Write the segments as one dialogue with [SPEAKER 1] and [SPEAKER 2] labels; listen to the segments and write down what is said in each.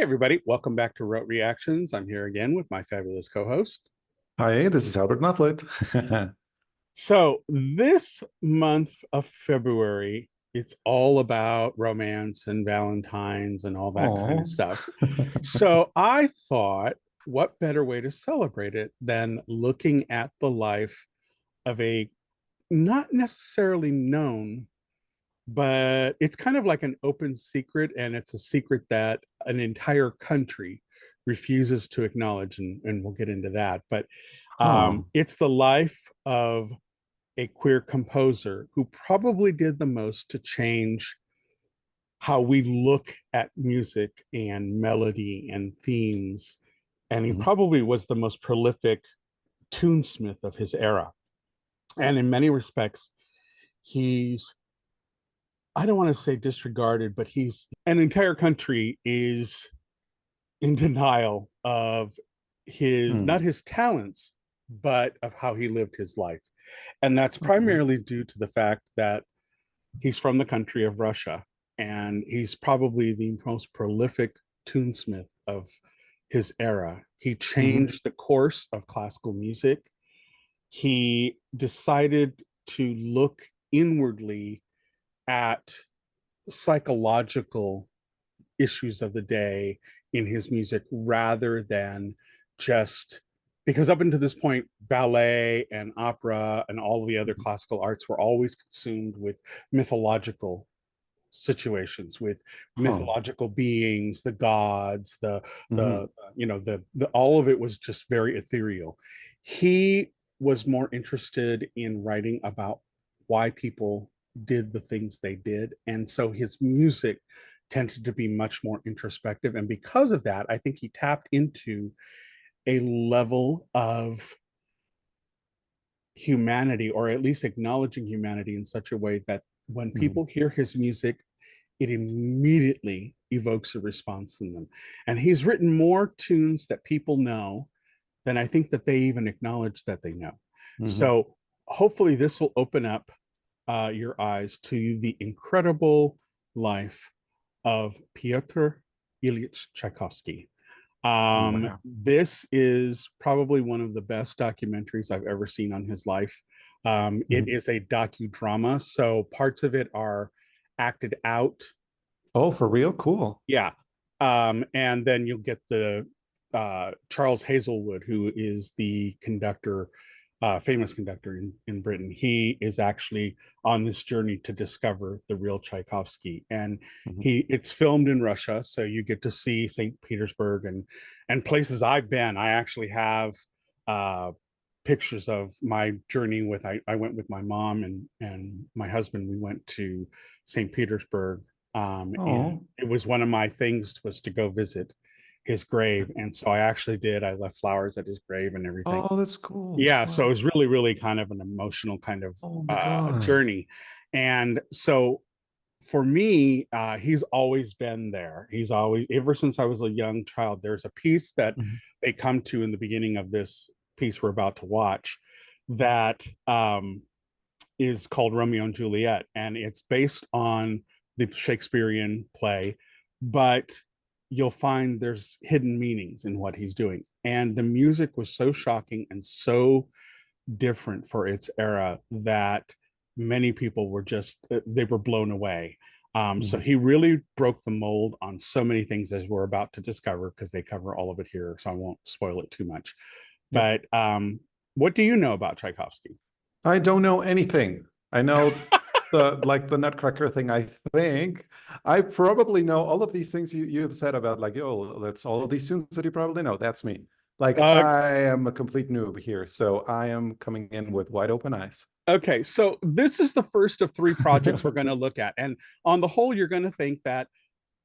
[SPEAKER 1] everybody. Welcome back to Rote Reactions. I'm here again with my fabulous co-host.
[SPEAKER 2] Hi, this is Albert Nutlett.
[SPEAKER 1] So this month of February, it's all about romance and Valentines and all that kind of
[SPEAKER 2] Oh.
[SPEAKER 1] stuff. So I thought, what better way to celebrate it than looking at the life of a not necessarily known, but it's kind of like an open secret, and it's a secret that an entire country refuses to acknowledge, and we'll get into that. But
[SPEAKER 2] Oh.
[SPEAKER 1] it's the life of a queer composer who probably did the most to change how we look at music and melody and themes. And he
[SPEAKER 2] Mhm.
[SPEAKER 1] probably was the most prolific tunesmith of his era. And in many respects, he's, I don't want to say disregarded, but he's an entire country is in denial of his, not
[SPEAKER 2] Mm.
[SPEAKER 1] his talents, but of how he lived his life. And that's
[SPEAKER 2] Okay.
[SPEAKER 1] primarily due to the fact that he's from the country of Russia, and he's probably the most prolific tunesmith of his era. He
[SPEAKER 2] Mhm.
[SPEAKER 1] changed the course of classical music. He decided to look inwardly at psychological issues of the day in his music rather than just because up until this point, ballet and opera and all the other
[SPEAKER 2] Mhm.
[SPEAKER 1] classical arts were always consumed with mythological situations, with
[SPEAKER 2] Oh.
[SPEAKER 1] mythological beings, the gods,
[SPEAKER 2] Mhm.
[SPEAKER 1] the the all of it was just very ethereal. He was more interested in writing about why people did the things they did, and so his music tended to be much more introspective, and because of that I think he tapped into a level of humanity, or at least acknowledging humanity in such a way that when
[SPEAKER 2] Mhm.
[SPEAKER 1] people hear his music, it immediately evokes a response in them. And he's written more tunes that people know than I think that they even acknowledge that they know.
[SPEAKER 2] Mhm.
[SPEAKER 1] So hopefully this will open up your eyes to the incredible life of Pyotr Ilyich Tchaikovsky.
[SPEAKER 2] Wow.
[SPEAKER 1] This is probably one of the best documentaries I've ever seen on his life. It
[SPEAKER 2] Mhm.
[SPEAKER 1] is a docu-drama, so parts of it are acted out.
[SPEAKER 2] Oh, for real? Cool.
[SPEAKER 1] Yeah. And then you'll get the Charles Hazelwood, who is the conductor, famous conductor in Britain. He is actually on this journey to discover the real Tchaikovsky. And
[SPEAKER 2] Mhm.
[SPEAKER 1] it's filmed in Russia, so you get to see St. Petersburg and places I've been. I actually have uh, pictures of my journey with I went with my mom and my husband. We went to St. Petersburg, and
[SPEAKER 2] Oh.
[SPEAKER 1] it was one of my things was to go visit his grave, and so I actually did. I left flowers at his grave and everything.
[SPEAKER 2] Oh, that's cool.
[SPEAKER 1] Yeah, so it
[SPEAKER 2] Wow.
[SPEAKER 1] was really, really kind of an emotional kind of
[SPEAKER 2] Oh my God.
[SPEAKER 1] journey, and so for me, he's always been there. He's always, ever since I was a young child. There's a piece that
[SPEAKER 2] Mhm.
[SPEAKER 1] they come to in the beginning of this piece we're about to watch that is called Romeo and Juliet, and it's based on the Shakespearean play, but you'll find there's hidden meanings in what he's doing. And the music was so shocking and so different for its era that many people were just they were blown away. So
[SPEAKER 2] Mhm.
[SPEAKER 1] he really broke the mold on so many things, as we're about to discover, because they cover all of it here, so I won't spoil it too much.
[SPEAKER 2] Yep.
[SPEAKER 1] But what do you know about Tchaikovsky?
[SPEAKER 2] I don't know anything. I know the Nutcracker thing, I think. I probably know all of these things you have said about like, oh, that's all of these students that you probably know. That's me. Like
[SPEAKER 1] uh,
[SPEAKER 2] I am a complete noob here, so I am coming in with wide open eyes.
[SPEAKER 1] okay, so this is the first of three projects we're going to look at, and on the whole you're going to think that,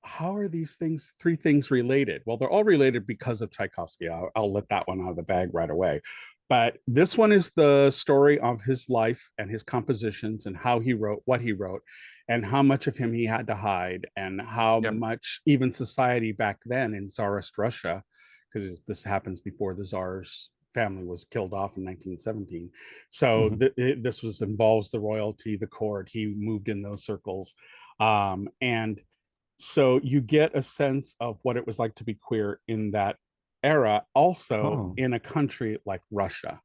[SPEAKER 1] how are these things, three things, related? Well, they're all related because of Tchaikovsky. I'll let that one out of the bag right away. But this one is the story of his life and his compositions and how he wrote what he wrote and how much of him he had to hide and how
[SPEAKER 2] Yep.
[SPEAKER 1] much even society back then in Tsarist Russia, because this happens before the Tsar's family was killed off in 1917. So
[SPEAKER 2] Mhm.
[SPEAKER 1] this was involves the royalty, the court. He moved in those circles. And So you get a sense of what it was like to be queer in that era, also
[SPEAKER 2] Oh,
[SPEAKER 1] in a country like Russia.
[SPEAKER 2] right.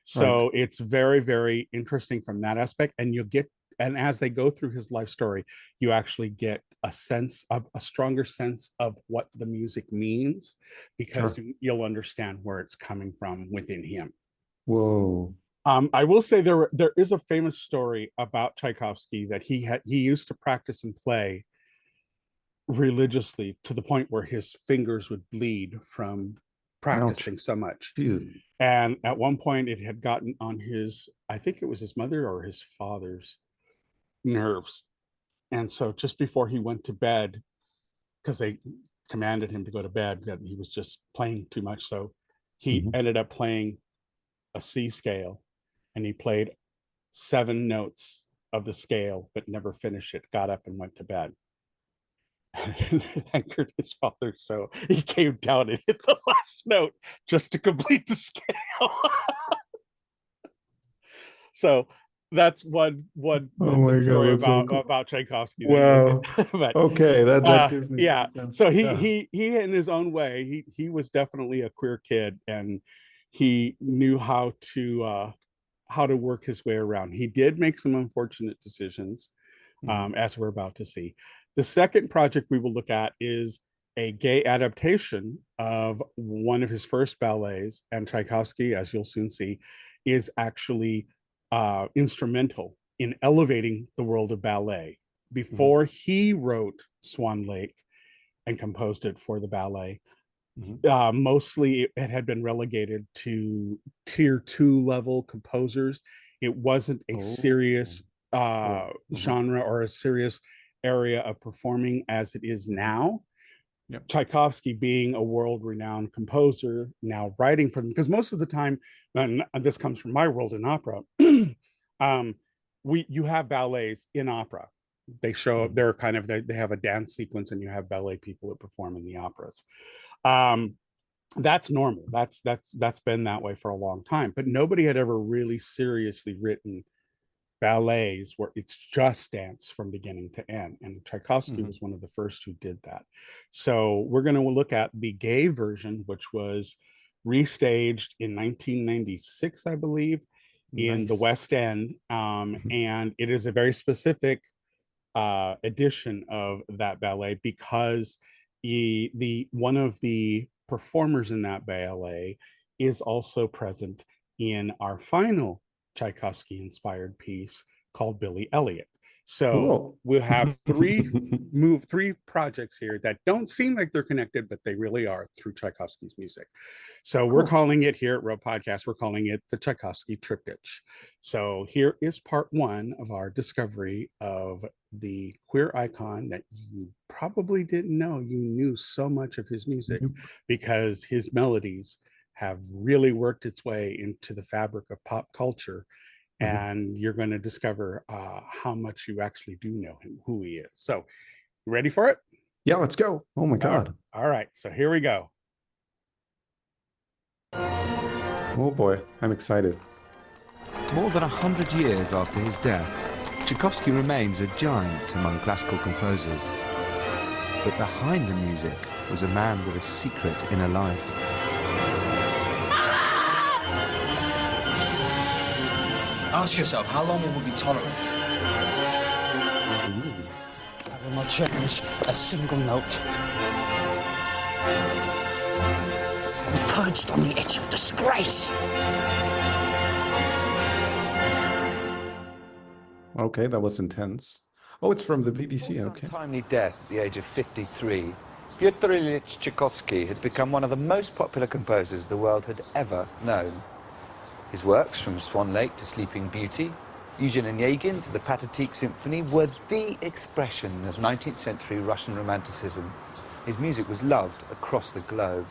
[SPEAKER 1] So it's very, very interesting from that aspect. And you get, and as they go through his life story, you actually get a sense of a stronger sense of what the music means, because
[SPEAKER 2] Sure.
[SPEAKER 1] you'll understand where it's coming from within him.
[SPEAKER 2] Whoa.
[SPEAKER 1] I will say there is a famous story about Tchaikovsky that he used to practice and play religiously to the point where his fingers would bleed from
[SPEAKER 2] Ouch.
[SPEAKER 1] practicing so much.
[SPEAKER 2] Jesus.
[SPEAKER 1] And at one point, it had gotten on his, I think it was his mother or his father's nerves. And so just before he went to bed, because they commanded him to go to bed, that he was just playing too much. So he
[SPEAKER 2] Mhm.
[SPEAKER 1] ended up playing a C scale, and he played 7 notes of the scale, but never finished it, got up and went to bed. And it angered his father. So he came down and hit the last note just to complete the scale. So that's one
[SPEAKER 2] Oh my God,
[SPEAKER 1] story
[SPEAKER 2] that's so cool.
[SPEAKER 1] about Tchaikovsky that you
[SPEAKER 2] Wow.
[SPEAKER 1] but
[SPEAKER 2] Okay, that gives me some
[SPEAKER 1] yeah.
[SPEAKER 2] sense.
[SPEAKER 1] So
[SPEAKER 2] Yeah.
[SPEAKER 1] he in his own way, he was definitely a queer kid, and he knew how to work his way around. He did make some unfortunate decisions,
[SPEAKER 2] Mhm.
[SPEAKER 1] as we're about to see. The second project we will look at is a gay adaptation of one of his first ballets, and Tchaikovsky, as you'll soon see, is actually instrumental in elevating the world of ballet.
[SPEAKER 2] Mhm.
[SPEAKER 1] Before he wrote Swan Lake and composed it for the ballet,
[SPEAKER 2] Mhm.
[SPEAKER 1] mostly it had been relegated to tier 2 level composers. It wasn't a
[SPEAKER 2] Oh,
[SPEAKER 1] serious
[SPEAKER 2] sure. Mhm.
[SPEAKER 1] genre or a serious area of performing as it is
[SPEAKER 2] Mhm.
[SPEAKER 1] now.
[SPEAKER 2] Yep.
[SPEAKER 1] Tchaikovsky being a world-renowned composer, now writing for them, because most of the time, and this comes from my world in opera, um, you have ballets in opera. They show up,
[SPEAKER 2] Mhm.
[SPEAKER 1] they're kind of they have a dance sequence, and you have ballet people that perform in the operas. Um, that's normal. That's been that way for a long time. But nobody had ever really seriously written ballets where it's just dance from beginning to end. And Tchaikovsky
[SPEAKER 2] Mhm.
[SPEAKER 1] was one of the first who did that. So we're going to look at the gay version, which was restaged in 1996, I believe, in the
[SPEAKER 2] Nice.
[SPEAKER 1] West End.
[SPEAKER 2] Mhm.
[SPEAKER 1] And it is a very specific edition of that ballet, because the one of the performers in that ballet is also present in our final Tchaikovsky inspired piece called Billy Elliot. So
[SPEAKER 2] Cool.
[SPEAKER 1] we'll have three projects here that don't seem like they're connected, but they really are, through Tchaikovsky's music. So we're
[SPEAKER 2] Cool.
[SPEAKER 1] calling it here at Row Podcast, we're calling it the Tchaikovsky Triptych. So here is part one of our discovery of the queer icon that you probably didn't know you knew so much of his music,
[SPEAKER 2] Nope.
[SPEAKER 1] because his melodies have really worked its way into the fabric of pop culture.
[SPEAKER 2] Mhm.
[SPEAKER 1] And you're going to discover how much you actually do know him, who he is. So, you ready for it?
[SPEAKER 2] Yeah, let's go. Oh my God.
[SPEAKER 1] All right. So, here we go.
[SPEAKER 2] Oh boy, I'm excited.
[SPEAKER 3] More than 100 years after his death, Tchaikovsky remains a giant among classical composers. But behind the music was a man with a secret inner life.
[SPEAKER 4] Ask yourself how long it will be tolerated.
[SPEAKER 2] Ooh.
[SPEAKER 4] I will not change a single note. I'm perched on the edge of disgrace.
[SPEAKER 2] Okay, that was intense. Oh, it's from the BBC.
[SPEAKER 5] Before his
[SPEAKER 2] Okay.
[SPEAKER 5] untimely death at the age of 53, Pyotr Ilyich Tchaikovsky had become one of the most popular composers the world had ever known. His works, from Swan Lake to Sleeping Beauty, Eugen Onegin to the Pathetique Symphony, were the expression of 19th century Russian Romanticism. His music was loved across the globe.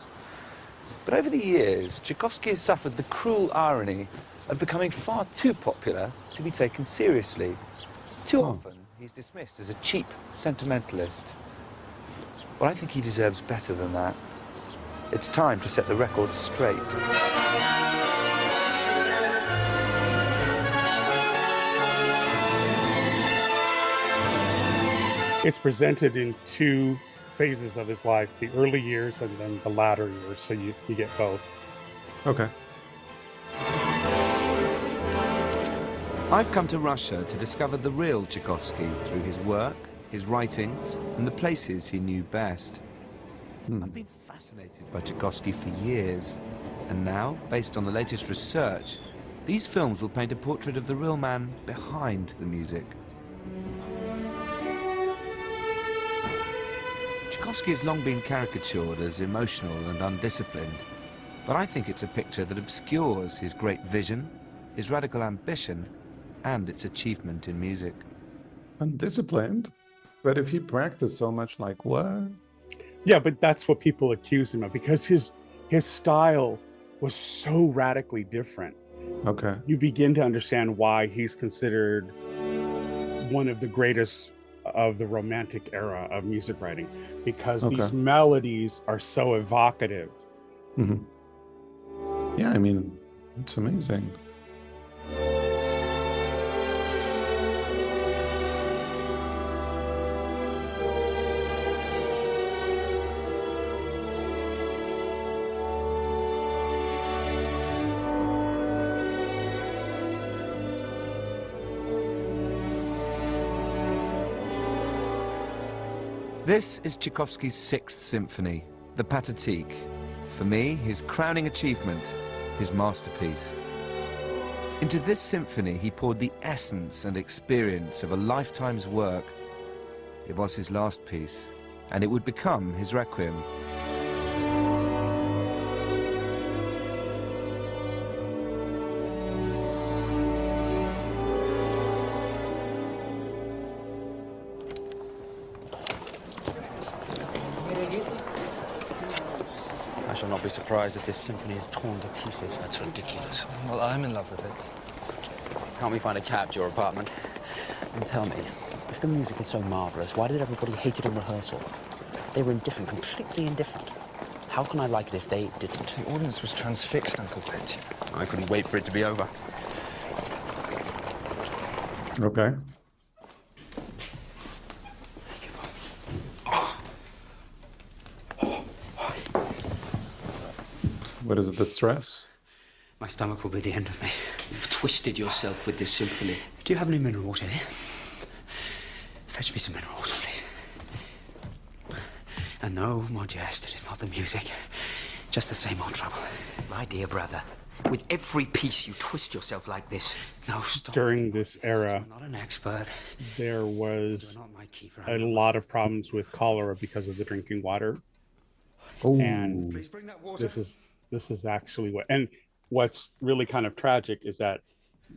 [SPEAKER 5] But over the years, Tchaikovsky has suffered the cruel irony of becoming far too popular to be taken seriously. Too
[SPEAKER 2] Oh.
[SPEAKER 5] often, he's dismissed as a cheap sentimentalist. Well, I think he deserves better than that. It's time to set the record straight.
[SPEAKER 1] it's presented in two phases of his life, the early years and then the latter years, so you get both.
[SPEAKER 2] Okay.
[SPEAKER 3] I've come to Russia to discover the real Tchaikovsky through his work, his writings, and the places he knew best. I've been fascinated by Tchaikovsky for years, and now, based on the latest research, these films will paint a portrait of the real man behind the music. Tchaikovsky has long been caricatured as emotional and undisciplined, but I think it's a picture that obscures his great vision, his radical ambition, and its achievement in music.
[SPEAKER 2] Undisciplined? But if he practiced so much, like what?
[SPEAKER 1] Yeah, but that's what people accuse him of, because his style was so radically different.
[SPEAKER 2] Okay.
[SPEAKER 1] You begin to understand why he's considered one of the greatest of the Romantic era of music writing, because these melodies are so evocative.
[SPEAKER 2] Yeah, I mean, it's amazing.
[SPEAKER 3] This is Tchaikovsky's Sixth Symphony, the Pathetique. For me, his crowning achievement, his masterpiece. Into this symphony, he poured the essence and experience of a lifetime's work. It was his last piece, and it would become his requiem.
[SPEAKER 6] I shall not be surprised if this symphony is torn to pieces.
[SPEAKER 7] That's ridiculous. Well, I'm in love with it.
[SPEAKER 6] Can't we find a cab to your apartment? And tell me, if the music is so marvelous, why did everybody hate it in rehearsal? They were indifferent, completely indifferent. How can I like it if they didn't?
[SPEAKER 7] The audience was transfixed, Uncle Pete.
[SPEAKER 6] I couldn't wait for it to be over.
[SPEAKER 2] Okay. What is it, the stress?
[SPEAKER 6] My stomach will be the end of me. You've twisted yourself with this symphony. Do you have any mineral water here? Fetch me some mineral water, please. And no, Modeste, it is not the music. Just the same old trouble.
[SPEAKER 4] My dear brother, with every piece you twist yourself like this.
[SPEAKER 6] No, stop.
[SPEAKER 1] During this era,
[SPEAKER 6] I'm not an expert.
[SPEAKER 1] there was
[SPEAKER 6] You're not my keeper.
[SPEAKER 1] a lot of problems with cholera because of the drinking water.
[SPEAKER 2] Oh,
[SPEAKER 1] And
[SPEAKER 6] Please bring that water.
[SPEAKER 1] this is actually what's really kind of tragic is that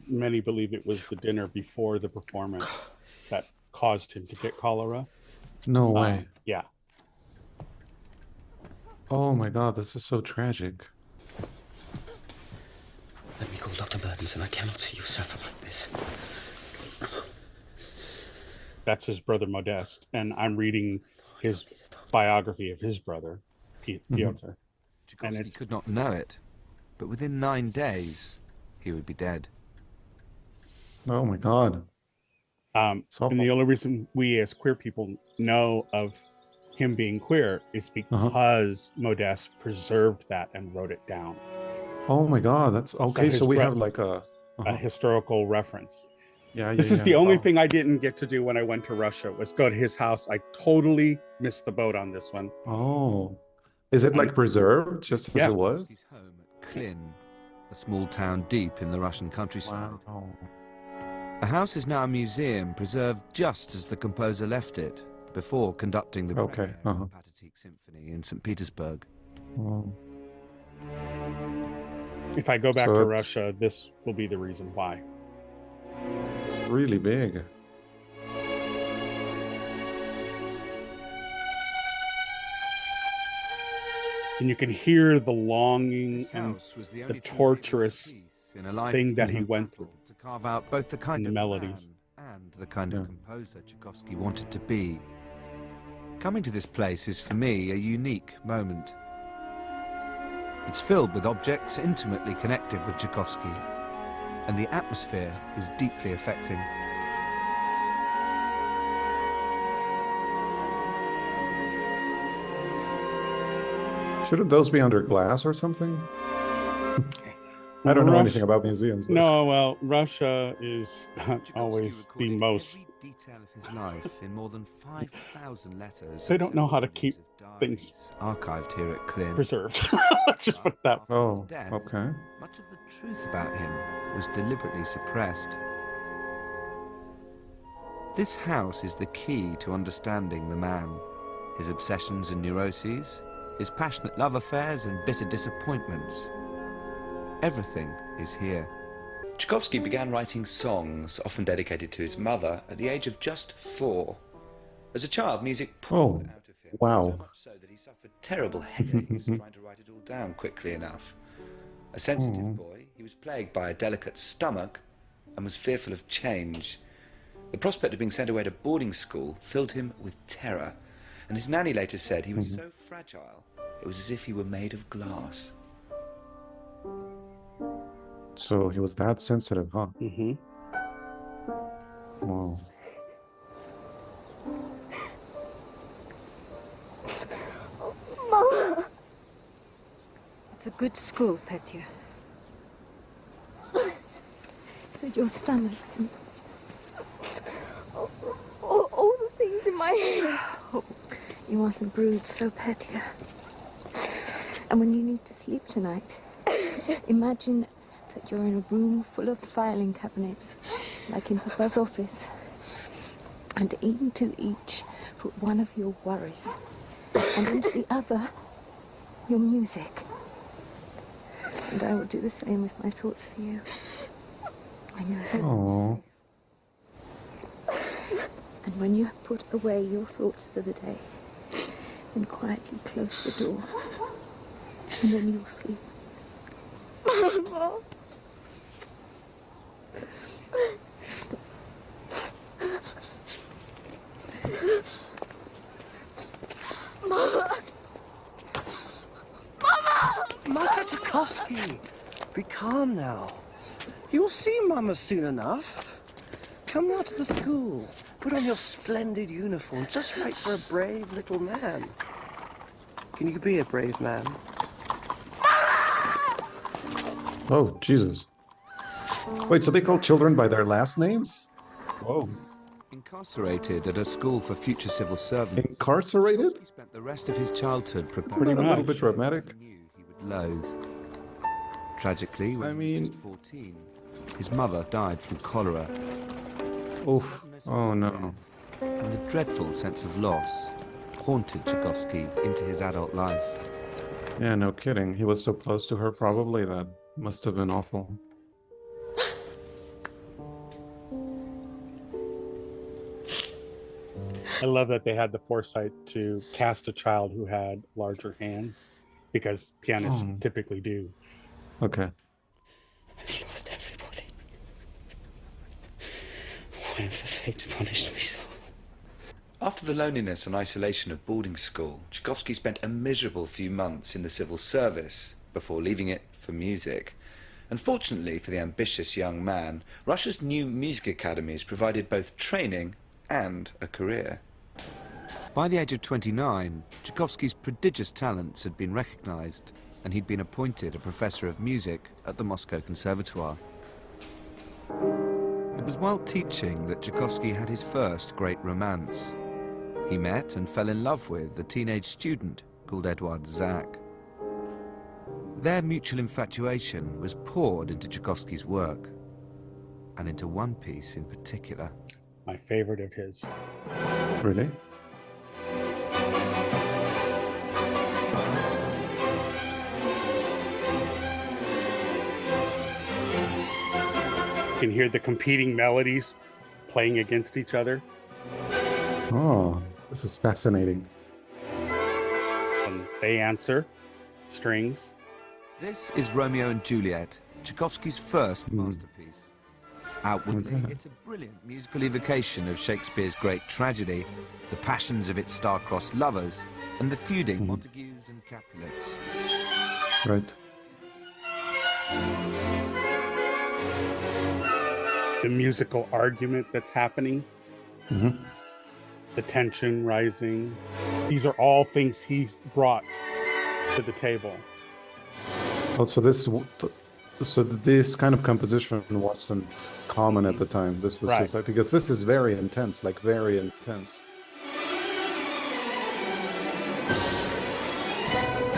[SPEAKER 1] many believe it was the dinner before the performance that caused him to get cholera.
[SPEAKER 2] no way.
[SPEAKER 1] Yeah.
[SPEAKER 2] Oh my God, this is so tragic.
[SPEAKER 6] Let me call Dr. Burtonson. I cannot see you suffer like this.
[SPEAKER 1] That's his brother Modeste, and I'm reading his biography of his brother, Piotr.
[SPEAKER 3] Tchaikovsky could not know it, but within 9 days, he would be dead.
[SPEAKER 2] Oh my God.
[SPEAKER 1] And the only reason we as queer people know of him being queer is because Modeste preserved that and wrote it down.
[SPEAKER 2] Oh my God, that's okay. So we have like a
[SPEAKER 1] historical reference.
[SPEAKER 2] Yeah,
[SPEAKER 1] This is the only thing I didn't get to do when I went to Russia, was go to his house. I totally missed the boat on this one.
[SPEAKER 2] Oh, is it like preserved just as it was?
[SPEAKER 3] His home at Klin, a small town deep in the Russian countryside.
[SPEAKER 2] Wow.
[SPEAKER 3] The house is now a museum preserved just as the composer left it, before conducting the premiere of the Pathetique Symphony in St. Petersburg.
[SPEAKER 2] Oh.
[SPEAKER 1] If I go back to Russia, this will be the reason why.
[SPEAKER 2] Really big.
[SPEAKER 1] And you can hear the longing and the torturous thing that he went through
[SPEAKER 3] to carve out both the kind of
[SPEAKER 1] melodies
[SPEAKER 3] man and the kind of composer Tchaikovsky wanted to be. Coming to this place is for me a unique moment. It's filled with objects intimately connected with Tchaikovsky, and the atmosphere is deeply affecting.
[SPEAKER 2] Shouldn't those be under glass or something? I don't know anything about museums. But...
[SPEAKER 1] No, well, Russia is always the
[SPEAKER 3] recorded
[SPEAKER 1] most.
[SPEAKER 3] every detail of his life in more than 5,000 letters.
[SPEAKER 1] They
[SPEAKER 3] and
[SPEAKER 1] don't know how to
[SPEAKER 3] several
[SPEAKER 1] keep
[SPEAKER 3] volumes of
[SPEAKER 1] things
[SPEAKER 3] diaries archived here at Klin.
[SPEAKER 1] preserved. Let's just put it that.
[SPEAKER 3] After his
[SPEAKER 2] Oh,
[SPEAKER 3] death,
[SPEAKER 2] okay.
[SPEAKER 3] much of the truth about him was deliberately suppressed. This house is the key to understanding the man, his obsessions and neuroses, his passionate love affairs and bitter disappointments. Everything is here.
[SPEAKER 5] Tchaikovsky began writing songs, often dedicated to his mother, at the age of just 4. As a child, music poured out of him,
[SPEAKER 2] wow.
[SPEAKER 5] so much so that he suffered terrible headaches trying to write it all down quickly enough. A sensitive boy, he was plagued by a delicate stomach and was fearful of change. The prospect of being sent away to boarding school filled him with terror, and his nanny later said he was so fragile, it was as if he were made of glass.
[SPEAKER 2] So he was that sensitive, huh?
[SPEAKER 1] Mm-hmm.
[SPEAKER 2] Wow.
[SPEAKER 8] Mama! It's a good school, Petya. Is it your stomach? All the things in my head. Oh, you mustn't brood so, Petya. And when you need to sleep tonight, imagine that you're in a room full of filing cabinets, like in Papa's office. And into each, put one of your worries. And into the other, your music. And I will do the same with my thoughts for you. I know that.
[SPEAKER 2] Oh.
[SPEAKER 8] And when you have put away your thoughts for the day, then quietly close the door. And then you'll sleep. Mama. Mama! Mama!
[SPEAKER 9] Master Tchaikovsky, be calm now. You'll see Mama soon enough. Come now to the school. Put on your splendid uniform, just right for a brave little man. Can you be a brave man?
[SPEAKER 2] Oh, Jesus. Wait, so they call children by their last names? Whoa.
[SPEAKER 3] Incarcerated at a school for future civil servants,
[SPEAKER 2] Incarcerated?
[SPEAKER 3] Tchaikovsky spent the rest of his childhood
[SPEAKER 2] Isn't
[SPEAKER 3] preparing
[SPEAKER 2] that a little
[SPEAKER 1] much.
[SPEAKER 2] bit dramatic?
[SPEAKER 3] he knew he would loathe. Tragically, when
[SPEAKER 2] I
[SPEAKER 3] he was
[SPEAKER 2] mean-
[SPEAKER 3] just 14, his mother died from cholera.
[SPEAKER 2] Oof.
[SPEAKER 3] Suddenness of
[SPEAKER 2] Oh,
[SPEAKER 3] her
[SPEAKER 2] no.
[SPEAKER 3] death and the dreadful sense of loss haunted Tchaikovsky into his adult life.
[SPEAKER 2] Yeah, no kidding. He was so close to her, probably. That must have been awful.
[SPEAKER 1] I love that they had the foresight to cast a child who had larger hands, because pianists
[SPEAKER 2] Oh.
[SPEAKER 1] typically do.
[SPEAKER 2] Okay.
[SPEAKER 4] I've lost everybody. Why have the fates punished me so?
[SPEAKER 5] After the loneliness and isolation of boarding school, Tchaikovsky spent a miserable few months in the civil service before leaving it for music. Unfortunately for the ambitious young man, Russia's new music academies provided both training and a career.
[SPEAKER 3] By the age of 29, Tchaikovsky's prodigious talents had been recognized, and he'd been appointed a professor of music at the Moscow Conservatoire. It was while teaching that Tchaikovsky had his first great romance. He met and fell in love with a teenage student called Edward Zak. Their mutual infatuation was poured into Tchaikovsky's work, and into one piece in particular.
[SPEAKER 1] My favorite of his.
[SPEAKER 2] Really?
[SPEAKER 1] You can hear the competing melodies playing against each other,
[SPEAKER 2] Oh, this is fascinating.
[SPEAKER 1] and they answer strings.
[SPEAKER 3] This is Romeo and Juliet, Tchaikovsky's first masterpiece. Outwardly,
[SPEAKER 2] Okay.
[SPEAKER 3] it's a brilliant musical evocation of Shakespeare's great tragedy, the passions of its star-crossed lovers, and the feuding Montagues and Capulets.
[SPEAKER 2] Right.
[SPEAKER 1] The musical argument that's happening,
[SPEAKER 2] Mm-hmm.
[SPEAKER 1] the tension rising. These are all things he's brought to the table.
[SPEAKER 2] Oh, so this kind of composition wasn't common at the time. This was
[SPEAKER 1] Right.
[SPEAKER 2] just like, because this is very intense, like very intense.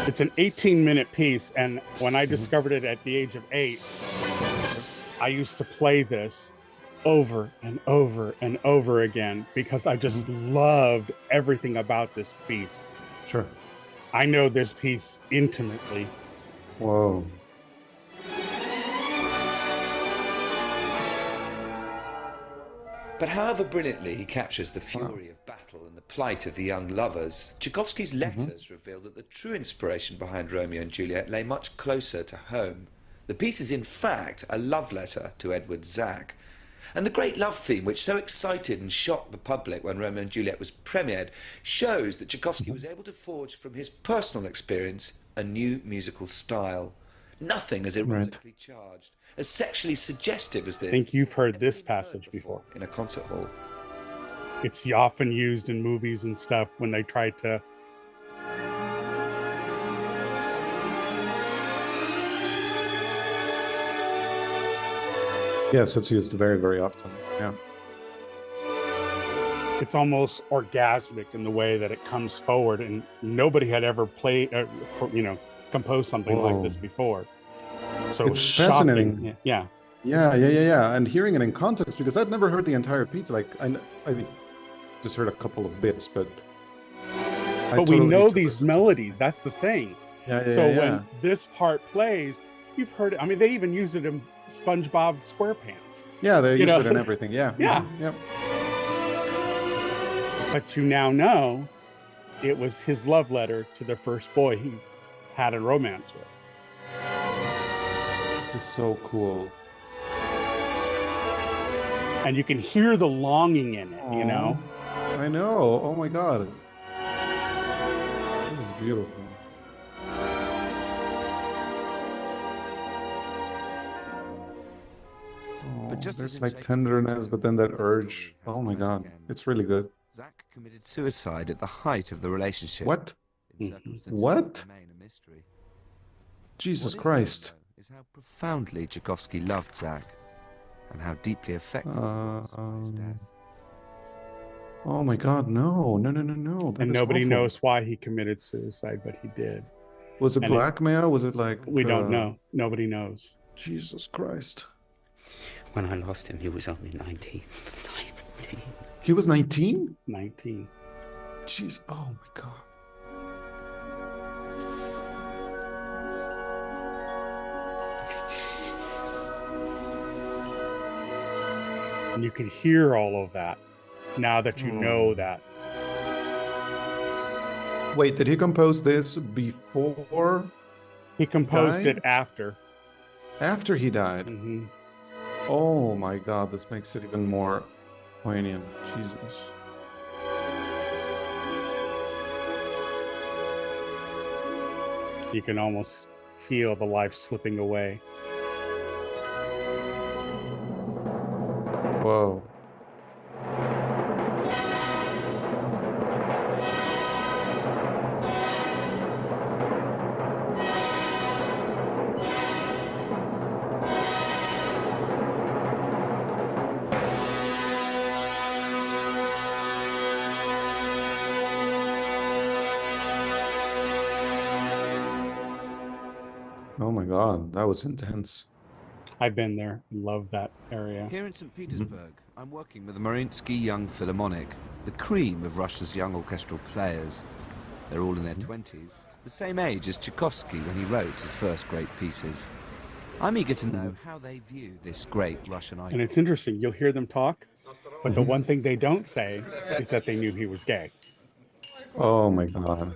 [SPEAKER 1] It's an 18-minute piece, and when I discovered it at the age of 8, I used to play this over and over and over again because I just loved everything about this piece.
[SPEAKER 2] Sure.
[SPEAKER 1] I know this piece intimately.
[SPEAKER 2] Whoa.
[SPEAKER 5] But however brilliantly he captures the fury of battle and the plight of the young lovers, Tchaikovsky's letters reveal that the true inspiration behind Romeo and Juliet lay much closer to home. The piece is in fact a love letter to Edward Zach. And the great love theme, which so excited and shocked the public when Romeo and Juliet was premiered, shows that Tchaikovsky was able to forge from his personal experience a new musical style. Nothing as erotically charged, as sexually suggestive as this.
[SPEAKER 1] I think you've heard this passage before.
[SPEAKER 5] In a concert hall.
[SPEAKER 1] It's often used in movies and stuff when they try to...
[SPEAKER 2] Yes, it's used very, very often. Yeah.
[SPEAKER 1] It's almost orgasmic in the way that it comes forward, and nobody had ever played, composed something like this before. So
[SPEAKER 2] It's
[SPEAKER 1] shocking.
[SPEAKER 2] fascinating.
[SPEAKER 1] Yeah.
[SPEAKER 2] Yeah. And hearing it in context, because I'd never heard the entire piece. Like I just heard a couple of bits, but
[SPEAKER 1] We know these melodies. That's the thing. So
[SPEAKER 2] Yeah.
[SPEAKER 1] when this part plays, you've heard it. I mean, they even use it in SpongeBob SquarePants.
[SPEAKER 2] Yeah, they
[SPEAKER 1] You
[SPEAKER 2] use
[SPEAKER 1] know?
[SPEAKER 2] it in everything. Yeah.
[SPEAKER 1] Yeah.
[SPEAKER 2] Yep.
[SPEAKER 1] But you now know it was his love letter to the first boy he had a romance with.
[SPEAKER 2] This is so cool.
[SPEAKER 1] And you can hear the longing in it, you know?
[SPEAKER 2] I know. Oh my God. This is beautiful.
[SPEAKER 3] But just as
[SPEAKER 2] There's
[SPEAKER 3] in
[SPEAKER 2] like
[SPEAKER 3] Shakespeare's
[SPEAKER 2] tenderness, but then that
[SPEAKER 3] the
[SPEAKER 2] urge.
[SPEAKER 3] story has
[SPEAKER 2] Oh my
[SPEAKER 3] twice
[SPEAKER 2] God.
[SPEAKER 3] again.
[SPEAKER 2] It's really good.
[SPEAKER 3] Zach committed suicide at the height of the relationship.
[SPEAKER 2] What?
[SPEAKER 3] In circumstances
[SPEAKER 2] What?
[SPEAKER 3] that remain a mystery.
[SPEAKER 2] Jesus
[SPEAKER 3] What is
[SPEAKER 2] Christ.
[SPEAKER 3] known, though, is how profoundly Tchaikovsky loved Zach, and how deeply affected he was by his death.
[SPEAKER 2] Oh my God, no. That
[SPEAKER 1] And
[SPEAKER 2] is
[SPEAKER 1] nobody
[SPEAKER 2] awful.
[SPEAKER 1] knows why he committed suicide, but he did.
[SPEAKER 2] Was it
[SPEAKER 1] And
[SPEAKER 2] blackmail? Was it like...
[SPEAKER 1] We don't know. Nobody knows.
[SPEAKER 2] Jesus Christ.
[SPEAKER 4] When I lost him, he was only 19. 19.
[SPEAKER 2] He was 19?
[SPEAKER 1] 19.
[SPEAKER 2] Jeez. Oh my God.
[SPEAKER 1] And you can hear all of that now that you know that.
[SPEAKER 2] Wait, did he compose this before?
[SPEAKER 1] He composed
[SPEAKER 2] Died?
[SPEAKER 1] it after.
[SPEAKER 2] After he died?
[SPEAKER 1] Mhm.
[SPEAKER 2] Oh my God, this makes it even more poignant. Jesus.
[SPEAKER 1] You can almost feel the life slipping away.
[SPEAKER 2] Whoa. Oh my God, that was intense.
[SPEAKER 1] I've been there. Love that area.
[SPEAKER 3] Here in St. Petersburg, I'm working with the Mariinsky Young Philharmonic, the cream of Russia's young orchestral players. They're all in their 20s, the same age as Tchaikovsky when he wrote his first great pieces. I'm eager to know how they view this great Russian icon.
[SPEAKER 1] And it's interesting. You'll hear them talk, but the one thing they don't say is that they knew he was gay
[SPEAKER 2] Oh my God.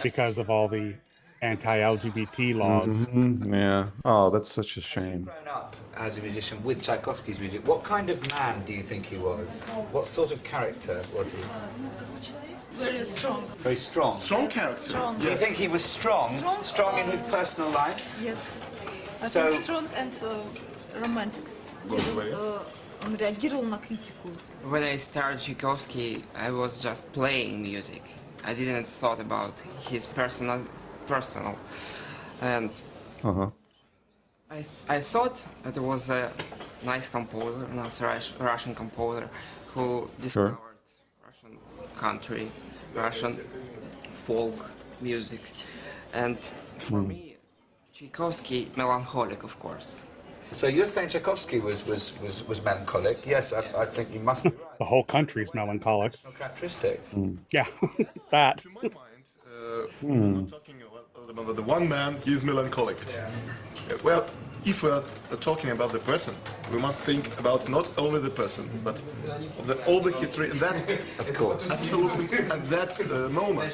[SPEAKER 1] because of all the anti-LGBT laws.
[SPEAKER 2] Yeah. Oh, that's such a shame.
[SPEAKER 5] Grown up as a musician with Tchaikovsky's music, what kind of man do you think he was? What sort of character was he?
[SPEAKER 10] Very strong.
[SPEAKER 5] Very strong.
[SPEAKER 10] Strong character. Strong.
[SPEAKER 5] Do you think he was strong? Strong in his personal life?
[SPEAKER 10] Yes. I
[SPEAKER 5] So-
[SPEAKER 10] think strong and romantic. Он реагировал на критику.
[SPEAKER 11] When I started Tchaikovsky, I was just playing music. I didn't thought about his personal personal. And
[SPEAKER 2] Uh-huh.
[SPEAKER 11] I thought it was a nice composer, nice Russian composer who discovered Russian country, Russian folk music. And for me, Tchaikovsky, melancholic, of course.
[SPEAKER 5] So you're saying Tchaikovsky was melancholic? Yes, I think you must be right.
[SPEAKER 1] The whole country's melancholic.
[SPEAKER 5] Personal characteristic.
[SPEAKER 1] Yeah, that.
[SPEAKER 12] To my mind, we're not talking about the one man, he's melancholic. Well, if we're talking about the person, we must think about not only the person, but all the history, and that's
[SPEAKER 5] of course
[SPEAKER 12] absolutely at that moment.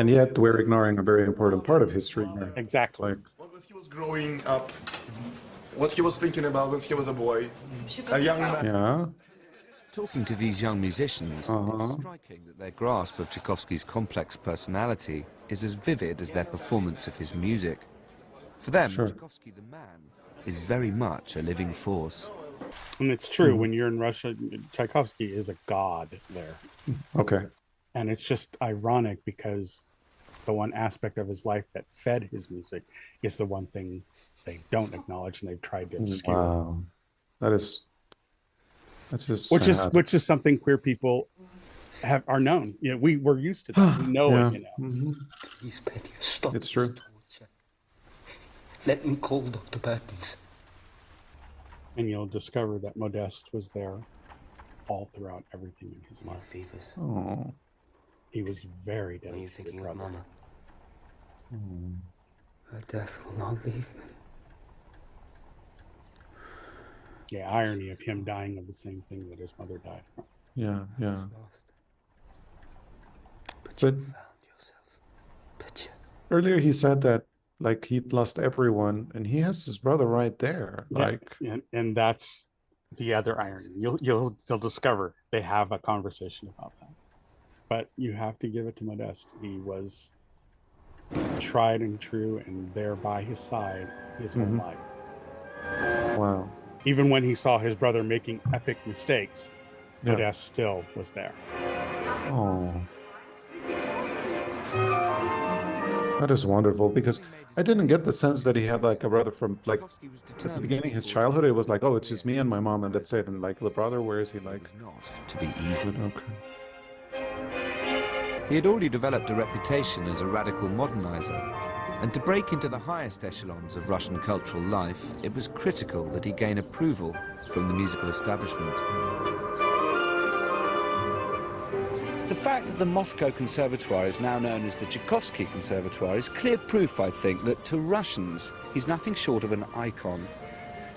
[SPEAKER 2] And yet we're ignoring a very important part of history here.
[SPEAKER 1] Exactly.
[SPEAKER 2] Like,
[SPEAKER 12] When he was growing up, what he was thinking about when he was a boy, a young man.
[SPEAKER 2] yeah.
[SPEAKER 3] Talking to these young musicians, it's striking that their grasp of Tchaikovsky's complex personality is as vivid as their performance of his music. For them, Tchaikovsky the man is very much a living force.
[SPEAKER 1] And it's true, when you're in Russia, Tchaikovsky is a god there.
[SPEAKER 2] Okay.
[SPEAKER 1] And it's just ironic because the one aspect of his life that fed his music is the one thing they don't acknowledge and they've tried to obscure.
[SPEAKER 2] Wow. That's just
[SPEAKER 1] which is something queer people are known. You know, we're used to that. We know it, you know.
[SPEAKER 4] Please, Petya, stop.
[SPEAKER 2] It's true.
[SPEAKER 4] Let me call Dr. Burtons.
[SPEAKER 1] And you'll discover that Modeste was there all throughout everything in his life.
[SPEAKER 4] Fevers.
[SPEAKER 2] Oh.
[SPEAKER 1] He was very dedicated.
[SPEAKER 4] Are you thinking
[SPEAKER 1] brother.
[SPEAKER 4] of Mama? Her death will not leave me.
[SPEAKER 1] Yeah, irony of him dying of the same thing that his mother died from.
[SPEAKER 2] Yeah, yeah.
[SPEAKER 4] But you found yourself. Petya.
[SPEAKER 2] Earlier he said that like he'd lost everyone and he has his brother right there. Like
[SPEAKER 1] and that's the other irony. You'll discover they have a conversation about that. But you have to give it to Modeste. He was tried and true and there by his side his whole life.
[SPEAKER 2] Wow.
[SPEAKER 1] Even when he saw his brother making epic mistakes, Modeste still was there.
[SPEAKER 2] Oh. That is wonderful because I didn't get the sense that he had like a brother from like at the beginning of his childhood. It was like, oh, it's just me and my mom and that's it. And like the brother, where is he? Like
[SPEAKER 3] not to be easy.
[SPEAKER 2] Okay.
[SPEAKER 3] He had already developed a reputation as a radical modernizer, and to break into the highest echelons of Russian cultural life, it was critical that he gain approval from the musical establishment. The fact that the Moscow Conservatoire is now known as the Tchaikovsky Conservatoire is clear proof, I think, that to Russians, he's nothing short of an icon.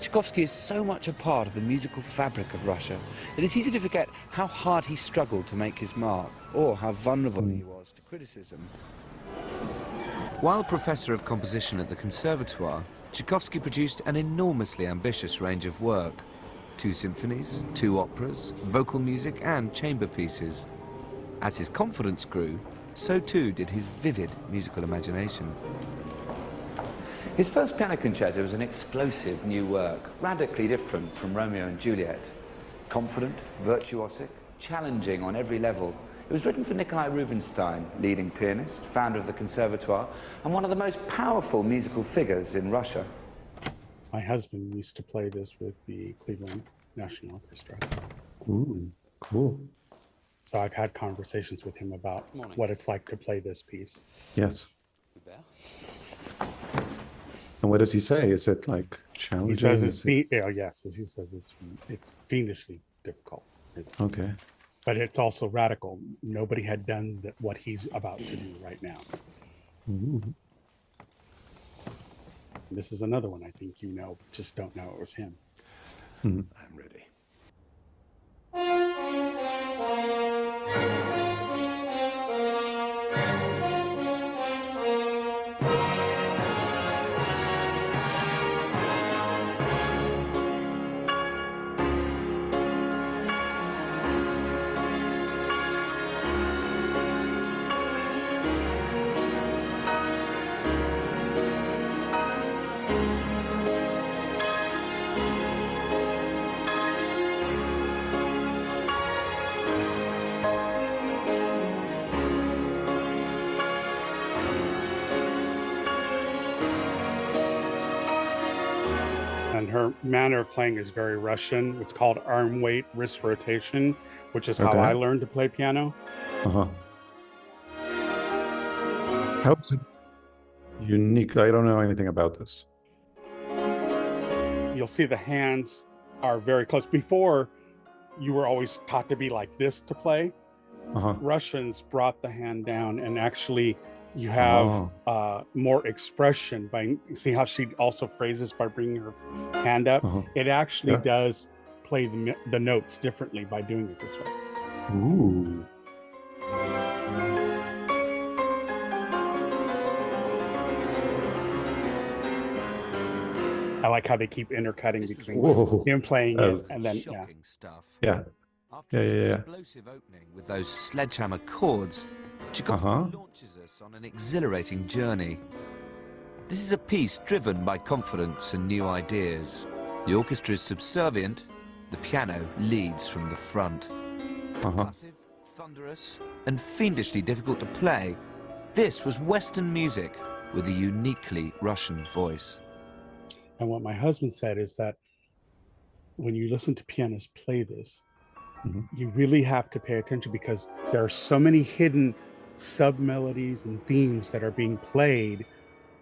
[SPEAKER 3] Tchaikovsky is so much a part of the musical fabric of Russia that it's easy to forget how hard he struggled to make his mark, or how vulnerable he was to criticism. While professor of composition at the Conservatoire, Tchaikovsky produced an enormously ambitious range of work. 2 symphonies, 2 operas, vocal music and chamber pieces. As his confidence grew, so too did his vivid musical imagination.
[SPEAKER 5] His first piano concerto was an explosive new work, radically different from Romeo and Juliet. Confident, virtuosic, challenging on every level. It was written for Nikolai Rubinstein, leading pianist, founder of the Conservatoire, and one of the most powerful musical figures in Russia.
[SPEAKER 1] My husband used to play this with the Cleveland National Orchestra.
[SPEAKER 2] Ooh, cool.
[SPEAKER 1] So I've had conversations with him about what it's like to play this piece.
[SPEAKER 2] Yes. And what does he say? Is it like challenging?
[SPEAKER 1] He says it's yes, as he says it's fiendishly difficult.
[SPEAKER 2] Okay.
[SPEAKER 1] But it's also radical. Nobody had done what he's about to do right now.
[SPEAKER 2] Ooh.
[SPEAKER 1] This is another one I think just don't know it was him.
[SPEAKER 2] I'm
[SPEAKER 12] ready.
[SPEAKER 1] their manner of playing is very Russian. It's called arm weight wrist rotation, which is how
[SPEAKER 2] Okay.
[SPEAKER 1] I learned to play piano.
[SPEAKER 2] Uh-huh. How's it unique? I don't know anything about this.
[SPEAKER 1] You'll see the hands are very close. Before, you were always taught to be like this to play.
[SPEAKER 2] Uh-huh.
[SPEAKER 1] Russians brought the hand down, and actually you have more expression by, see how she also phrases by bringing her hand up. It actually does play the notes differently by doing it this way.
[SPEAKER 2] Ooh.
[SPEAKER 1] I like how they keep intercutting between
[SPEAKER 2] Whoa.
[SPEAKER 1] him playing it and then
[SPEAKER 3] shocking stuff.
[SPEAKER 2] Yeah.
[SPEAKER 3] After its explosive opening with those sledgehammer chords, Tchaikovsky launches us on an exhilarating journey. This is a piece driven by confidence and new ideas. The orchestra is subservient, the piano leads from the front. Percussive, thunderous, and fiendishly difficult to play, this was Western music with a uniquely Russian voice.
[SPEAKER 1] And what my husband said is that when you listen to pianists play this, you really have to pay attention, because there are so many hidden sub-melodies and themes that are being played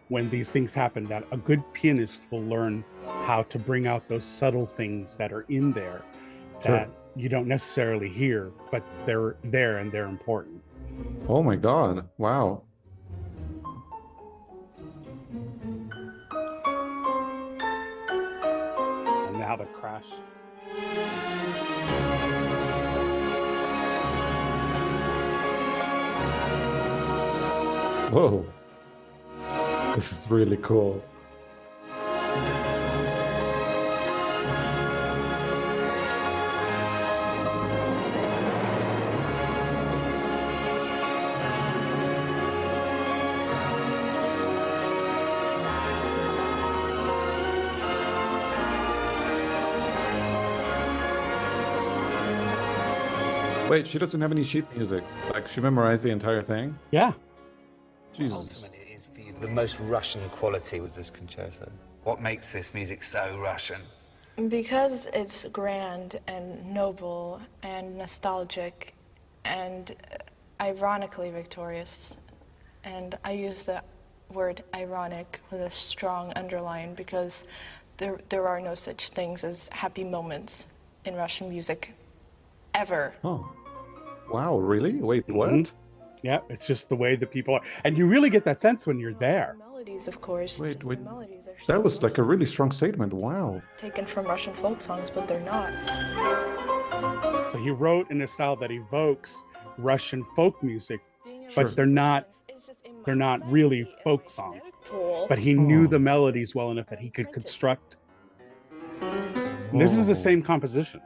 [SPEAKER 1] when these things happen, that a good pianist will learn how to bring out those subtle things that are in there that you don't necessarily hear, but they're there and they're important.
[SPEAKER 2] Oh my God. Wow.
[SPEAKER 1] And now the crash.
[SPEAKER 2] Whoa. This is really cool. Wait, she doesn't have any sheet music. Like, she memorized the entire thing?
[SPEAKER 1] Yeah.
[SPEAKER 2] Jesus.
[SPEAKER 5] Ultimately, it is the most Russian quality with this concerto. What makes this music so Russian?
[SPEAKER 13] Because it's grand and noble and nostalgic and ironically victorious. And I use the word ironic with a strong underline, because there are no such things as happy moments in Russian music. Ever.
[SPEAKER 2] Oh. Wow, really? Wait, what?
[SPEAKER 1] Yeah, it's just the way the people are. And you really get that sense when you're there.
[SPEAKER 13] Melodies, of course.
[SPEAKER 2] Wait.
[SPEAKER 13] The melodies are
[SPEAKER 2] That was like a really strong statement. Wow.
[SPEAKER 13] taken from Russian folk songs, but they're not.
[SPEAKER 1] So he wrote in a style that evokes Russian folk music,
[SPEAKER 2] Sure.
[SPEAKER 1] but they're not really folk songs. But he knew the melodies well enough that he could construct. And this is the same composition.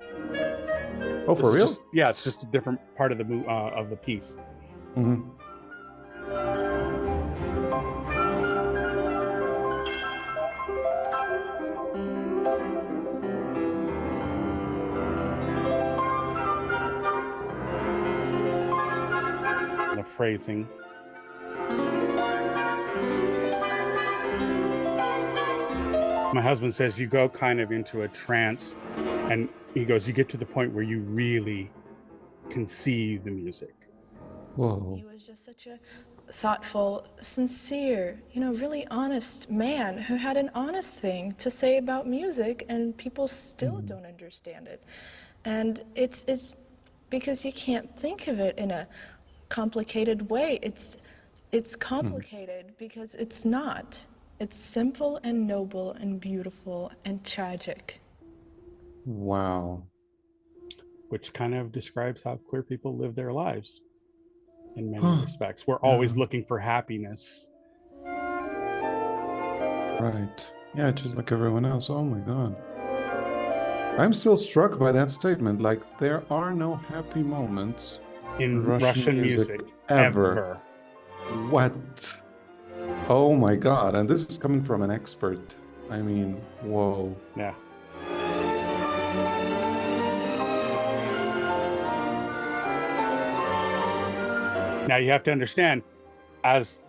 [SPEAKER 2] Oh, for real?
[SPEAKER 1] Yeah, it's just a different part of the piece.
[SPEAKER 2] Mm-hmm.
[SPEAKER 1] The phrasing. My husband says you go kind of into a trance, and he goes, you get to the point where you really can see the music.
[SPEAKER 2] Whoa.
[SPEAKER 13] He was just such a thoughtful, sincere, really honest man who had an honest thing to say about music, and people still don't understand it. And it's because you can't think of it in a complicated way. It's complicated because it's not. It's simple and noble and beautiful and tragic.
[SPEAKER 2] Wow.
[SPEAKER 1] Which kind of describes how queer people live their lives in many respects. We're always looking for happiness.
[SPEAKER 2] Right. Yeah, just like everyone else. Oh my God. I'm still struck by that statement. Like, there are no happy moments
[SPEAKER 1] in Russian music ever.
[SPEAKER 2] What? Oh my God. And this is coming from an expert. I mean, whoa.
[SPEAKER 1] Yeah. Now you have to understand, as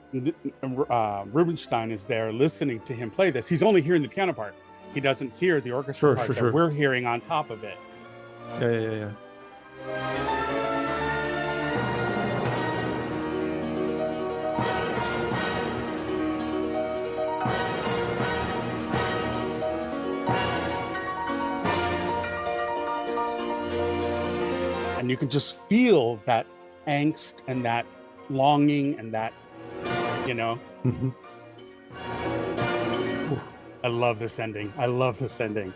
[SPEAKER 1] Rubinstein is there listening to him play this, he's only hearing the piano part. He doesn't hear the orchestra part that we're hearing on top of it.
[SPEAKER 2] Yeah.
[SPEAKER 1] And you can just feel that angst and that longing and that, you know. I love this ending. I love this ending.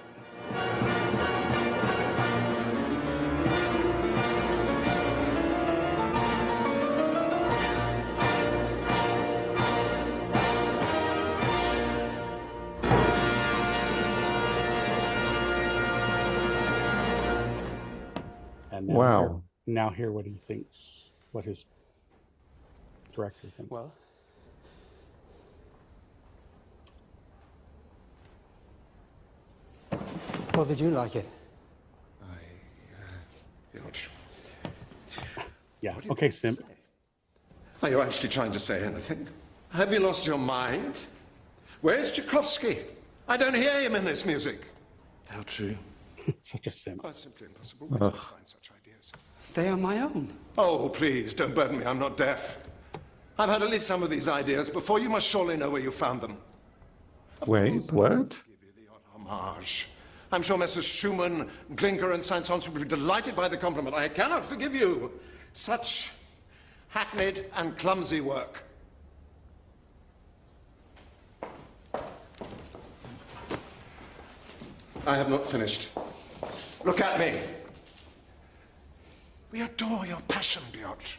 [SPEAKER 1] And now hear what he thinks, what his director thinks.
[SPEAKER 6] Well, did you like it?
[SPEAKER 1] Yeah. Okay, Simp.
[SPEAKER 14] Are you actually trying to say anything? Have you lost your mind? Where's Tchaikovsky? I don't hear him in this music.
[SPEAKER 12] How true.
[SPEAKER 1] Such a simp.
[SPEAKER 14] Oh, simply impossible. Where do you find such ideas?
[SPEAKER 6] They are my own.
[SPEAKER 14] Oh, please, don't burden me. I'm not deaf. I've had at least some of these ideas before. You must surely know where you found them.
[SPEAKER 2] Wait, what?
[SPEAKER 14] Homage. I'm sure Messrs. Schumann, Glinka, and Saint-Saëns will be delighted by the compliment. I cannot forgive you. Such hackneyed and clumsy work. I have not finished. Look at me. We adore your passion, Piotr.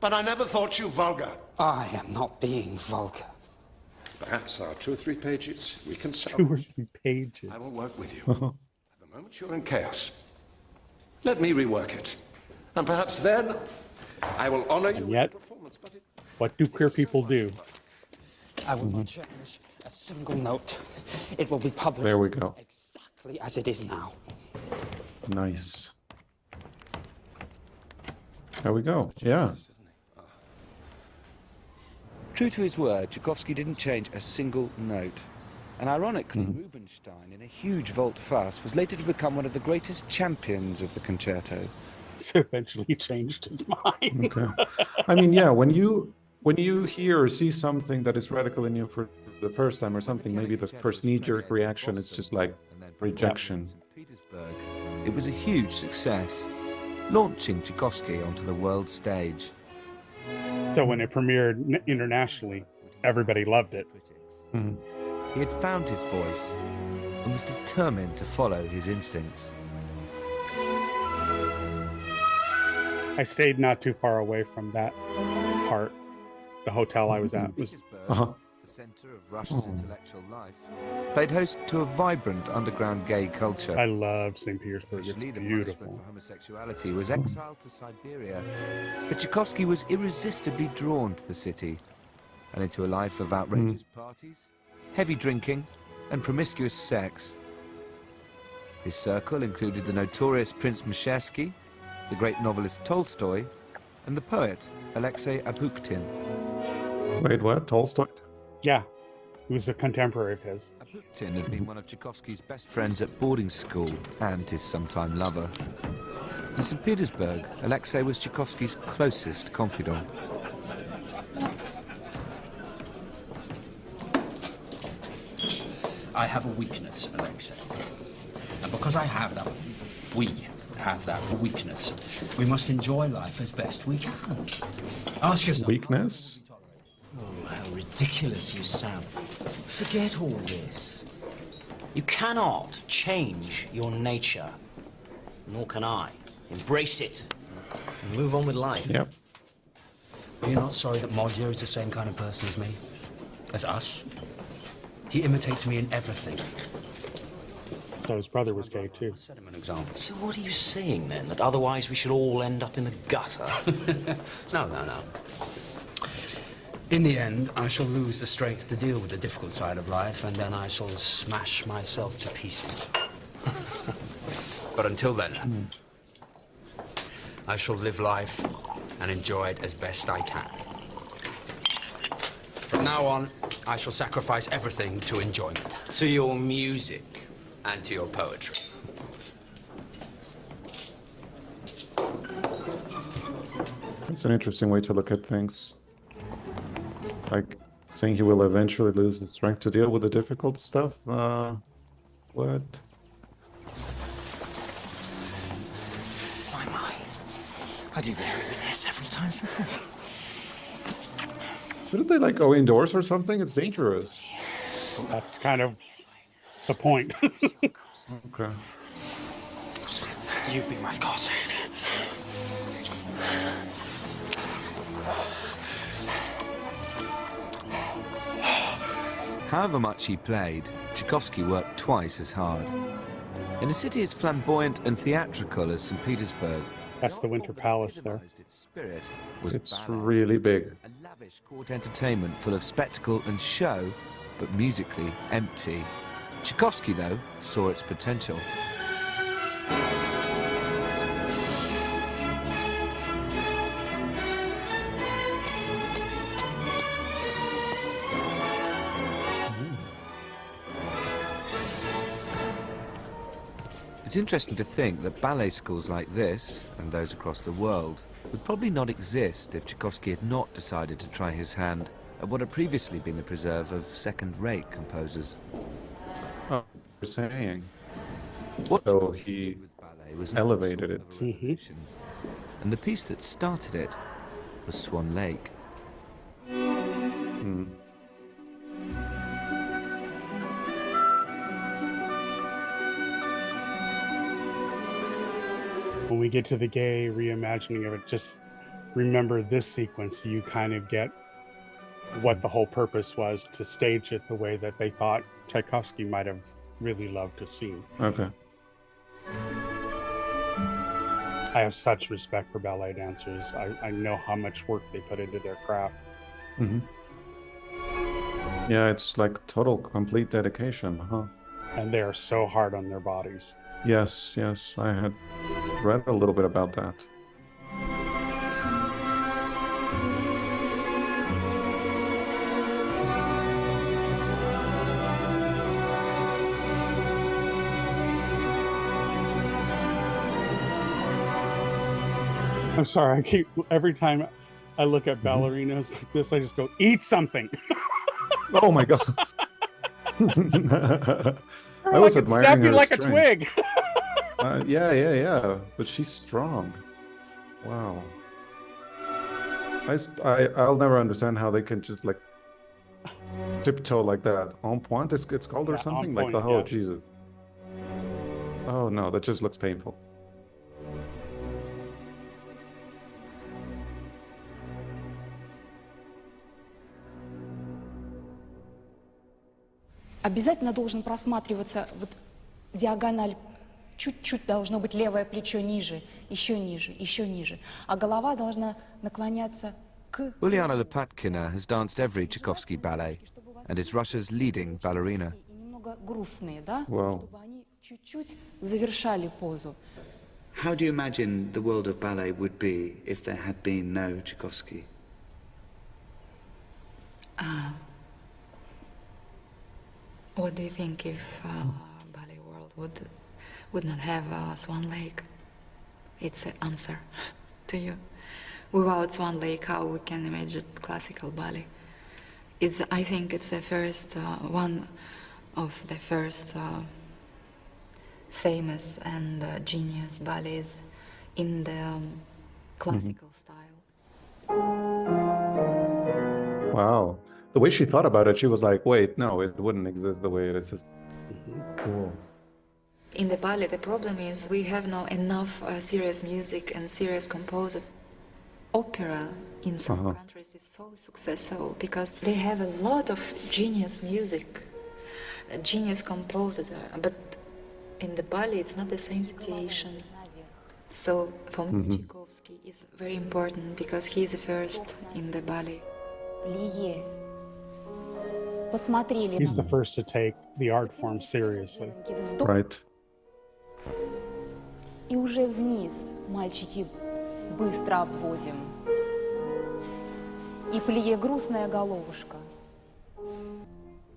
[SPEAKER 14] But I never thought you vulgar.
[SPEAKER 6] I am not being vulgar.
[SPEAKER 14] Perhaps our 2 or 3 pages we can salvage.
[SPEAKER 1] 2 or 3 pages.
[SPEAKER 14] I will work with you. At the moment you're in chaos. Let me rework it. And perhaps then I will honor you with a performance. But
[SPEAKER 1] what do queer people do?
[SPEAKER 6] I will not change a single note. It will be published.
[SPEAKER 2] There we go.
[SPEAKER 6] Exactly as it is now.
[SPEAKER 2] Nice. There we go. Yeah.
[SPEAKER 3] True to his word, Tchaikovsky didn't change a single note. And ironically, Rubinstein, in a huge volte-face, was later to become one of the greatest champions of the concerto.
[SPEAKER 1] So eventually he changed his mind.
[SPEAKER 2] Okay. I mean, yeah, when you hear or see something that is radical in you for the first time or something, maybe the first knee-jerk reaction is just like rejection.
[SPEAKER 3] Petersburg, it was a huge success, launching Tchaikovsky onto the world stage.
[SPEAKER 1] So when it premiered internationally, everybody loved it.
[SPEAKER 3] He had found his voice and was determined to follow his instincts.
[SPEAKER 1] I stayed not too far away from that part. The hotel I was at was
[SPEAKER 3] the center of Russia's intellectual life, played host to a vibrant underground gay culture.
[SPEAKER 1] I love St. Petersburg. It's
[SPEAKER 3] Officially, the
[SPEAKER 1] beautiful.
[SPEAKER 3] punishment for homosexuality was exiled to Siberia, but Tchaikovsky was irresistibly drawn to the city and into a life of outrageous parties, heavy drinking, and promiscuous sex. His circle included the notorious Prince Mshersky, the great novelist Tolstoy, and the poet Alexei Apuktin.
[SPEAKER 2] Wait, what? Tolstoy?
[SPEAKER 1] Yeah, he was a contemporary of his.
[SPEAKER 3] Apuktin had been one of Tchaikovsky's best friends at boarding school and his sometime lover. In St. Petersburg, Alexei was Tchaikovsky's closest confidant.
[SPEAKER 15] I have a weakness, Alexei. And because I have that, we have that weakness, we must enjoy life as best we can. Ask yourself...
[SPEAKER 2] Weakness?
[SPEAKER 4] Oh, how ridiculous you sound. Forget all this. You cannot change your nature, nor can I. Embrace it and move on with life.
[SPEAKER 2] Yep.
[SPEAKER 15] Are you not sorry that Modja is the same kind of person as me? As us? He imitates me in everything.
[SPEAKER 1] So his brother was gay too.
[SPEAKER 15] Set him an example.
[SPEAKER 4] So what are you saying then? That otherwise we should all end up in the gutter?
[SPEAKER 15] No. In the end, I shall lose the strength to deal with the difficult side of life, and then I shall smash myself to pieces. But until then, I shall live life and enjoy it as best I can. From now on, I shall sacrifice everything to enjoyment.
[SPEAKER 4] To your music.
[SPEAKER 15] And to your poetry.
[SPEAKER 2] It's an interesting way to look at things. Like saying he will eventually lose the strength to deal with the difficult stuff. What?
[SPEAKER 4] My. I do better than this every time.
[SPEAKER 2] Shouldn't they like go indoors or something? It's dangerous.
[SPEAKER 1] That's kind of the point.
[SPEAKER 2] Okay.
[SPEAKER 4] You be my Cossack.
[SPEAKER 3] However much he played, Tchaikovsky worked twice as hard. In a city as flamboyant and theatrical as St. Petersburg,
[SPEAKER 1] that's the Winter Palace there.
[SPEAKER 3] its spirit was
[SPEAKER 2] It's
[SPEAKER 3] ballet,
[SPEAKER 2] really big.
[SPEAKER 3] a lavish court entertainment full of spectacle and show, but musically empty. Tchaikovsky, though, saw its potential. It's interesting to think that ballet schools like this, and those across the world, would probably not exist if Tchaikovsky had not decided to try his hand at what had previously been the preserve of second-rate composers.
[SPEAKER 2] Oh, you're saying.
[SPEAKER 3] What
[SPEAKER 2] So
[SPEAKER 3] Tchaikovsky
[SPEAKER 2] he
[SPEAKER 3] did with ballet was not
[SPEAKER 2] elevated
[SPEAKER 3] sort
[SPEAKER 2] it.
[SPEAKER 3] of a revolution. And the piece that started it was Swan Lake.
[SPEAKER 2] Hmm.
[SPEAKER 1] When we get to the gay reimagining of it, just remember this sequence so you kind of get what the whole purpose was, to stage it the way that they thought Tchaikovsky might have really loved to see.
[SPEAKER 2] Okay.
[SPEAKER 1] I have such respect for ballet dancers. I know how much work they put into their craft.
[SPEAKER 2] Mm-hmm. Yeah, it's like total, complete dedication, huh?
[SPEAKER 1] And they are so hard on their bodies.
[SPEAKER 2] Yes, yes, I had read a little bit about that.
[SPEAKER 1] I'm sorry, every time I look at ballerinas like this, I just go, eat something.
[SPEAKER 2] Oh my God. I was admiring
[SPEAKER 1] snap you
[SPEAKER 2] her
[SPEAKER 1] like a
[SPEAKER 2] strength.
[SPEAKER 1] twig.
[SPEAKER 2] Yeah. But she's strong. Wow. I'll never understand how they can just like tiptoe like that. En pointe, it's called, or
[SPEAKER 1] Yeah,
[SPEAKER 2] something
[SPEAKER 1] en
[SPEAKER 2] like the
[SPEAKER 1] pointe,
[SPEAKER 2] whole
[SPEAKER 1] yeah.
[SPEAKER 2] Jesus. Oh no, that just looks painful.
[SPEAKER 16] Обязательно должен просматриваться вот диагональ, чуть-чуть должно быть левое плечо ниже, еще ниже, еще ниже, а голова должна наклоняться к...
[SPEAKER 3] Uliana Lopatkina has danced every Tchaikovsky ballet and is Russia's leading ballerina.
[SPEAKER 16] Немного грустные, да?
[SPEAKER 2] Wow.
[SPEAKER 16] Чтобы они чуть-чуть завершали позу.
[SPEAKER 5] How do you imagine the world of ballet would be if there had been no Tchaikovsky?
[SPEAKER 16] What do you think if ballet world would not have Swan Lake? It's an answer to you. Without Swan Lake, how we can imagine classical ballet? I think it's the first one of the first famous and genius ballets in the classical style.
[SPEAKER 2] Wow. The way she thought about it, she was like, wait, no, it wouldn't exist the way it is. Cool.
[SPEAKER 16] In the ballet, the problem is we have not enough serious music and serious composers. Opera in some countries is so successful because they have a lot of genius music, genius composers, but in the ballet it's not the same situation. So for me, Tchaikovsky is very important because he is the first in the ballet.
[SPEAKER 1] He's the first to take the art form seriously.
[SPEAKER 2] Right.
[SPEAKER 16] И уже вниз, мальчики, быстро обводим. И плие грустная головушка.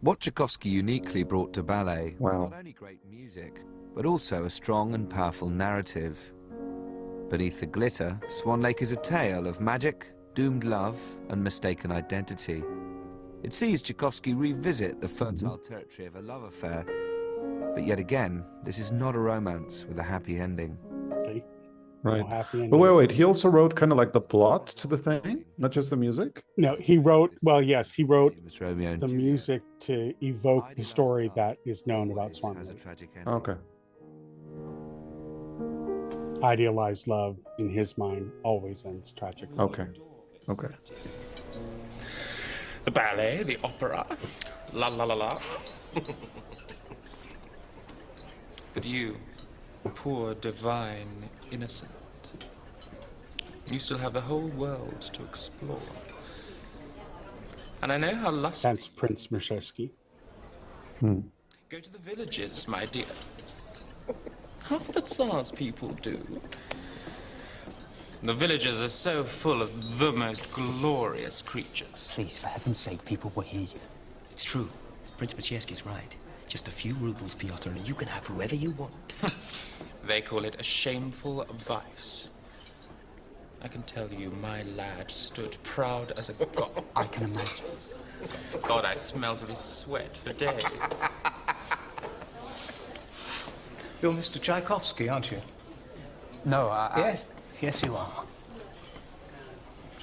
[SPEAKER 3] What Tchaikovsky uniquely brought to ballet was
[SPEAKER 2] Wow.
[SPEAKER 3] not only great music, but also a strong and powerful narrative. Beneath the glitter, Swan Lake is a tale of magic, doomed love, and mistaken identity. It sees Tchaikovsky revisit the fertile territory of a love affair. But yet again, this is not a romance with a happy ending.
[SPEAKER 1] Okay.
[SPEAKER 2] Right.
[SPEAKER 1] No happy
[SPEAKER 2] But
[SPEAKER 1] endings.
[SPEAKER 2] wait, he also wrote kind of like the plot to the thing, not just the music?
[SPEAKER 1] No, he wrote, well, yes, he wrote
[SPEAKER 3] Romeo and
[SPEAKER 1] the
[SPEAKER 3] Juliet.
[SPEAKER 1] music to evoke the story that is known about Swan
[SPEAKER 3] Has a
[SPEAKER 1] Lake.
[SPEAKER 3] tragic ending.
[SPEAKER 2] Okay.
[SPEAKER 1] Idealized love, in his mind, always ends tragically.
[SPEAKER 2] Okay. Okay.
[SPEAKER 17] The ballet, the opera, la la la la. But you, poor divine innocent, you still have the whole world to explore. And I know how lusty.
[SPEAKER 1] That's Prince Meshevsky.
[SPEAKER 17] Go to the villages, my dear. Half the Tsar's people do. The villages are so full of the most glorious creatures.
[SPEAKER 15] Please, for heaven's sake, people will hear you. It's true. Prince Meshevsky's right. Just a few rubles, Pyotr, and you can have whoever you want.
[SPEAKER 17] They call it a shameful vice. I can tell you, my lad stood proud as a god.
[SPEAKER 15] I can imagine.
[SPEAKER 17] God, I smelt of his sweat for days.
[SPEAKER 9] You're Mr. Tchaikovsky, aren't you?
[SPEAKER 15] No,
[SPEAKER 9] Yes, yes you are.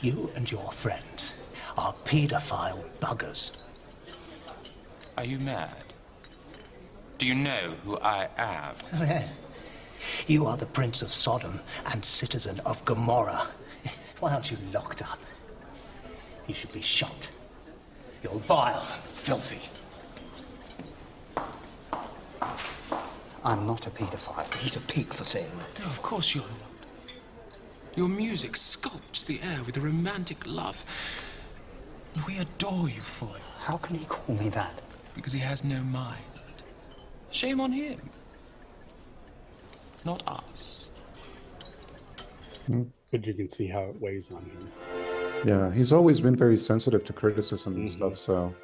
[SPEAKER 9] You and your friends are paedophile buggers.
[SPEAKER 17] Are you mad? Do you know who I am?
[SPEAKER 9] Oh, yes. You are the Prince of Sodom and citizen of Gomorrah. Why aren't you locked up? You should be shot. You're vile, filthy.
[SPEAKER 15] I'm not a paedophile.
[SPEAKER 9] He's a pig for saying that.
[SPEAKER 17] No, of course you're not. Your music sculpts the air with a romantic love. And we adore you for it.
[SPEAKER 15] How can he call me that?
[SPEAKER 17] Because he has no mind. Shame on him. Not us.
[SPEAKER 1] But you can see how it weighs on him.
[SPEAKER 2] Yeah, he's always been very sensitive to criticism and stuff, so.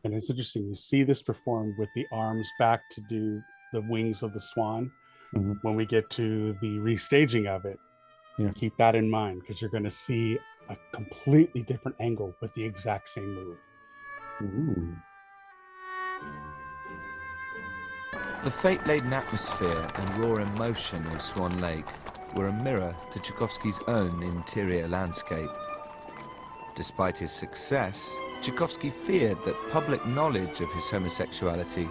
[SPEAKER 1] And it's interesting, you see this performed with the arms back to do the wings of the swan. When we get to the restaging of it, keep that in mind, because you're going to see a completely different angle with the exact same move.
[SPEAKER 2] Ooh.
[SPEAKER 3] The fate-laden atmosphere and raw emotion of Swan Lake were a mirror to Tchaikovsky's own interior landscape. Despite his success, Tchaikovsky feared that public knowledge of his homosexuality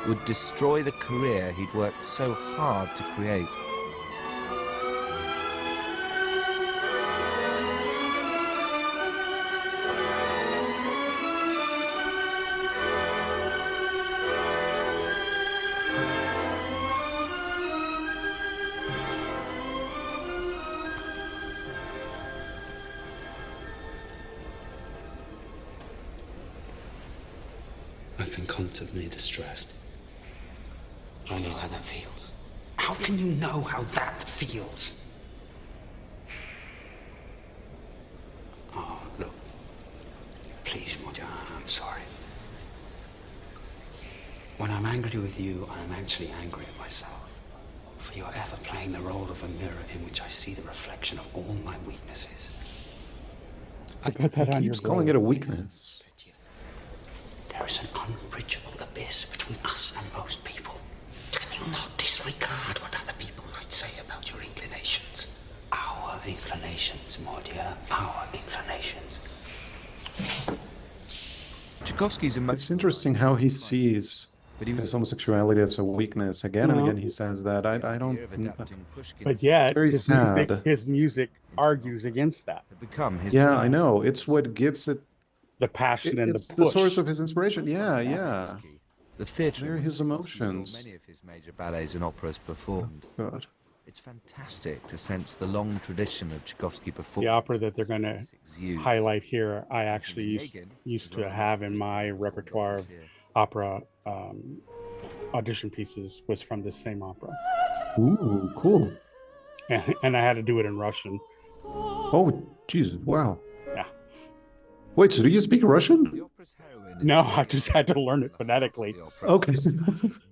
[SPEAKER 3] would destroy the career he'd worked so hard to create.
[SPEAKER 15] I've been constantly distressed. I know how that feels. How can you know how that feels? Oh, look. Please, Modja, I'm sorry. When I'm angry with you, I'm actually angry at myself. For you're ever playing the role of a mirror in which I see the reflection of all my weaknesses.
[SPEAKER 1] I put that on your
[SPEAKER 2] Keeps calling it a weakness.
[SPEAKER 15] There is an unbridgeable abyss between us and most people. Can you not disregard what other people might say about your inclinations? Our inclinations, Modja, our inclinations.
[SPEAKER 3] Tchaikovsky's
[SPEAKER 2] It's interesting how he sees his homosexuality as a weakness. Again and again he says that. I don't...
[SPEAKER 1] But yet,
[SPEAKER 2] very
[SPEAKER 1] his
[SPEAKER 2] sad.
[SPEAKER 1] music argues against that.
[SPEAKER 2] Yeah, I know. It's what gives it
[SPEAKER 1] the passion and
[SPEAKER 2] it's
[SPEAKER 1] the
[SPEAKER 2] the
[SPEAKER 1] push.
[SPEAKER 2] source of his inspiration. Yeah.
[SPEAKER 3] The theatre
[SPEAKER 2] They're his emotions.
[SPEAKER 3] many of his major ballets and operas performed.
[SPEAKER 2] God.
[SPEAKER 3] It's fantastic to sense the long tradition of Tchaikovsky performance.
[SPEAKER 1] The opera that they're going to highlight here, I actually used to have in my repertoire of opera audition pieces, was from this same opera.
[SPEAKER 2] Ooh, cool.
[SPEAKER 1] and I had to do it in Russian.
[SPEAKER 2] Oh, Jesus! Wow.
[SPEAKER 1] Yeah.
[SPEAKER 2] Wait, so do you speak Russian?
[SPEAKER 1] No, I just had to learn it phonetically.
[SPEAKER 2] Okay.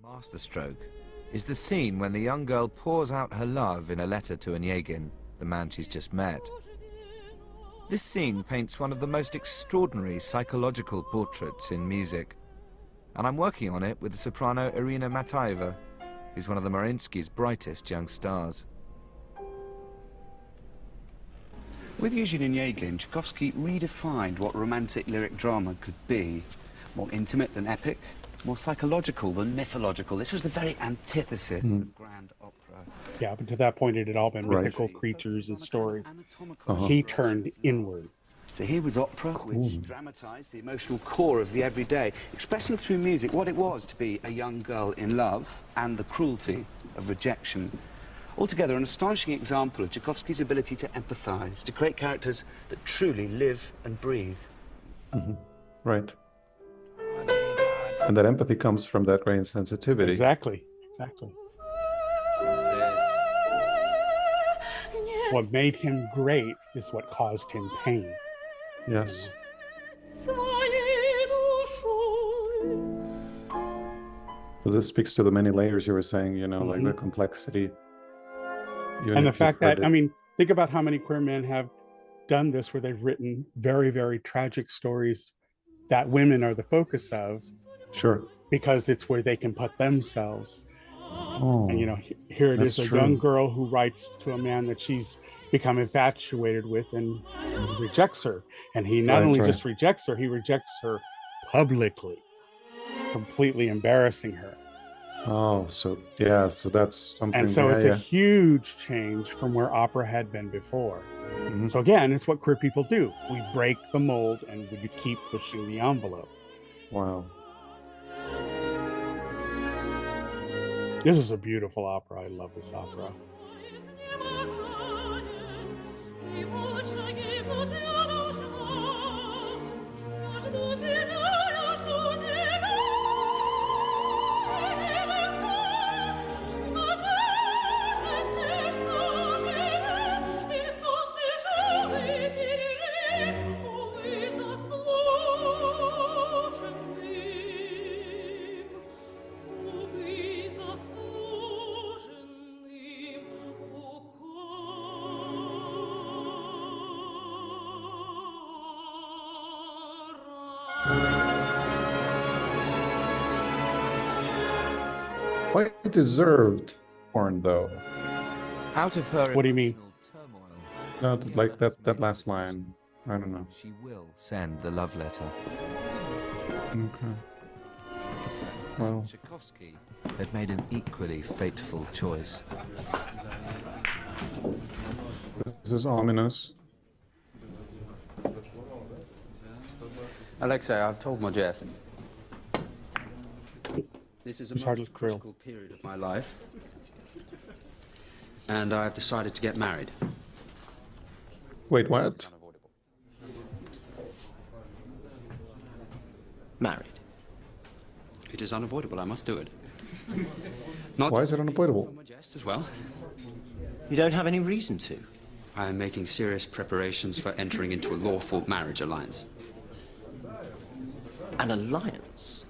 [SPEAKER 3] Masterstroke is the scene when the young girl pours out her love in a letter to Onegin, the man she's just met. This scene paints one of the most extraordinary psychological portraits in music, and I'm working on it with the soprano Irina Matayeva, who's one of the Mariinsky's brightest young stars.
[SPEAKER 6] With Eugene Onegin, Tchaikovsky redefined what romantic lyric drama could be. More intimate than epic, more psychological than mythological. This was the very antithesis of grand opera.
[SPEAKER 1] Yeah, but to that point, it had all been mythical creatures and stories. He turned inward.
[SPEAKER 6] So here was opera, which dramatized the emotional core of the everyday, expressing through music what it was to be a young girl in love and the cruelty of rejection. Altogether, an astonishing example of Tchaikovsky's ability to empathize, to create characters that truly live and breathe.
[SPEAKER 2] Right. And that empathy comes from that great sensitivity.
[SPEAKER 1] Exactly. What made him great is what caused him pain.
[SPEAKER 2] Yes. So this speaks to the many layers you were saying, you know, like the complexity.
[SPEAKER 1] And the fact that, I mean, think about how many queer men have done this, where they've written very, very tragic stories that women are the focus of.
[SPEAKER 2] Sure.
[SPEAKER 1] Because it's where they can put themselves.
[SPEAKER 2] Oh,
[SPEAKER 1] and, you know, here it is, a
[SPEAKER 2] true.
[SPEAKER 1] young girl who writes to a man that she's become infatuated with and rejects her. And he not only just rejects her, he rejects her publicly, completely embarrassing her.
[SPEAKER 2] Oh, so yeah, so that's something.
[SPEAKER 1] And so it's a huge change from where opera had been before. So again, it's what queer people do. We break the mold and we keep pushing the envelope.
[SPEAKER 2] Wow.
[SPEAKER 1] This is a beautiful opera. I love this opera.
[SPEAKER 2] Quite deserved porn, though.
[SPEAKER 3] Out of her.
[SPEAKER 1] What do you mean?
[SPEAKER 2] No, like that last line. I don't know.
[SPEAKER 3] She will send the love letter.
[SPEAKER 2] Okay. Well,
[SPEAKER 3] Tchaikovsky had made an equally fateful choice.
[SPEAKER 2] this is ominous.
[SPEAKER 6] Alexei, I've told Modest. This is a most critical period of my life, and I've decided to get married.
[SPEAKER 2] Wait, what?
[SPEAKER 6] Married. It is unavoidable. I must do it. Not
[SPEAKER 2] Why is it unavoidable?
[SPEAKER 6] Modest as well.
[SPEAKER 4] You don't have any reason to.
[SPEAKER 6] I am making serious preparations for entering into a lawful marriage alliance.
[SPEAKER 4] An alliance?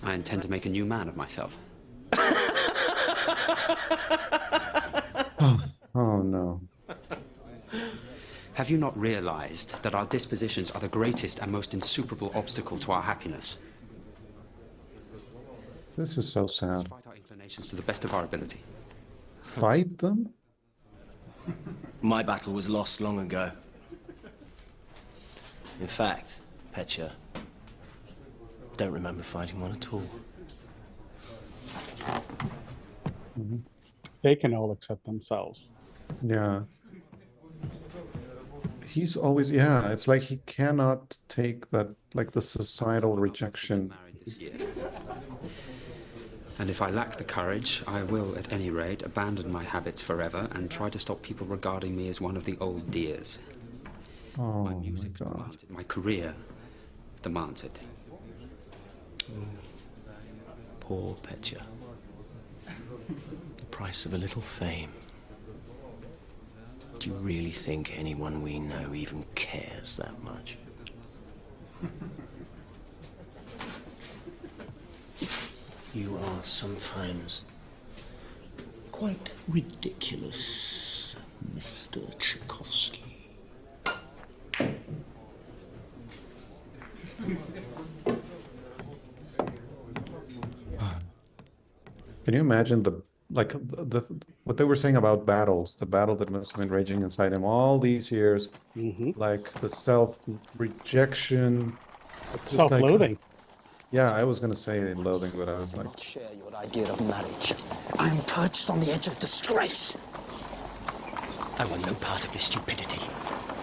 [SPEAKER 6] I intend to make a new man of myself.
[SPEAKER 2] Oh no.
[SPEAKER 6] Have you not realized that our dispositions are the greatest and most insuperable obstacle to our happiness?
[SPEAKER 2] This is so sad.
[SPEAKER 6] Let's fight our inclinations to the best of our ability.
[SPEAKER 2] Fight them?
[SPEAKER 4] My battle was lost long ago. In fact, Petya, I don't remember fighting one at all.
[SPEAKER 1] They can all accept themselves.
[SPEAKER 2] Yeah. He's always, yeah, it's like he cannot take that, like the societal rejection.
[SPEAKER 6] This year. And if I lack the courage, I will, at any rate, abandon my habits forever and try to stop people regarding me as one of the old dears.
[SPEAKER 2] Oh
[SPEAKER 6] my music demands it. My career demands it.
[SPEAKER 4] Poor Petya. The price of a little fame. Do you really think anyone we know even cares that much? You are sometimes quite ridiculous, Mr. Tchaikovsky.
[SPEAKER 2] Can you imagine what they were saying about battles, the battle that must have been raging inside him all these years, like the self-rejection,
[SPEAKER 1] self-loathing.
[SPEAKER 2] Yeah, I was gonna say loathing, but I was like,
[SPEAKER 15] Share your idea of marriage. I am perched on the edge of disgrace.
[SPEAKER 4] I want no part of this stupidity.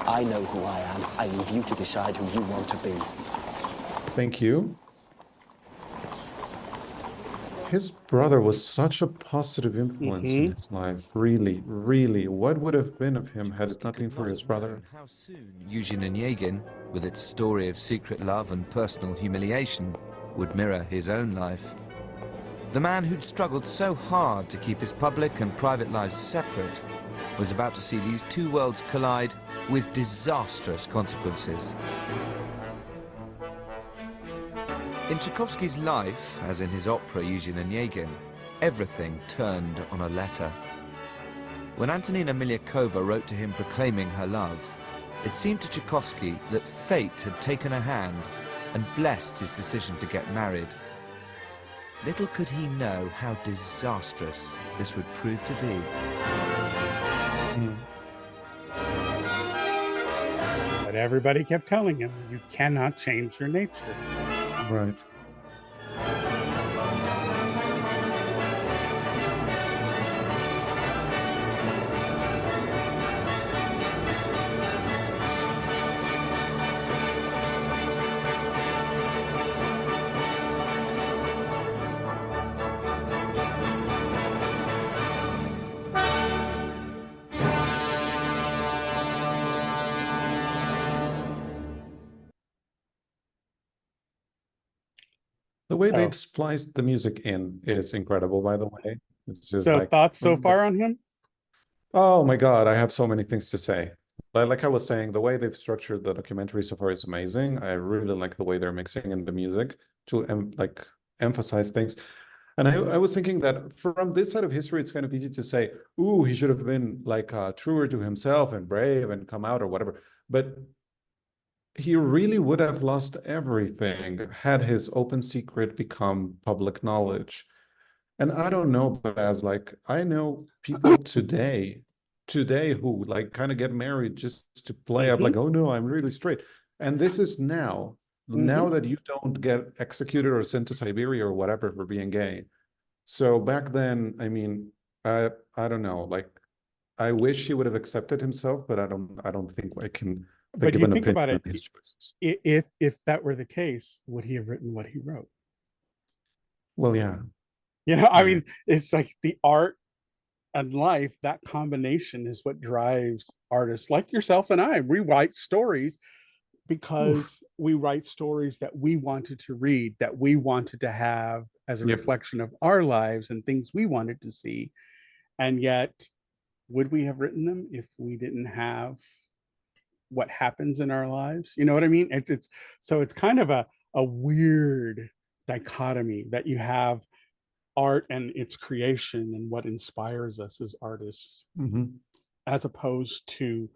[SPEAKER 15] I know who I am. I leave you to decide who you want to be.
[SPEAKER 2] thank you. His brother was such a positive influence in his life. Really, really. What would have been of him had it not been for his brother?
[SPEAKER 3] How soon Eugen Onegin, with its story of secret love and personal humiliation, would mirror his own life. The man who'd struggled so hard to keep his public and private lives separate was about to see these two worlds collide with disastrous consequences. In Tchaikovsky's life, as in his opera Eugen Onegin, everything turned on a letter. When Antonina Miliakova wrote to him proclaiming her love, it seemed to Tchaikovsky that fate had taken a hand and blessed his decision to get married. Little could he know how disastrous this would prove to be.
[SPEAKER 1] But everybody kept telling him, you cannot change your nature.
[SPEAKER 2] Right. The way they've spliced the music in is incredible, by the way. It's just
[SPEAKER 1] so
[SPEAKER 2] like
[SPEAKER 1] thoughts so far on him?
[SPEAKER 2] Oh my God, I have so many things to say. Like I was saying, the way they've structured the documentary so far is amazing. I really like the way they're mixing in the music to emphasize things. And I was thinking that from this side of history, it's kind of easy to say, ooh, he should have been like truer to himself and brave and come out or whatever. But he really would have lost everything had his open secret become public knowledge. And I don't know, but as like I know people today who like kind of get married just to play up like, oh no, I'm really straight. And this is now that you don't get executed or sent to Siberia or whatever for being gay. So back then, I mean, I don't know, like I wish he would have accepted himself, but I don't think I can
[SPEAKER 1] But
[SPEAKER 2] give
[SPEAKER 1] you
[SPEAKER 2] an
[SPEAKER 1] think
[SPEAKER 2] opinion
[SPEAKER 1] about it,
[SPEAKER 2] on his choices.
[SPEAKER 1] if that were the case, would he have written what he wrote?
[SPEAKER 2] Well, yeah.
[SPEAKER 1] You know, I mean, it's like the art and life, that combination is what drives artists like yourself and I. We write stories because we write stories that we wanted to read, that we wanted to have as a reflection of our lives and things we wanted to see. And yet, would we have written them if we didn't have what happens in our lives? You know what I mean? It's so it's kind of a weird dichotomy that you have art and its creation and what inspires us as artists, as opposed to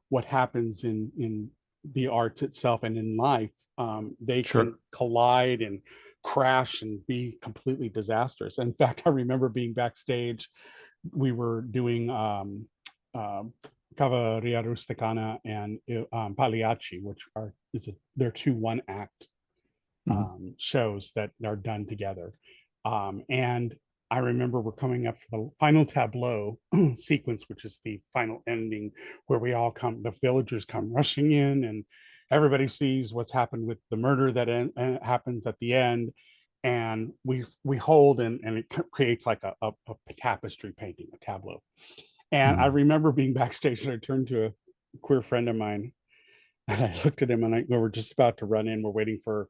[SPEAKER 1] what happens in the arts itself and in life. They can collide and crash and be completely disastrous. In fact, I remember being backstage. We were doing Cavalleria Rusticana and Pagliacci, which they're two one-act shows that are done together. And I remember we're coming up for the final tableau sequence, which is the final ending, where the villagers come rushing in and everybody sees what's happened with the murder that happens at the end. And we hold and it creates like a tapestry painting, a tableau. And I remember being backstage and I turned to a queer friend of mine and I looked at him and we were just about to run in. We're waiting for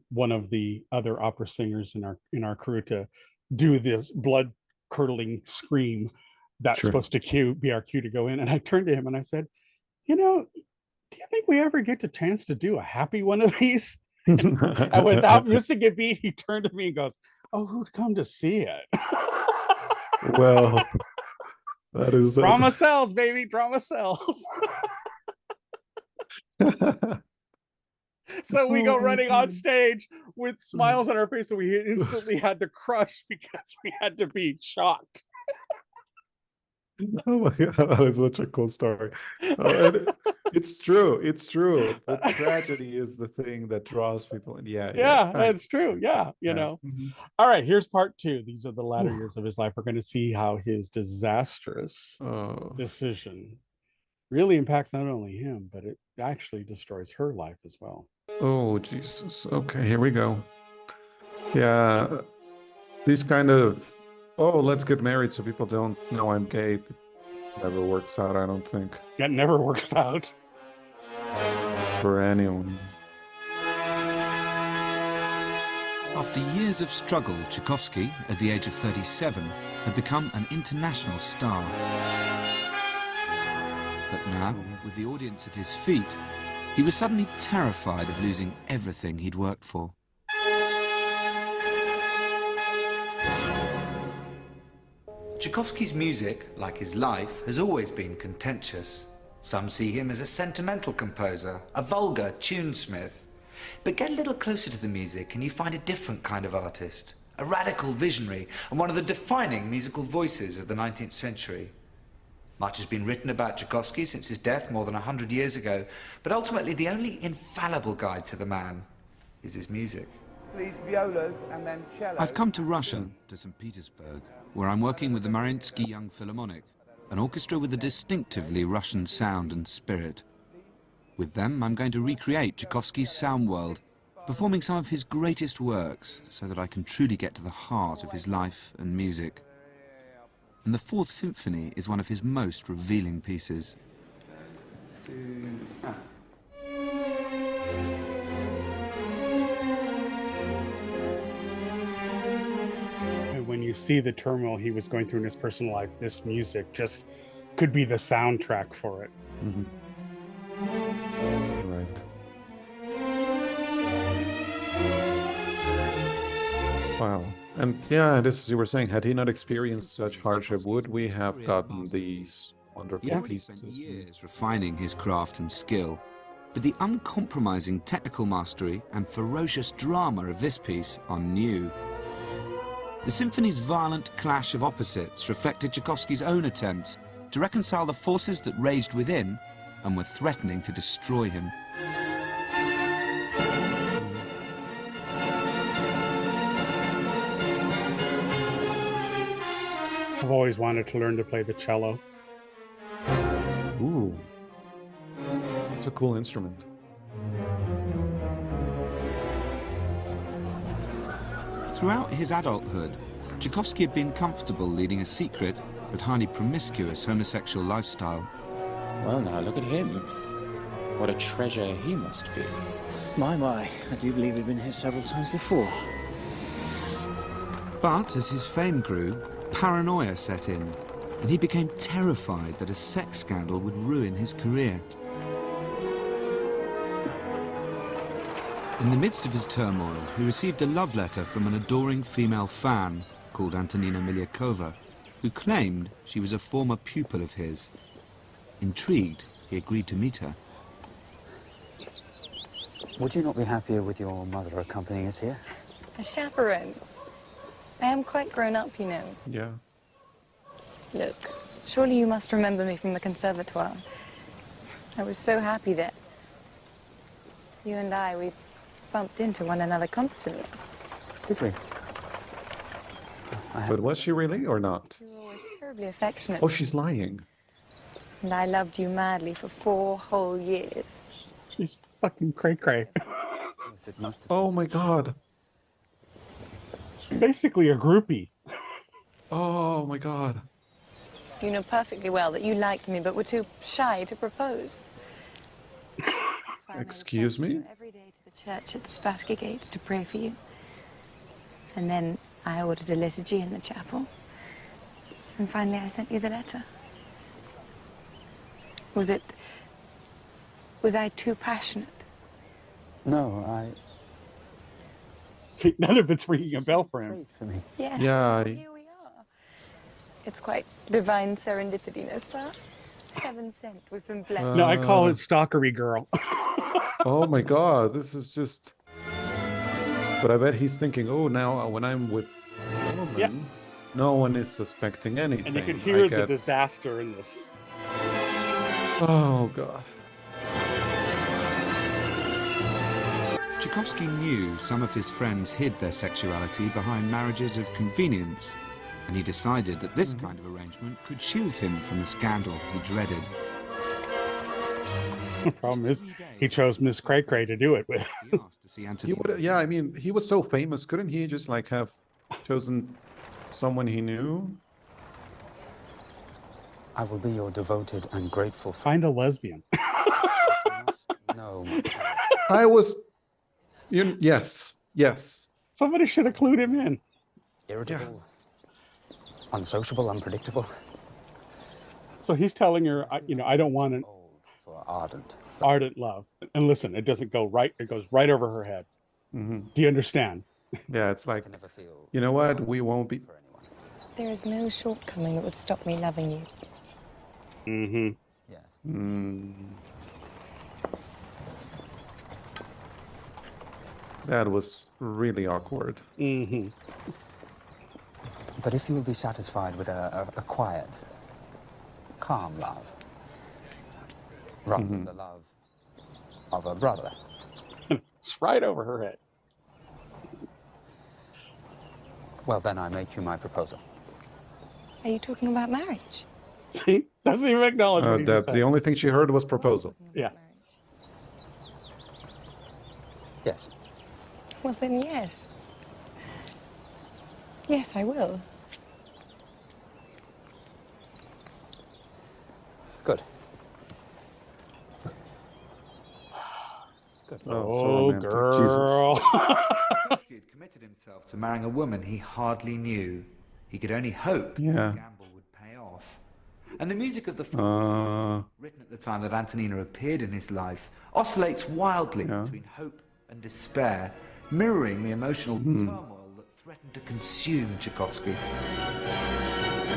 [SPEAKER 1] one of the other opera singers in our crew to do this blood curdling scream. that's
[SPEAKER 2] Sure.
[SPEAKER 1] supposed to be our cue to go in. And I turned to him and I said, do you think we ever get a chance to do a happy one of these? And without missing a beat, he turned to me and goes, oh, who'd come to see it?
[SPEAKER 2] Well, that is
[SPEAKER 1] drama sells, baby. Drama sells. So we go running on stage with smiles on our face, and we instantly had to crush because we had to be shocked.
[SPEAKER 2] Oh my God, that is such a cool story. And it's true. It's true. The tragedy is the thing that draws people in.
[SPEAKER 1] Yeah, that's true. Yeah, you know.
[SPEAKER 2] Mhm.
[SPEAKER 1] All right, here's part 2. These are the latter years of his life. We're going to see how his disastrous decision really impacts not only him, but it actually destroys her life as well.
[SPEAKER 2] Oh, Jesus. Okay, here we go. Yeah, these kind of, oh, let's get married so people don't know I'm gay. It never works out, I don't think.
[SPEAKER 1] That never works out.
[SPEAKER 2] For anyone.
[SPEAKER 3] After years of struggle, Tchaikovsky, at the age of 37, had become an international star. But now, with the audience at his feet, he was suddenly terrified of losing everything he'd worked for. Tchaikovsky's music, like his life, has always been contentious. Some see him as a sentimental composer, a vulgar tunesmith. But get a little closer to the music and you find a different kind of artist, a radical visionary and one of the defining musical voices of the 19th century. Much has been written about Tchaikovsky since his death more than 100 years ago, but ultimately the only infallible guide to the man is his music.
[SPEAKER 18] Please, violas and then cello.
[SPEAKER 3] I've come to Russia, to St. Petersburg, where I'm working with the Mariinsky Young Philharmonic, an orchestra with a distinctively Russian sound and spirit. With them, I'm going to recreate Tchaikovsky's sound world, performing some of his greatest works so that I can truly get to the heart of his life and music. And the Fourth Symphony is one of his most revealing pieces.
[SPEAKER 1] When you see the turmoil he was going through in his personal life, this music just could be the soundtrack for it.
[SPEAKER 2] Mm-hmm. Right. Wow. And yeah, this as you were saying, had he not experienced such hardship, would we have gotten these wonderful pieces?
[SPEAKER 3] Years refining his craft and skill, but the uncompromising technical mastery and ferocious drama of this piece are new. The symphony's violent clash of opposites reflected Tchaikovsky's own attempts to reconcile the forces that raged within and were threatening to destroy him.
[SPEAKER 1] I've always wanted to learn to play the cello.
[SPEAKER 2] Ooh. It's a cool instrument.
[SPEAKER 3] Throughout his adulthood, Tchaikovsky had been comfortable leading a secret but highly promiscuous homosexual lifestyle.
[SPEAKER 6] Well, now, look at him. What a treasure he must be.
[SPEAKER 4] My, I do believe we've been here several times before.
[SPEAKER 3] But as his fame grew, paranoia set in, and he became terrified that a sex scandal would ruin his career. In the midst of his turmoil, he received a love letter from an adoring female fan called Antonina Milyakova, who claimed she was a former pupil of his. Intrigued, he agreed to meet her.
[SPEAKER 6] Would you not be happier with your mother accompanying us here?
[SPEAKER 13] A chaperone. I am quite grown up, you know.
[SPEAKER 2] Yeah.
[SPEAKER 13] Look, surely you must remember me from the conservatoire. I was so happy there. You and we bumped into one another constantly.
[SPEAKER 6] Did we?
[SPEAKER 2] But was she really or not?
[SPEAKER 13] You were always terribly affectionate.
[SPEAKER 2] Oh, she's lying.
[SPEAKER 13] And I loved you madly for 4 whole years.
[SPEAKER 1] She's fucking cray-cray.
[SPEAKER 6] Yes, it must have
[SPEAKER 2] Oh my God.
[SPEAKER 1] Basically a groupie.
[SPEAKER 2] Oh my God.
[SPEAKER 13] You know perfectly well that you liked me, but were too shy to propose.
[SPEAKER 2] Excuse me?
[SPEAKER 13] Every day to the church at the Spassky Gates to pray for you. And then I ordered a liturgy in the chapel.
[SPEAKER 19] And finally I sent you the letter. Was I too passionate?
[SPEAKER 6] No,
[SPEAKER 1] See, none of it's ringing a bell for him.
[SPEAKER 6] For me.
[SPEAKER 19] Yes.
[SPEAKER 2] Yeah.
[SPEAKER 19] Here we are. It's quite divine serendipity, n'est-ce pas? Heaven sent. We've been blessed.
[SPEAKER 1] No, I call it stalkery girl.
[SPEAKER 2] Oh my God, this is just. But I bet he's thinking, oh, now when I'm with a woman,
[SPEAKER 1] Yeah.
[SPEAKER 2] no one is suspecting anything.
[SPEAKER 1] And you can
[SPEAKER 2] I
[SPEAKER 1] hear the
[SPEAKER 2] get-
[SPEAKER 1] disaster in this.
[SPEAKER 2] Oh God.
[SPEAKER 3] Tchaikovsky knew some of his friends hid their sexuality behind marriages of convenience, and he decided that this kind of arrangement could shield him from the scandal he dreaded.
[SPEAKER 1] The problem is, he chose Miss Cray Cray to do it with.
[SPEAKER 2] He would, yeah, I mean, he was so famous. Couldn't he just like have chosen someone he knew?
[SPEAKER 6] I will be your devoted and grateful
[SPEAKER 1] Find a lesbian.
[SPEAKER 6] No.
[SPEAKER 2] I was. Yes.
[SPEAKER 1] Somebody should have clued him in.
[SPEAKER 6] Irritable, unsociable, unpredictable.
[SPEAKER 1] So he's telling her, I don't want an
[SPEAKER 6] For ardent.
[SPEAKER 1] ardent love. And listen, it doesn't go right. It goes right over her head.
[SPEAKER 2] Mm-hmm.
[SPEAKER 1] Do you understand?
[SPEAKER 2] Yeah, it's like, you know what? We won't be.
[SPEAKER 19] There is no shortcoming that would stop me loving you.
[SPEAKER 1] Mm-hmm.
[SPEAKER 6] Yes.
[SPEAKER 2] That was really awkward.
[SPEAKER 1] Mm-hmm.
[SPEAKER 6] But if you will be satisfied with a quiet, calm love, rather than the love of a brother.
[SPEAKER 1] It's right over her head.
[SPEAKER 6] Well, then I make you my proposal.
[SPEAKER 19] Are you talking about marriage?
[SPEAKER 1] See? Doesn't even acknowledge what he just
[SPEAKER 2] That's
[SPEAKER 1] said.
[SPEAKER 2] the only thing she heard was proposal.
[SPEAKER 1] Yeah.
[SPEAKER 6] Yes.
[SPEAKER 19] Well, then yes. Yes, I will.
[SPEAKER 6] Good.
[SPEAKER 3] Good.
[SPEAKER 1] Oh, girl.
[SPEAKER 5] Tchaikovsky had committed himself to marrying a woman he hardly knew. He could only hope that
[SPEAKER 2] Yeah.
[SPEAKER 5] the gamble would pay off. And the music of the film, written at the time that Antonina appeared in his life, oscillates wildly between hope and despair, mirroring the emotional turmoil that threatened to consume Tchaikovsky.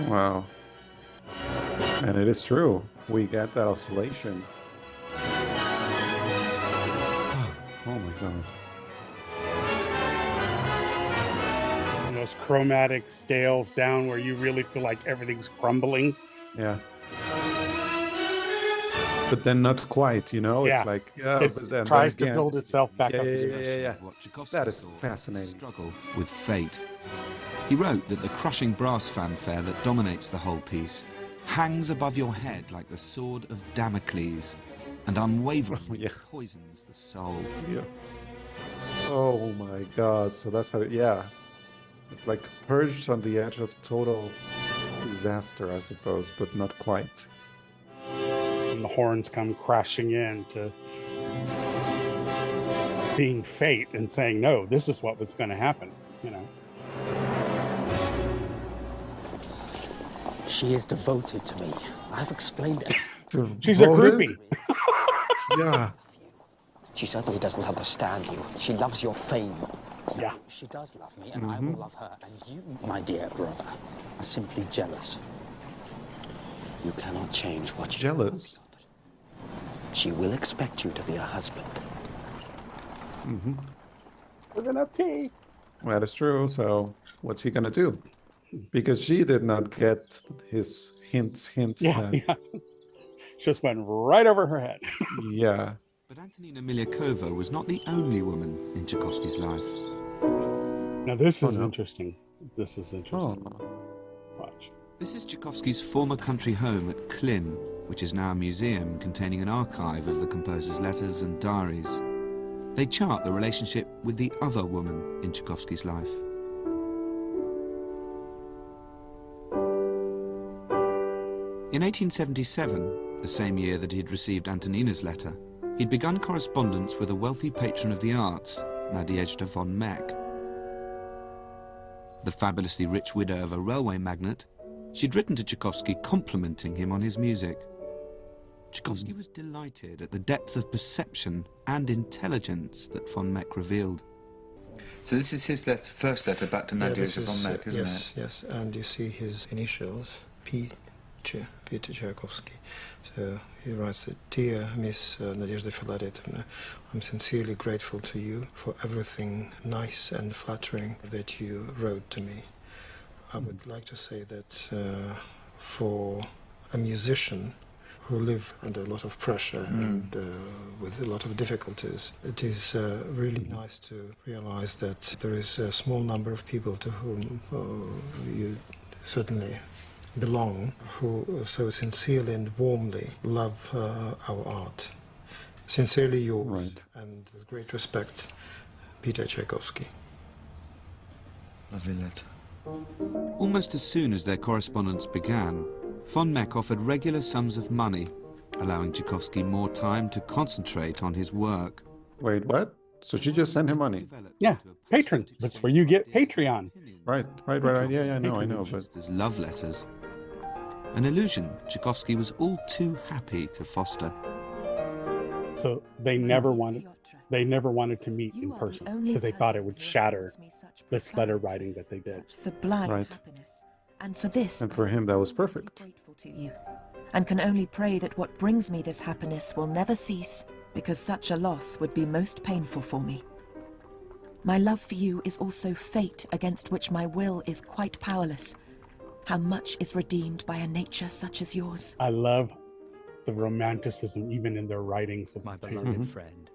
[SPEAKER 2] Wow. And it is true. We get that oscillation. Oh my God.
[SPEAKER 1] And those chromatic scales down where you really feel like everything's crumbling.
[SPEAKER 2] Yeah. But then not quite, you know?
[SPEAKER 1] Yeah.
[SPEAKER 2] It's like, yeah,
[SPEAKER 1] It
[SPEAKER 2] but then
[SPEAKER 1] tries to
[SPEAKER 2] again-
[SPEAKER 1] build itself back up.
[SPEAKER 2] Yeah.
[SPEAKER 3] What Tchaikovsky
[SPEAKER 2] That is
[SPEAKER 3] saw was
[SPEAKER 2] fascinating.
[SPEAKER 3] struggle with fate. He wrote that the crushing brass fanfare that dominates the whole piece hangs above your head like the sword of Damocles and unwaveringly poisons the soul.
[SPEAKER 2] Yeah. Oh my God. So that's how, yeah. It's like perched on the edge of total disaster, I suppose, but not quite.
[SPEAKER 1] And the horns come crashing in to being fate and saying, no, this is what was going to happen, you know.
[SPEAKER 6] She is devoted to me. I've explained it.
[SPEAKER 1] She's a groupie.
[SPEAKER 2] Yeah.
[SPEAKER 6] She certainly doesn't understand you. She loves your fame.
[SPEAKER 1] Yeah.
[SPEAKER 6] She does love me, and I will love her. And you, my dear brother, are simply jealous. You cannot change what you
[SPEAKER 2] Jealous?
[SPEAKER 6] She will expect you to be a husband.
[SPEAKER 2] Mm-hmm.
[SPEAKER 1] Living up tea.
[SPEAKER 2] That is true. So what's he gonna do? Because she did not get his hints.
[SPEAKER 1] Yeah. Just went right over her head.
[SPEAKER 2] Yeah.
[SPEAKER 3] But Antonina Miliakova was not the only woman in Tchaikovsky's life.
[SPEAKER 1] Now this is interesting. This is interesting. Watch.
[SPEAKER 3] This is Tchaikovsky's former country home at Klin, which is now a museum containing an archive of the composer's letters and diaries. They chart the relationship with the other woman in Tchaikovsky's life. In 1877, the same year that he had received Antonina's letter, he'd begun correspondence with a wealthy patron of the arts, Nadezhda von Meck. The fabulously rich widow of a railway magnate, She'd written to Tchaikovsky complimenting him on his music. Tchaikovsky was delighted at the depth of perception and intelligence that von Meck revealed.
[SPEAKER 5] So this is his first letter back to Nadezhda von Meck, isn't
[SPEAKER 20] it? Yes, and you see his initials, Peter Tchaikovsky. So he writes that, "Dear Miss Nadezhda Filaretovna, I'm sincerely grateful to you for everything nice and flattering that you wrote to me. I would like to say that for a musician who live under a lot of pressure and with a lot of difficulties, it is really nice to realize that there is a small number of people to whom you certainly belong, who so sincerely and warmly love our art. Sincerely yours, and with great respect, Peter Tchaikovsky."
[SPEAKER 5] Lovely letter.
[SPEAKER 3] Almost as soon as their correspondence began, von Meck offered regular sums of money, allowing Tchaikovsky more time to concentrate on his work.
[SPEAKER 2] Wait, what? So she just sent him money?
[SPEAKER 1] Yeah, patron. That's where you get Patreon.
[SPEAKER 2] Right. Yeah, I know, but...
[SPEAKER 3] As love letters. An illusion Tchaikovsky was all too happy to foster.
[SPEAKER 1] So they never wanted to meet in person because they thought it would shatter this letter writing that they did.
[SPEAKER 21] Sublime happiness. And for this,
[SPEAKER 2] and for him that was perfect.
[SPEAKER 21] Grateful to you, and can only pray that what brings me this happiness will never cease, because such a loss would be most painful for me. My love for you is also fate against which my will is quite powerless. How much is redeemed by a nature such as yours?
[SPEAKER 1] I love the romanticism even in their writings of
[SPEAKER 3] my beloved friend.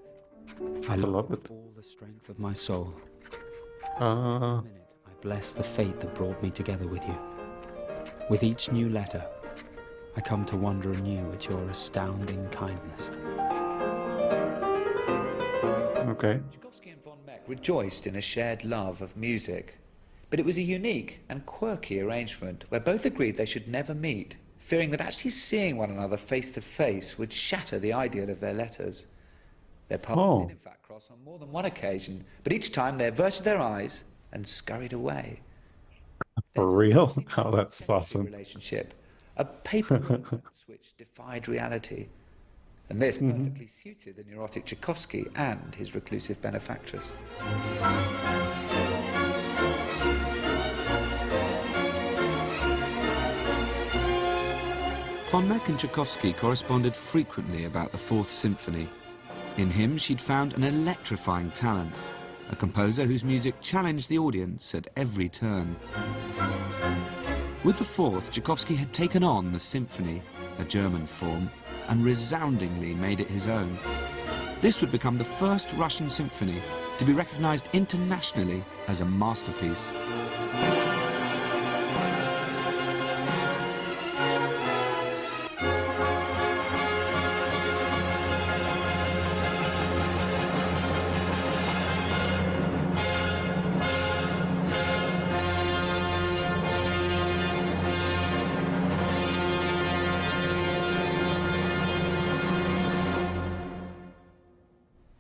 [SPEAKER 3] I love it with all the strength of my soul. I bless the fate that brought me together with you. With each new letter, I come to wonder anew at your astounding kindness.
[SPEAKER 2] Okay.
[SPEAKER 5] Tchaikovsky and von Meck rejoiced in a shared love of music, but it was a unique and quirky arrangement where both agreed they should never meet, fearing that actually seeing one another face to face would shatter the ideal of their letters. Their paths did in fact cross on more than one occasion, but each time they averted their eyes and scurried away.
[SPEAKER 2] For real? Oh, that's awesome.
[SPEAKER 5] Relationship, a paper romance which defied reality. And this perfectly suited the neurotic Tchaikovsky and his reclusive benefactress.
[SPEAKER 3] Von Meck and Tchaikovsky corresponded frequently about the Fourth Symphony. In him, she'd found an electrifying talent, a composer whose music challenged the audience at every turn. With the Fourth, Tchaikovsky had taken on the symphony, a German form, and resoundingly made it his own. This would become the first Russian symphony to be recognized internationally as a masterpiece.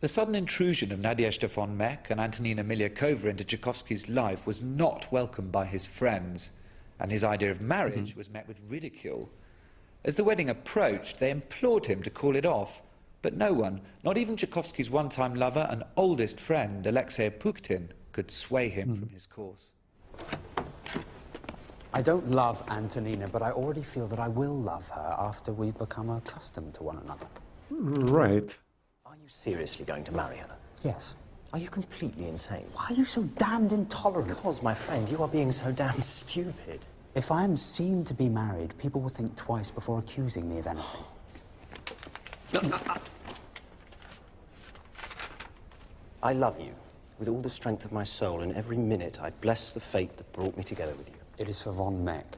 [SPEAKER 5] The sudden intrusion of Nadezhda von Meck and Antonina Milyakova into Tchaikovsky's life was not welcomed by his friends, and his idea of marriage was met with ridicule. As the wedding approached, they implored him to call it off, but no one, not even Tchaikovsky's one-time lover and oldest friend, Alexei Pukhtin, could sway him from his course.
[SPEAKER 6] I don't love Antonina, but I already feel that I will love her after we become accustomed to one another.
[SPEAKER 2] Right.
[SPEAKER 9] Are you seriously going to marry her?
[SPEAKER 6] Yes.
[SPEAKER 9] Are you completely insane?
[SPEAKER 6] Why are you so damned intolerant?
[SPEAKER 9] Because, my friend, you are being so damn stupid.
[SPEAKER 6] If I am seen to be married, people will think twice before accusing me of anything.
[SPEAKER 9] I love you with all the strength of my soul, and every minute I bless the fate that brought me together with you.
[SPEAKER 6] It is for von Meck.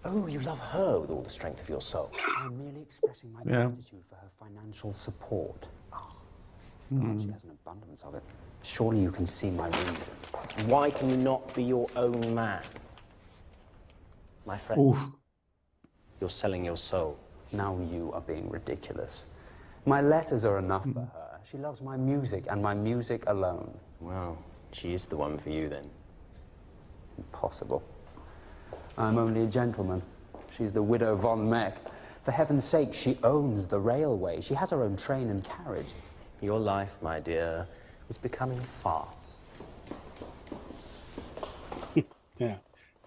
[SPEAKER 9] Oh, you love her with all the strength of your soul.
[SPEAKER 6] I'm merely expressing my gratitude for her financial support. Oh, God, she has an abundance of it. Surely you can see my reason.
[SPEAKER 9] Why can you not be your own man? My friend, you're selling your soul.
[SPEAKER 6] Now you are being ridiculous. My letters are enough for her. She loves my music and my music alone.
[SPEAKER 9] Well, she is the one for you then.
[SPEAKER 6] Impossible. I'm only a gentleman. She's the widow von Meck. For heaven's sake, she owns the railway. She has her own train and carriage.
[SPEAKER 7] Your life, my dear, is becoming a farce.
[SPEAKER 1] Yeah.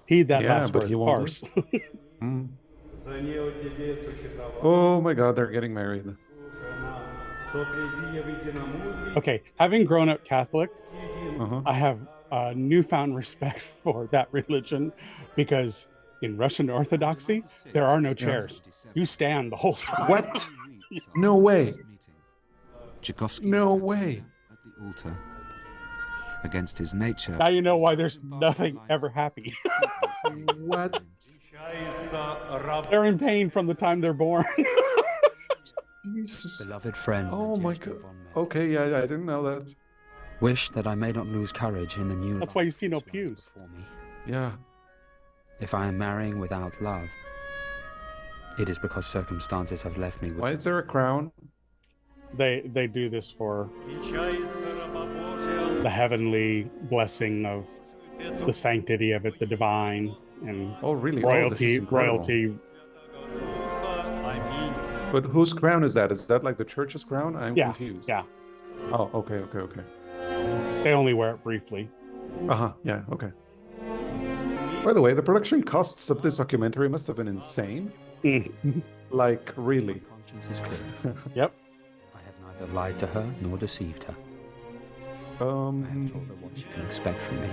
[SPEAKER 1] Heed that
[SPEAKER 2] Yeah,
[SPEAKER 1] last
[SPEAKER 2] but
[SPEAKER 1] word,
[SPEAKER 2] he won't
[SPEAKER 1] farce.
[SPEAKER 2] Mm. Oh my God, they're getting married.
[SPEAKER 1] Okay, having grown up Catholic,
[SPEAKER 2] Uh-huh.
[SPEAKER 1] I have a newfound respect for that religion because in Russian Orthodoxy, there are no chairs. You stand the whole time.
[SPEAKER 2] What? No way.
[SPEAKER 3] Tchaikovsky
[SPEAKER 2] No way.
[SPEAKER 3] at the altar. Against his nature.
[SPEAKER 1] Now you know why there's nothing ever happy.
[SPEAKER 2] What?
[SPEAKER 1] They're in pain from the time they're born.
[SPEAKER 2] Jesus.
[SPEAKER 3] Beloved friend.
[SPEAKER 2] Oh my God. Okay, yeah, I didn't know that.
[SPEAKER 3] Wish that I may not lose courage in the new
[SPEAKER 1] That's why you see no pews.
[SPEAKER 2] Yeah.
[SPEAKER 3] If I am marrying without love, it is because circumstances have left me with...
[SPEAKER 2] Why is there a crown?
[SPEAKER 1] They do this for the heavenly blessing of the sanctity of it, the divine, and
[SPEAKER 2] oh really?
[SPEAKER 1] royalty.
[SPEAKER 2] Royalty. But whose crown is that? Is that like the church's crown? I'm confused.
[SPEAKER 1] Yeah.
[SPEAKER 2] Oh, okay.
[SPEAKER 1] They only wear it briefly.
[SPEAKER 2] Uh-huh. Yeah, okay. By the way, the production costs of this documentary must have been insane. Like, really.
[SPEAKER 3] Conscience is clear.
[SPEAKER 1] Yep.
[SPEAKER 3] I have neither lied to her nor deceived her. I have told her what she can expect from me.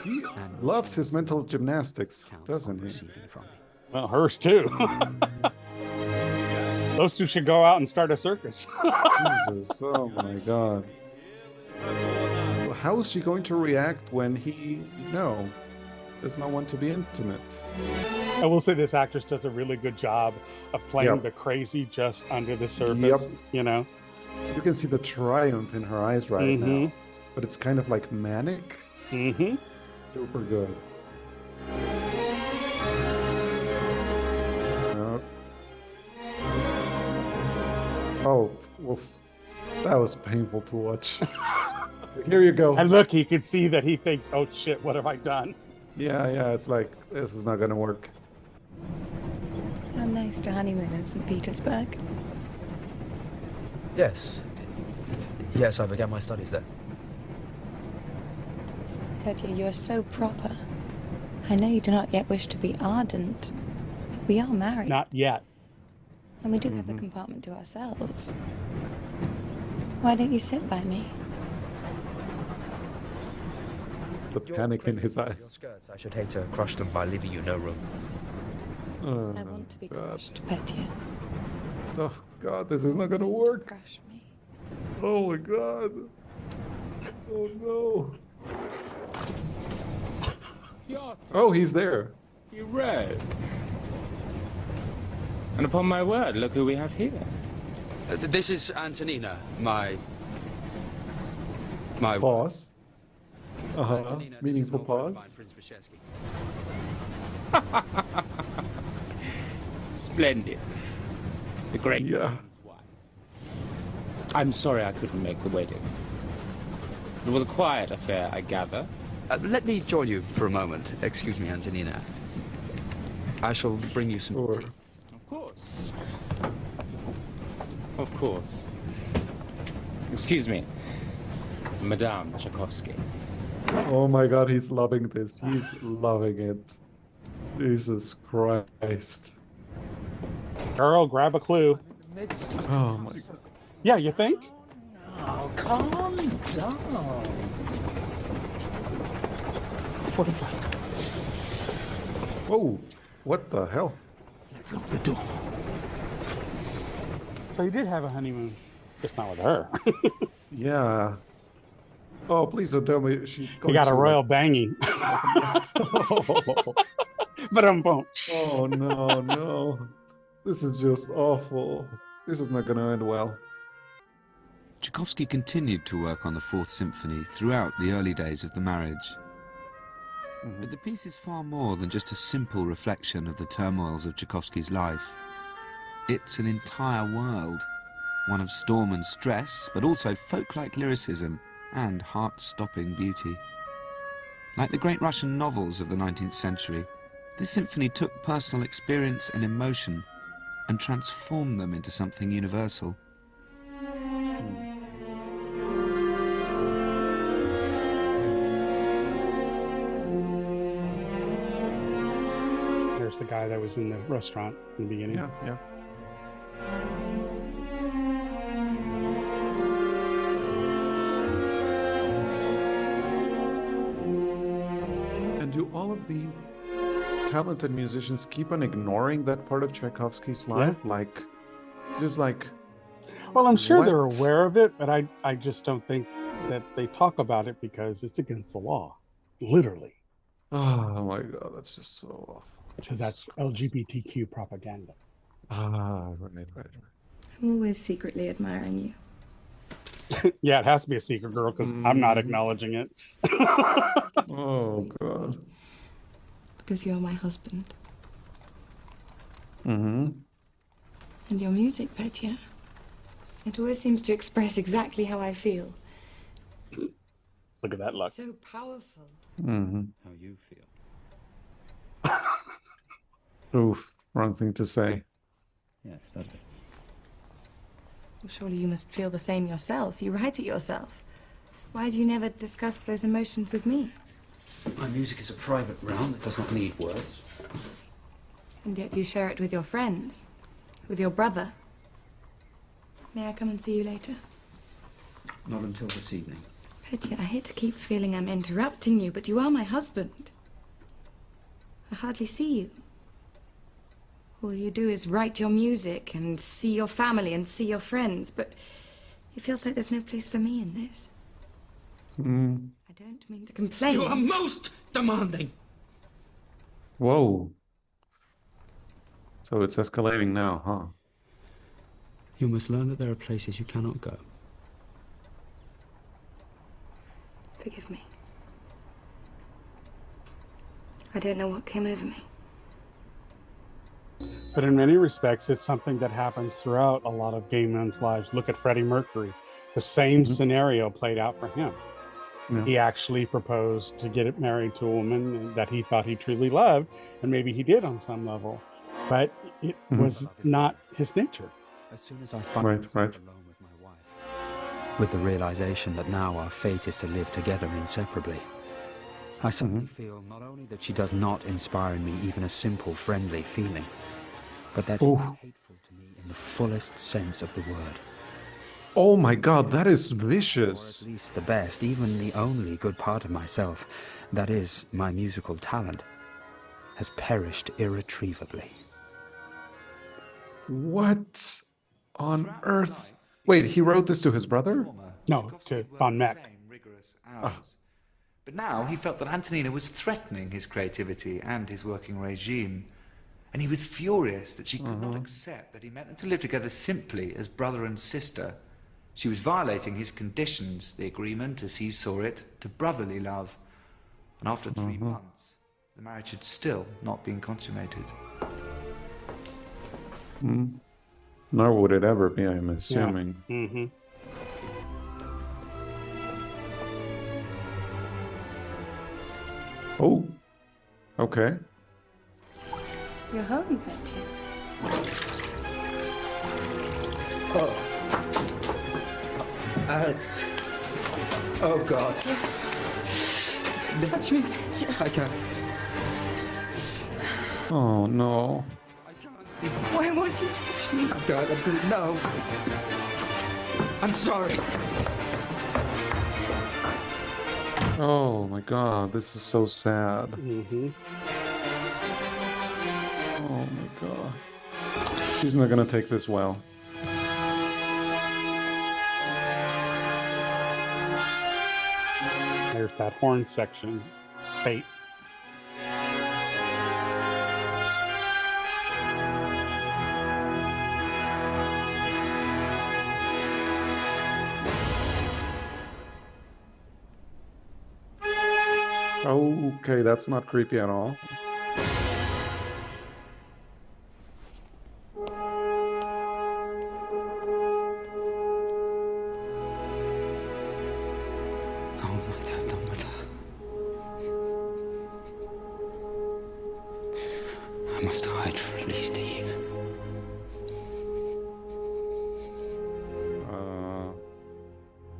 [SPEAKER 2] He loves his mental gymnastics, doesn't he?
[SPEAKER 1] Well, hers too. Those two should go out and start a circus.
[SPEAKER 2] Jesus, oh my God. How is she going to react when he, does not want to be intimate?
[SPEAKER 1] I will say this actress does a really good job of playing the crazy just under the surface, you know?
[SPEAKER 2] You can see the triumph in her eyes right now, but it's kind of like manic. Super good. Oh, oof. That was painful to watch. Here you go.
[SPEAKER 1] And look, you can see that he thinks, oh shit, what have I done?
[SPEAKER 2] Yeah, it's like, this is not gonna work.
[SPEAKER 19] How nice to honeymoon in St. Petersburg.
[SPEAKER 6] Yes. Yes, I began my studies there.
[SPEAKER 19] Petya, you are so proper. I know you do not yet wish to be ardent, but we are married.
[SPEAKER 1] Not yet.
[SPEAKER 19] And we do have the compartment to ourselves. Why don't you sit by me?
[SPEAKER 2] The panic in his eyes.
[SPEAKER 6] Skirts. I should hate to crush them by leaving you no room.
[SPEAKER 19] I want to be crushed, Petya.
[SPEAKER 2] Oh God, this is not gonna work.
[SPEAKER 19] Crush me.
[SPEAKER 2] Oh my God. Oh no. Oh, he's there.
[SPEAKER 22] You read. And upon my word, look who we have here.
[SPEAKER 6] This is Antonina, my
[SPEAKER 2] Pause.
[SPEAKER 6] Antonina, this is an
[SPEAKER 2] Meaningful
[SPEAKER 6] old friend of
[SPEAKER 2] pause.
[SPEAKER 6] mine, Prince Vyshevsky.
[SPEAKER 22] Splendid. The great
[SPEAKER 2] Yeah.
[SPEAKER 22] man's wife. I'm sorry I couldn't make the wedding. It was a quiet affair, I gather.
[SPEAKER 6] Let me join you for a moment. Excuse me, Antonina. I shall bring you some tea.
[SPEAKER 22] Of course. Of course. Excuse me, Madame Tchaikovsky.
[SPEAKER 2] Oh my God, he's loving this. He's loving it. Jesus Christ.
[SPEAKER 1] Girl, grab a clue.
[SPEAKER 2] Oh my God.
[SPEAKER 1] Yeah, you think?
[SPEAKER 22] Oh, calm down. What have I done?
[SPEAKER 2] Whoa, what the hell?
[SPEAKER 22] Let's lock the door.
[SPEAKER 1] So you did have a honeymoon. Just not with her.
[SPEAKER 2] Yeah. Oh, please don't tell me she's going
[SPEAKER 1] You got a
[SPEAKER 2] to,
[SPEAKER 1] royal
[SPEAKER 2] like...
[SPEAKER 1] banging. But
[SPEAKER 2] Oh no. This is just awful. This is not going to end well.
[SPEAKER 3] Tchaikovsky continued to work on the Fourth Symphony throughout the early days of the marriage. But the piece is far more than just a simple reflection of the turmoils of Tchaikovsky's life. It's an entire world, one of storm and stress, but also folk-like lyricism and heart-stopping beauty. Like the great Russian novels of the 19th century, This symphony took personal experience and emotion and transformed them into something universal.
[SPEAKER 1] There's the guy that was in the restaurant in the beginning.
[SPEAKER 2] Yeah, yeah. And do all of the talented musicians keep on ignoring that part of Tchaikovsky's life? Like, just like...
[SPEAKER 1] Well, I'm sure they're
[SPEAKER 2] what?
[SPEAKER 1] aware of it, but I just don't think that they talk about it because it's against the law, literally.
[SPEAKER 2] Oh my God, that's just so awful.
[SPEAKER 1] Because that's LGBTQ propaganda.
[SPEAKER 2] Ah, right.
[SPEAKER 8] I'm always secretly admiring you.
[SPEAKER 1] Yeah, it has to be a secret, girl, because I'm not acknowledging it.
[SPEAKER 2] Oh God.
[SPEAKER 8] Because you're my husband.
[SPEAKER 2] Mm-hmm.
[SPEAKER 8] And your music, Petya, it always seems to express exactly how I feel.
[SPEAKER 1] Look at that luck.
[SPEAKER 8] So powerful.
[SPEAKER 2] Mm-hmm.
[SPEAKER 3] How you feel.
[SPEAKER 2] Oof, wrong thing to say.
[SPEAKER 3] Yes, does it?
[SPEAKER 8] Well, surely you must feel the same yourself. You write it yourself. Why do you never discuss those emotions with me?
[SPEAKER 6] My music is a private realm that does not need words.
[SPEAKER 8] And yet you share it with your friends, with your brother. May I come and see you later?
[SPEAKER 6] Not until this evening.
[SPEAKER 8] Petya, I hate to keep feeling I'm interrupting you, but you are my husband. I hardly see you. All you do is write your music and see your family and see your friends, but it feels like there's no place for me in this.
[SPEAKER 2] Mm.
[SPEAKER 8] I don't mean to complain.
[SPEAKER 6] You are most demanding.
[SPEAKER 2] Whoa. So it's escalating now, huh?
[SPEAKER 6] You must learn that there are places you cannot go.
[SPEAKER 8] Forgive me. I don't know what came over me.
[SPEAKER 1] But in many respects, it's something that happens throughout a lot of gay men's lives. Look at Freddie Mercury. The same scenario played out for him.
[SPEAKER 2] Yeah.
[SPEAKER 1] He actually proposed to get married to a woman that he thought he truly loved, and maybe he did on some level, but it was not his nature.
[SPEAKER 3] As soon as I find myself alone with my wife, with the realization that now our fate is to live together inseparably, I suddenly feel not only that she does not inspire in me even a simple friendly feeling, but that she is hateful to me in the fullest sense of the word.
[SPEAKER 2] Oh my God, that is vicious.
[SPEAKER 3] Or at least the best, even the only good part of myself, that is, my musical talent, has perished irretrievably.
[SPEAKER 2] What on earth? Wait, he wrote this to his brother?
[SPEAKER 1] No, to Von Meck.
[SPEAKER 5] But now he felt that Antonina was threatening his creativity and his working regime. And he was furious that she could not accept that he meant them to live together simply as brother and sister. She was violating his conditions, the agreement, as he saw it, to brotherly love. And after 3 months, the marriage had still not been consummated.
[SPEAKER 2] Nor would it ever be, I'm assuming.
[SPEAKER 1] Yeah. Mm-hmm.
[SPEAKER 2] Oh, okay.
[SPEAKER 8] You're home, Petya.
[SPEAKER 5] Oh, God.
[SPEAKER 8] Touch me, Petya.
[SPEAKER 5] I can't.
[SPEAKER 2] Oh, no.
[SPEAKER 8] Why won't you touch me?
[SPEAKER 5] I'm good. No. I'm sorry.
[SPEAKER 2] Oh my God, this is so sad. Oh my God. She's not gonna take this well.
[SPEAKER 1] There's that horn section. Fate.
[SPEAKER 2] Okay, that's not creepy at all.
[SPEAKER 15] must hide for at least a year.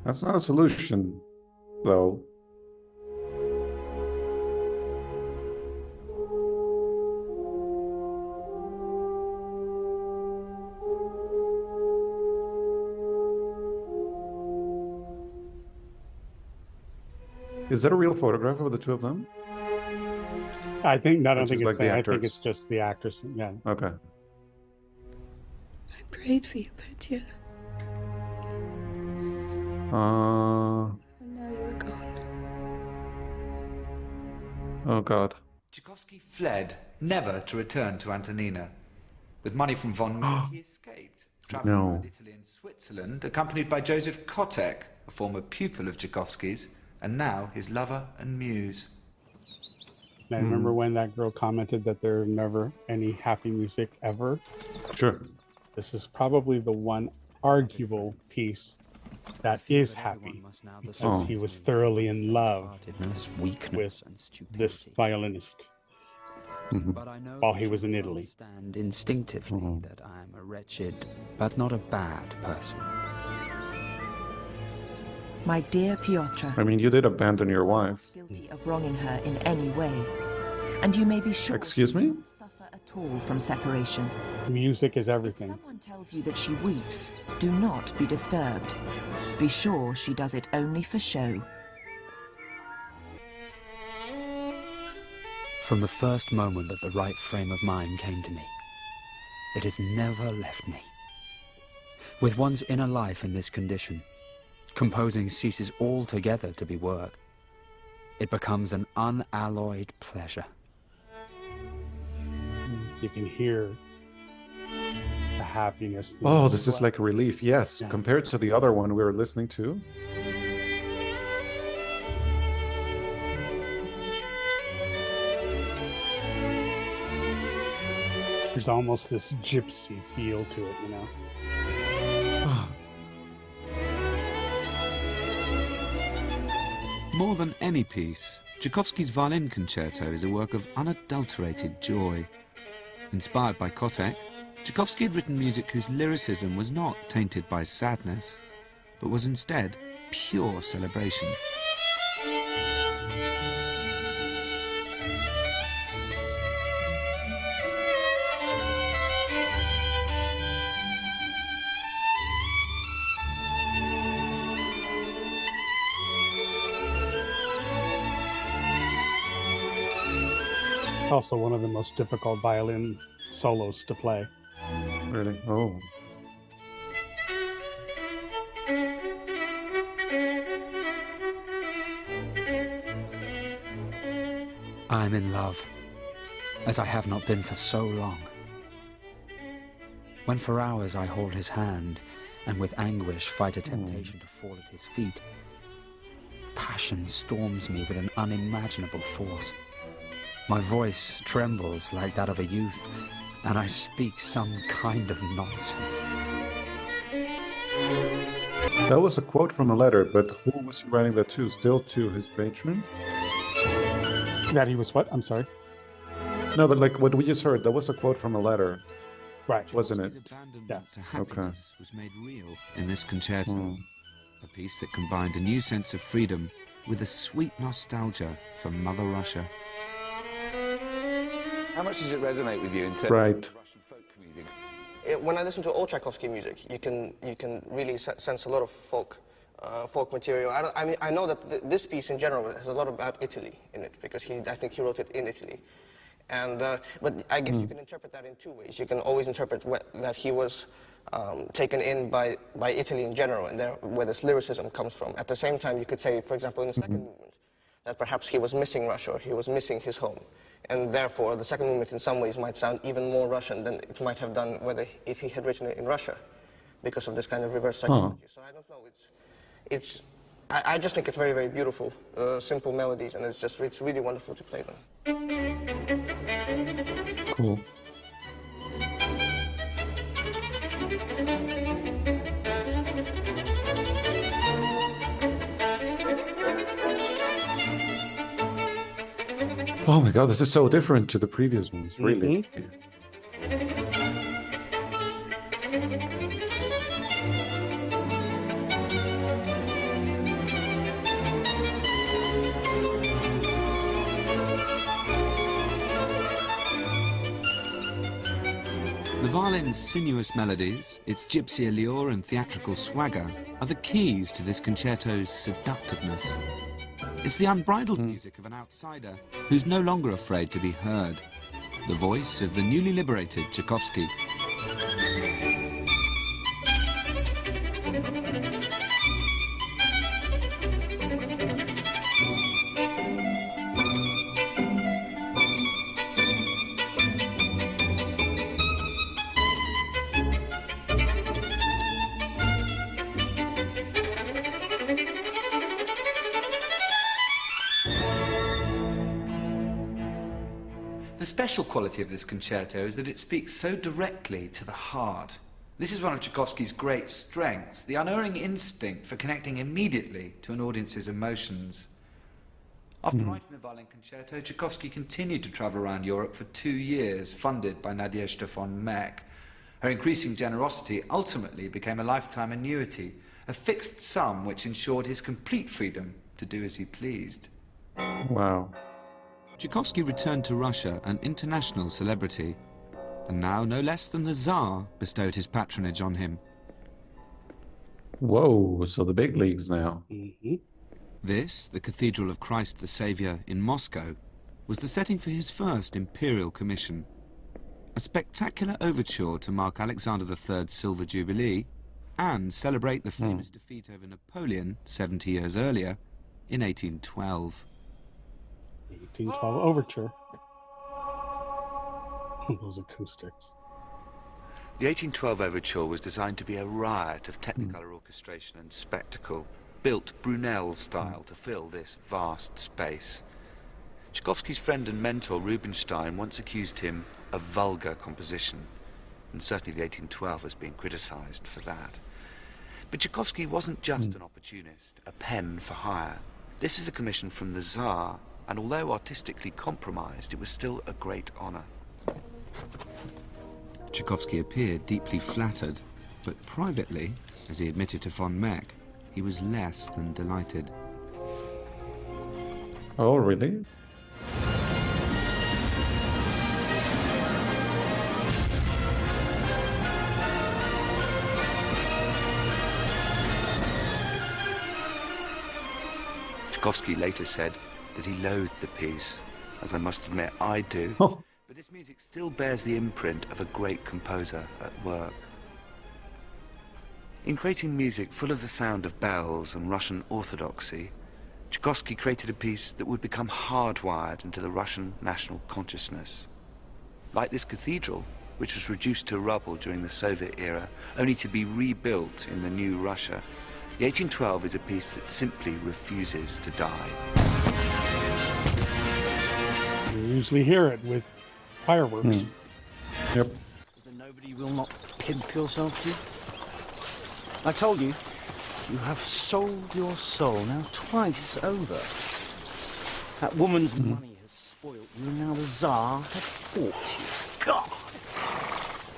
[SPEAKER 2] That's not a solution, though. Is that a real photograph of the two of them?
[SPEAKER 1] I think I don't
[SPEAKER 2] Which
[SPEAKER 1] think
[SPEAKER 2] is
[SPEAKER 1] it's
[SPEAKER 2] like the
[SPEAKER 1] I think
[SPEAKER 2] actors.
[SPEAKER 1] it's just the actress. Yeah.
[SPEAKER 2] Okay.
[SPEAKER 10] I prayed for you, Petya, and now you're gone.
[SPEAKER 2] Oh God.
[SPEAKER 5] Tchaikovsky fled, never to return to Antonina. With money from von Meck, he escaped, traveling
[SPEAKER 2] No.
[SPEAKER 5] around Italy and Switzerland, accompanied by Joseph Kotek, a former pupil of Tchaikovsky's, and now his lover and muse.
[SPEAKER 1] And I remember when that girl commented that there's never any happy music ever.
[SPEAKER 2] Sure.
[SPEAKER 1] This is probably the one arguable piece that is happy, because he was thoroughly in love with this violinist while he was in Italy.
[SPEAKER 3] Understand instinctively that I am a wretched, but not a bad person.
[SPEAKER 21] My dear Piotr,
[SPEAKER 2] I mean, you did abandon your wife.
[SPEAKER 21] guilty of wronging her in any way, and you may be sure
[SPEAKER 2] Excuse me?
[SPEAKER 21] she won't suffer at all from separation.
[SPEAKER 1] Music is everything.
[SPEAKER 21] If someone tells you that she weeps, do not be disturbed. Be sure she does it only for show.
[SPEAKER 3] From the first moment that the right frame of mind came to me, it has never left me. With one's inner life in this condition, composing ceases altogether to be work. It becomes an unalloyed pleasure.
[SPEAKER 1] You can hear the happiness.
[SPEAKER 2] Oh, this is like a relief. Yes, compared to the other one we were listening to.
[SPEAKER 1] There's almost this gypsy feel to it, you know.
[SPEAKER 3] More than any piece, Tchaikovsky's Violin Concerto is a work of unadulterated joy. Inspired by Kotek, Tchaikovsky had written music whose lyricism was not tainted by sadness, but was instead pure celebration.
[SPEAKER 1] It's also one of the most difficult violin solos to play.
[SPEAKER 2] Really? Oh.
[SPEAKER 3] I am in love, as I have not been for so long. When for hours I hold his hand, and with anguish fight a temptation to fall at his feet, passion storms me with an unimaginable force. My voice trembles like that of a youth, and I speak some kind of nonsense.
[SPEAKER 2] That was a quote from a letter, but who was he writing that to? Still to his patron?
[SPEAKER 1] That he was what? I'm sorry.
[SPEAKER 2] No, that like what we just heard, that was a quote from a letter.
[SPEAKER 1] Right.
[SPEAKER 2] Wasn't it?
[SPEAKER 1] Yes.
[SPEAKER 3] To happiness was made real in this concerto, a piece that combined a new sense of freedom with a sweet nostalgia for Mother Russia.
[SPEAKER 5] How much does it resonate with you in terms of
[SPEAKER 2] Right.
[SPEAKER 5] Russian folk music?
[SPEAKER 11] When I listen to all Tchaikovsky music, you can really sense a lot of folk material. I know that this piece in general has a lot about Italy in it, because I think he wrote it in Italy. And but I guess you can interpret that in two ways. You can always interpret that he was taken in by Italy in general, and where this lyricism comes from. At the same time, you could say, for example, in the second movement, that perhaps he was missing Russia, or he was missing his home. And therefore, the second movement in some ways might sound even more Russian than it might have done if he had written it in Russia, because of this kind of reverse psychology. So I don't know. I just think it's very, very beautiful, simple melodies, and it's really wonderful to play them.
[SPEAKER 2] Cool. Oh my God, this is so different to the previous ones, really.
[SPEAKER 3] The violin's sinuous melodies, its gypsy allure and theatrical swagger are the keys to this concerto's seductiveness. It's the unbridled music of an outsider who's no longer afraid to be heard. The voice of the newly liberated Tchaikovsky.
[SPEAKER 5] The special quality of this concerto is that it speaks so directly to the heart. This is one of Tchaikovsky's great strengths, the unerring instinct for connecting immediately to an audience's emotions. After writing the violin concerto, Tchaikovsky continued to travel around Europe for 2 years, funded by Nadezhda von Meck. Her increasing generosity ultimately became a lifetime annuity, a fixed sum which ensured his complete freedom to do as he pleased.
[SPEAKER 2] Wow.
[SPEAKER 3] Tchaikovsky returned to Russia an international celebrity, and now no less than the Tsar bestowed his patronage on him.
[SPEAKER 2] Whoa, so the big leagues now.
[SPEAKER 3] This, the Cathedral of Christ the Saviour in Moscow, was the setting for his first imperial commission. A spectacular overture to mark Alexander III's Silver Jubilee and celebrate the famous defeat over Napoleon 70 years earlier in 1812.
[SPEAKER 1] 1812 overture. Those acoustics.
[SPEAKER 5] The 1812 overture was designed to be a riot of technicolor orchestration and spectacle, built Brunel style to fill this vast space. Tchaikovsky's friend and mentor Rubinstein once accused him of vulgar composition, and certainly the 1812 has been criticized for that. But Tchaikovsky wasn't just an opportunist, a pen for hire. This was a commission from the Tsar, and although artistically compromised, it was still a great honor.
[SPEAKER 3] Tchaikovsky appeared deeply flattered, but privately, as he admitted to von Meck, he was less than delighted.
[SPEAKER 2] Oh, really?
[SPEAKER 5] Tchaikovsky later said that he loathed the piece, as I must admit I do. But this music still bears the imprint of a great composer at work. In creating music full of the sound of bells and Russian orthodoxy, Tchaikovsky created a piece that would become hardwired into the Russian national consciousness. Like this cathedral, which was reduced to rubble during the Soviet era, only to be rebuilt in the new Russia, the 1812 is a piece that simply refuses to die.
[SPEAKER 1] You usually hear it with fireworks.
[SPEAKER 2] Yep.
[SPEAKER 4] Then nobody will not pimp yourself to you. I told you, you have sold your soul now twice over. That woman's money has spoilt you, and now the Tsar has bought you. God!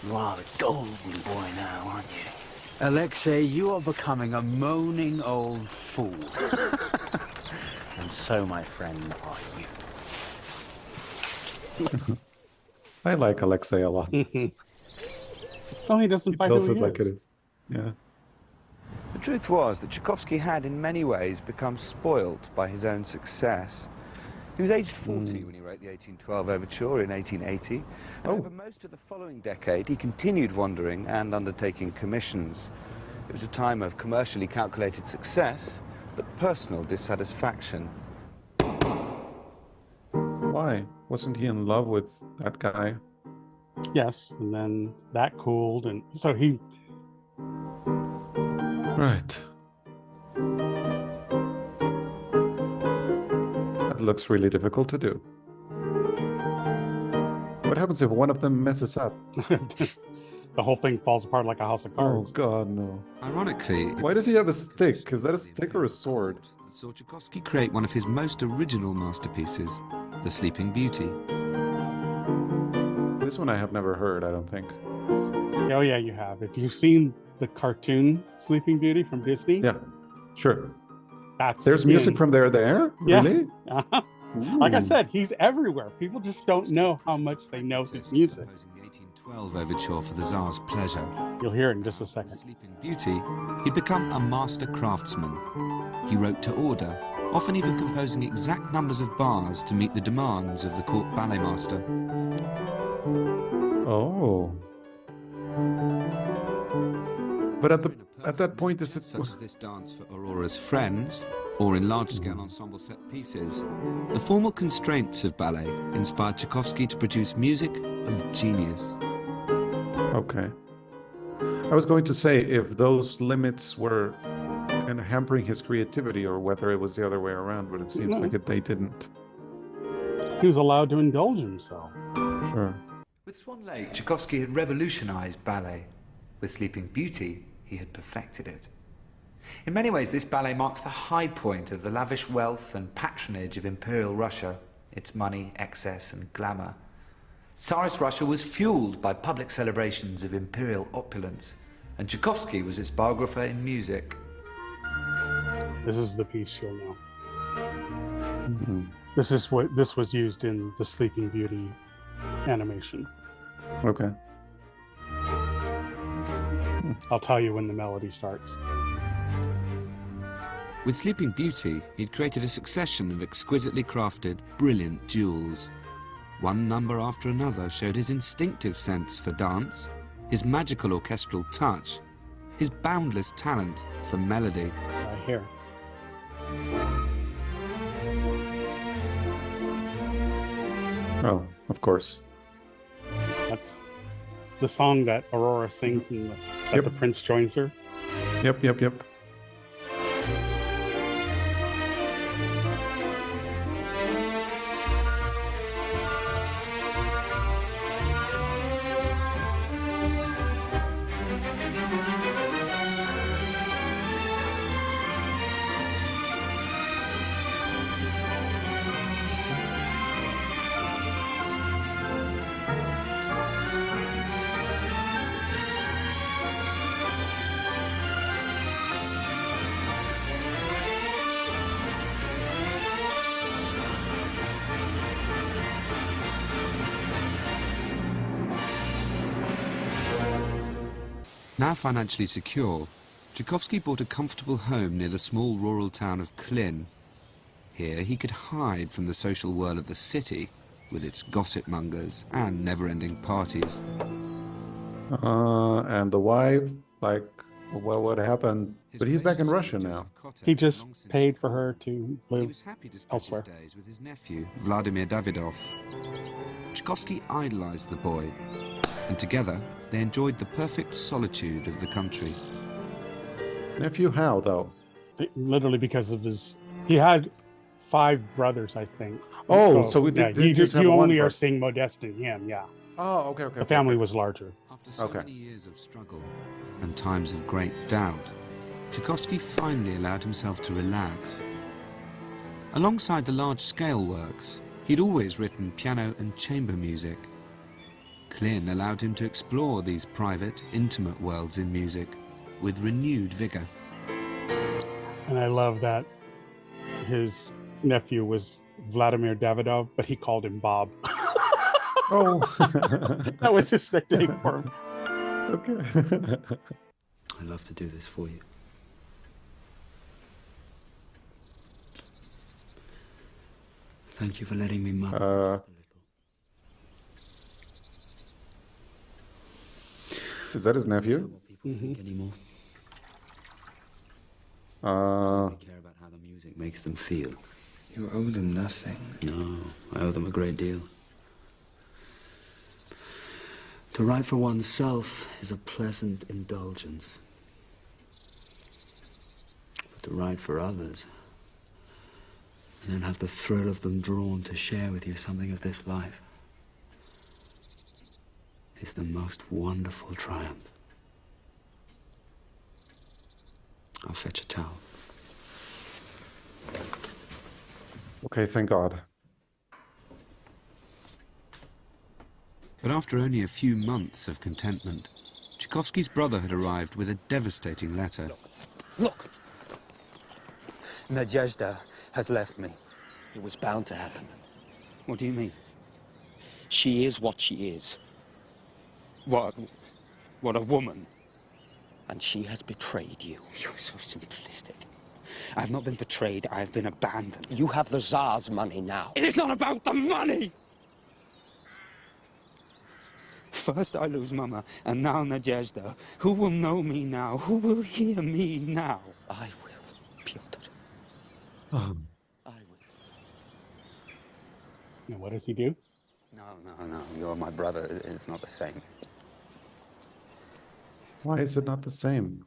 [SPEAKER 4] You are the golden boy now, aren't you? Alexei, you are becoming a moaning old fool. And so, my friend, are you.
[SPEAKER 2] I like Alexei a lot.
[SPEAKER 1] Oh, he doesn't fight
[SPEAKER 2] tells
[SPEAKER 1] who
[SPEAKER 2] it
[SPEAKER 1] he
[SPEAKER 2] like
[SPEAKER 1] is.
[SPEAKER 2] it is. Yeah.
[SPEAKER 5] The truth was that Tchaikovsky had in many ways become spoilt by his own success. He was aged 40 when he wrote the 1812 overture in 1880, and over most of the following decade he continued wandering and undertaking commissions. It was a time of commercially calculated success, but personal dissatisfaction.
[SPEAKER 2] Why? Wasn't he in love with that guy?
[SPEAKER 1] Yes, and then that cooled, and so he...
[SPEAKER 2] Right. That looks really difficult to do. What happens if one of them messes up?
[SPEAKER 1] The whole thing falls apart like a house of cards.
[SPEAKER 2] Oh God, no.
[SPEAKER 3] Ironically,
[SPEAKER 2] Why does he have a stick? Is that a stick or a sword?
[SPEAKER 3] that saw Tchaikovsky create one of his most original masterpieces, The Sleeping Beauty.
[SPEAKER 2] This one I have never heard, I don't think.
[SPEAKER 1] Oh yeah, you have. If you've seen the cartoon Sleeping Beauty from Disney,
[SPEAKER 2] Yeah, sure.
[SPEAKER 1] There's
[SPEAKER 2] music from there.
[SPEAKER 1] Yeah.
[SPEAKER 2] Really?
[SPEAKER 1] Uh-huh. Like I
[SPEAKER 2] Ooh.
[SPEAKER 1] said, he's everywhere. People just don't know how much they know his music.
[SPEAKER 3] 12 overture for the Tsar's pleasure.
[SPEAKER 1] You'll hear it in just a second.
[SPEAKER 3] Sleeping Beauty, he'd become a master craftsman. He wrote to order, often even composing exact numbers of bars to meet the demands of the court ballet master.
[SPEAKER 2] Oh. But at that point, is it
[SPEAKER 3] such as this dance for Aurora's friends, or in large-scale ensemble set pieces, the formal constraints of ballet inspired Tchaikovsky to produce music of genius.
[SPEAKER 2] Okay. I was going to say if those limits were kind of hampering his creativity or whether it was the other way around, but it seems like they didn't.
[SPEAKER 1] He was allowed to indulge himself.
[SPEAKER 2] Sure.
[SPEAKER 5] With Swan Lake, Tchaikovsky had revolutionized ballet. With Sleeping Beauty, he had perfected it. In many ways, this ballet marks the high point of the lavish wealth and patronage of Imperial Russia, its money, excess, and glamour. Tsarist Russia was fueled by public celebrations of imperial opulence, and Tchaikovsky was its biographer in music.
[SPEAKER 1] This is the piece you'll know.
[SPEAKER 2] Mm-hmm.
[SPEAKER 1] This was used in the Sleeping Beauty animation.
[SPEAKER 2] Okay.
[SPEAKER 1] I'll tell you when the melody starts.
[SPEAKER 3] With Sleeping Beauty, he'd created a succession of exquisitely crafted, brilliant duels. One number after another showed his instinctive sense for dance, his magical orchestral touch, his boundless talent for melody.
[SPEAKER 1] Right here.
[SPEAKER 2] Oh, of course.
[SPEAKER 1] That's the song that Aurora sings and that the prince joins her.
[SPEAKER 2] Yep.
[SPEAKER 3] Now financially secure, Tchaikovsky bought a comfortable home near the small rural town of Klin. Here he could hide from the social whirl of the city, with its gossip mongers and never-ending parties.
[SPEAKER 2] And the wife, like, well, what happened? But he's back in Russia now.
[SPEAKER 1] He just paid for her to live
[SPEAKER 3] He was happy to spend
[SPEAKER 1] elsewhere.
[SPEAKER 3] his days with his nephew, Vladimir Davidov. Tchaikovsky idolized the boy, and together they enjoyed the perfect solitude of the country.
[SPEAKER 2] Nephew how, though?
[SPEAKER 1] Literally because of his... He had 5 brothers, I think.
[SPEAKER 2] Oh, so we
[SPEAKER 1] yeah,
[SPEAKER 2] didn't just have
[SPEAKER 1] you
[SPEAKER 2] one
[SPEAKER 1] only are
[SPEAKER 2] brother.
[SPEAKER 1] seeing Modeste and him, yeah.
[SPEAKER 2] Oh, okay.
[SPEAKER 1] The family was larger.
[SPEAKER 3] After so many years of struggle and times of great doubt, Tchaikovsky finally allowed himself to relax. Alongside the large-scale works, he'd always written piano and chamber music. Klin allowed him to explore these private, intimate worlds in music with renewed vigor.
[SPEAKER 1] And I love that his nephew was Vladimir Davidov, but he called him Bob.
[SPEAKER 2] Oh.
[SPEAKER 1] That was his nickname for him.
[SPEAKER 2] Okay.
[SPEAKER 15] I'd love to do this for you. Thank you for letting me mother just a little.
[SPEAKER 2] Is that his nephew?
[SPEAKER 15] People think anymore. They care about how the music makes them feel.
[SPEAKER 17] You owe them nothing.
[SPEAKER 15] No, I owe them a great deal. To write for oneself is a pleasant indulgence. But to write for others, and then have the thrill of them drawn to share with you something of this life, is the most wonderful triumph. I'll fetch a towel.
[SPEAKER 2] Okay, thank God.
[SPEAKER 3] But after only a few months of contentment, Tchaikovsky's brother had arrived with a devastating letter.
[SPEAKER 6] Look! Nadezhda has left me.
[SPEAKER 9] It was bound to happen.
[SPEAKER 6] What do you mean?
[SPEAKER 9] She is what she is.
[SPEAKER 6] What a woman.
[SPEAKER 9] And she has betrayed you.
[SPEAKER 6] You're so simplistic. I have not been betrayed, I have been abandoned.
[SPEAKER 9] You have the Tsar's money now.
[SPEAKER 6] It is not about the money! First I lose Mama, and now Nadezhda. Who will know me now? Who will hear me now?
[SPEAKER 9] I will, Pyotr.
[SPEAKER 2] Oh.
[SPEAKER 9] I will.
[SPEAKER 1] And what does he do?
[SPEAKER 6] No, you're my brother. It's not the same.
[SPEAKER 2] Why is it not the same?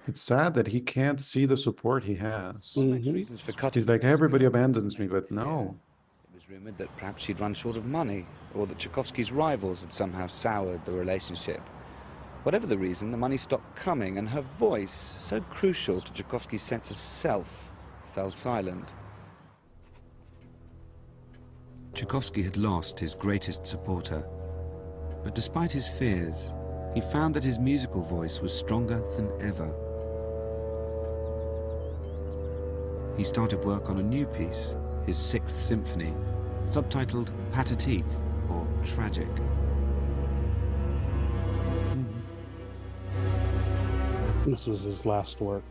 [SPEAKER 2] It's sad that he can't see the support he has.
[SPEAKER 3] Reasons for cutting.
[SPEAKER 2] He's like, everybody abandons me, but no.
[SPEAKER 3] It was rumoured that perhaps she'd run short of money, or that Tchaikovsky's rivals had somehow soured the relationship. Whatever the reason, the money stopped coming, and her voice, so crucial to Tchaikovsky's sense of self, fell silent. Tchaikovsky had lost his greatest supporter, but despite his fears, he found that his musical voice was stronger than ever. He started work on a new piece, his Sixth Symphony, subtitled Pathetique, or Tragic.
[SPEAKER 1] This was his last work.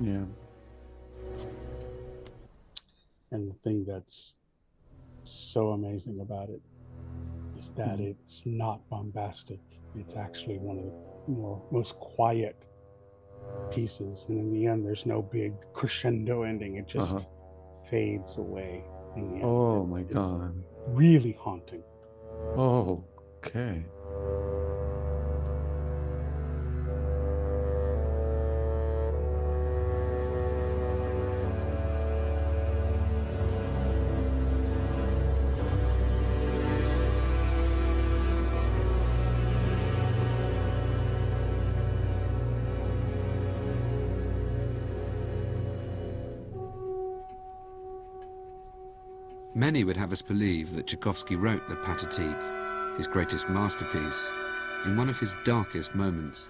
[SPEAKER 2] Yeah.
[SPEAKER 1] And the thing that's so amazing about it is that it's not bombastic. It's actually one of the most quiet pieces. And in the end, there's no big crescendo ending. It just fades away in the end.
[SPEAKER 2] Oh my God.
[SPEAKER 1] Really haunting.
[SPEAKER 2] Oh, okay.
[SPEAKER 3] Many would have us believe that Tchaikovsky wrote the Pathetique, his greatest masterpiece, in one of his darkest moments.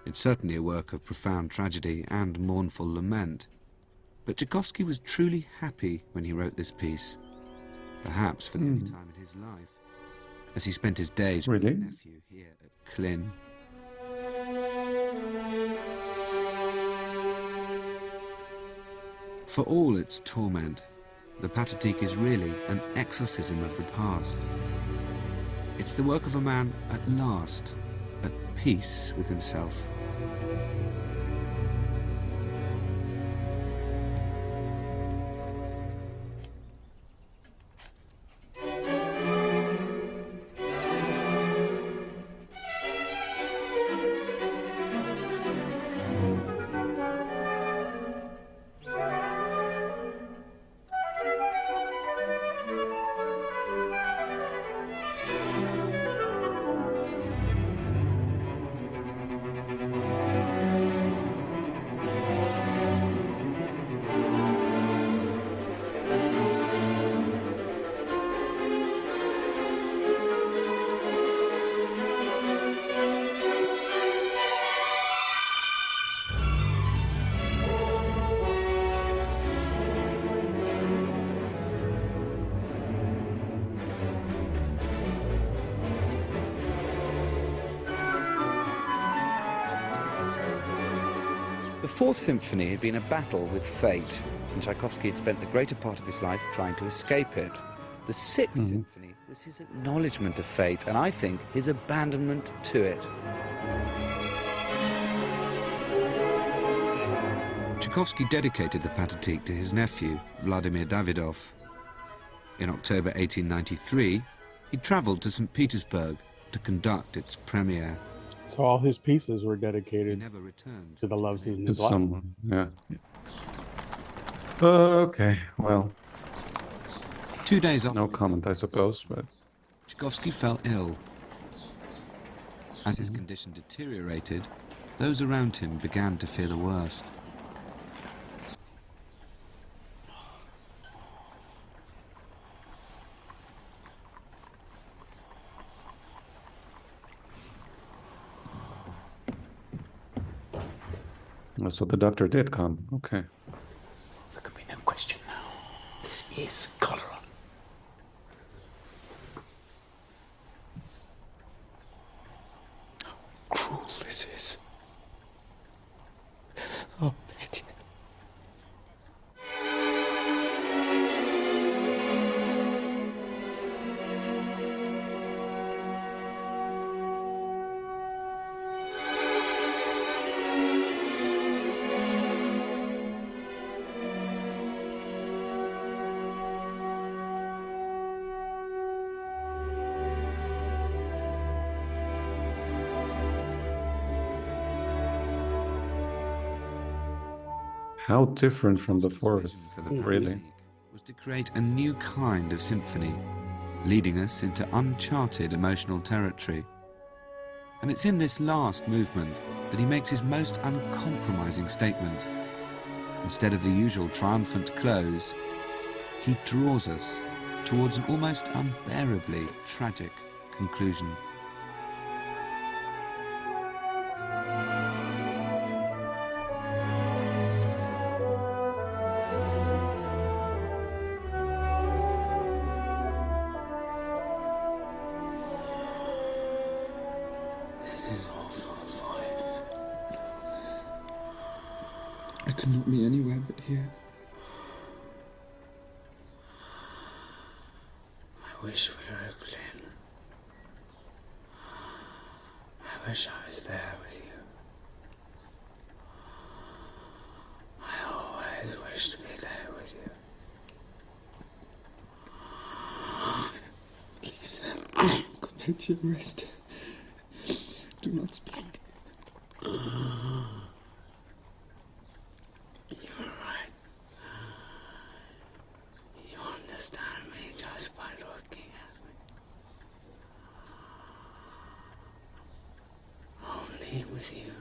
[SPEAKER 3] It's certainly a work of profound tragedy and mournful lament, but Tchaikovsky was truly happy when he wrote this piece, perhaps for the only time in his life, as he spent his days with his nephew here at Klin. For all its torment, the Pathetique is really an exorcism of the past. It's the work of a man at last, at peace with himself. The Fourth Symphony had been a battle with fate, and Tchaikovsky had spent the greater part of his life trying to escape it. The Sixth Symphony was his acknowledgement of fate, and I think his abandonment to it. Tchaikovsky dedicated the Pathetique to his nephew, Vladimir Davidov. In October 1893, he travelled to St. Petersburg to conduct its premiere.
[SPEAKER 1] So all his pieces were dedicated
[SPEAKER 3] never returned
[SPEAKER 1] to the loves of
[SPEAKER 2] To
[SPEAKER 1] his life.
[SPEAKER 2] someone, yeah. Okay, well.
[SPEAKER 3] 2 days after
[SPEAKER 2] no comment, I suppose, but
[SPEAKER 3] Tchaikovsky fell ill. As his condition deteriorated, those around him began to fear the worst.
[SPEAKER 2] Oh, so the doctor did come. Okay.
[SPEAKER 15] There can be no question now. This is cholera. How cruel this is. Oh, pity.
[SPEAKER 2] How different from the forest,
[SPEAKER 3] For the
[SPEAKER 2] really.
[SPEAKER 3] League was to create a new kind of symphony, leading us into uncharted emotional territory. And it's in this last movement that he makes his most uncompromising statement. Instead of the usual triumphant close, he draws us towards an almost unbearably tragic conclusion.
[SPEAKER 15] This is all so fine. I could not be anywhere but here. I wish we were clean. I wish I was there with you. I always wish to be there with you. Please, commit your wrist. Do not speak. You're right. You understand me just by looking at me. Only with you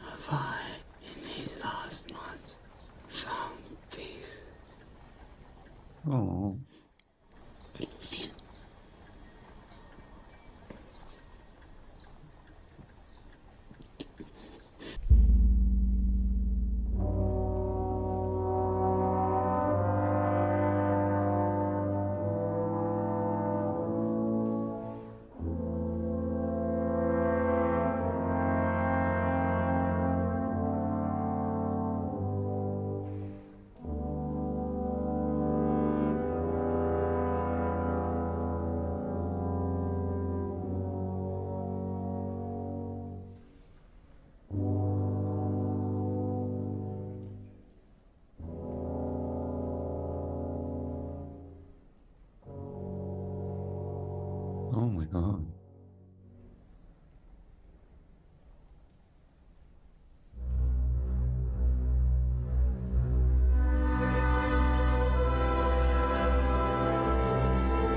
[SPEAKER 15] have I, in these last months, found peace.
[SPEAKER 2] Oh.
[SPEAKER 15] I love you.
[SPEAKER 2] Oh my God.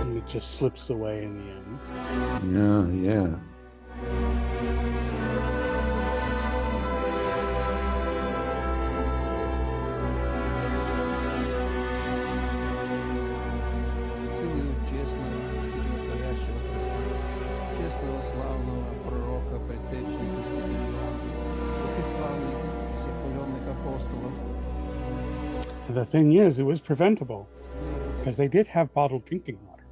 [SPEAKER 1] And it just slips away in the end.
[SPEAKER 2] Yeah, yeah.
[SPEAKER 12] Ценю честного и животворящего Христа, честного, славного пророка, предтечника, спасителя, таких славных и всехваленных апостолов.
[SPEAKER 1] And the thing is, it was preventable because they did have bottled drinking water.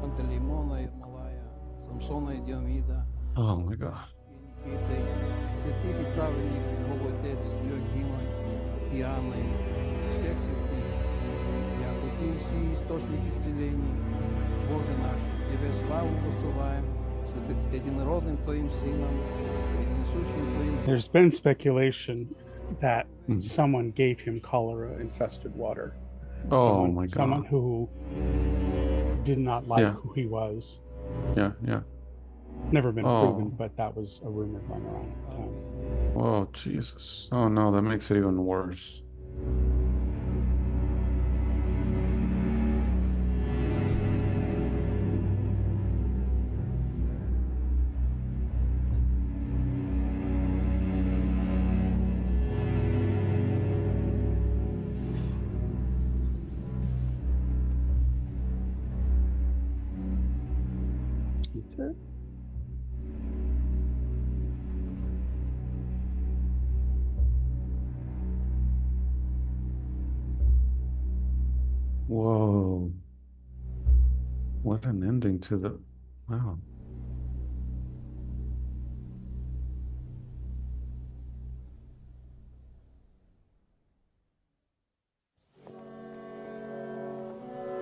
[SPEAKER 12] Пантелеймона, Ермолая, Самсона и Диомида,
[SPEAKER 2] Oh my God.
[SPEAKER 12] и Никиты, святых и праведных, Бог Отец, Иоакима, Иоанна, и всех святых, яко Ты си источник исцелений, Боже наш, Тебе славу посылаем, с единородным Твоим Сыном, единосущным Твоим.
[SPEAKER 1] There's been speculation that someone gave him cholera-infested water.
[SPEAKER 2] Oh my God.
[SPEAKER 1] Someone who did not like
[SPEAKER 2] Yeah.
[SPEAKER 1] who he was.
[SPEAKER 2] Yeah, yeah.
[SPEAKER 1] Never been
[SPEAKER 2] Oh.
[SPEAKER 1] proven, but that was a rumor going around at the time.
[SPEAKER 2] Oh, Jesus. Oh no, that makes it even worse.
[SPEAKER 1] That's it.
[SPEAKER 2] Whoa. What an ending to the... Wow.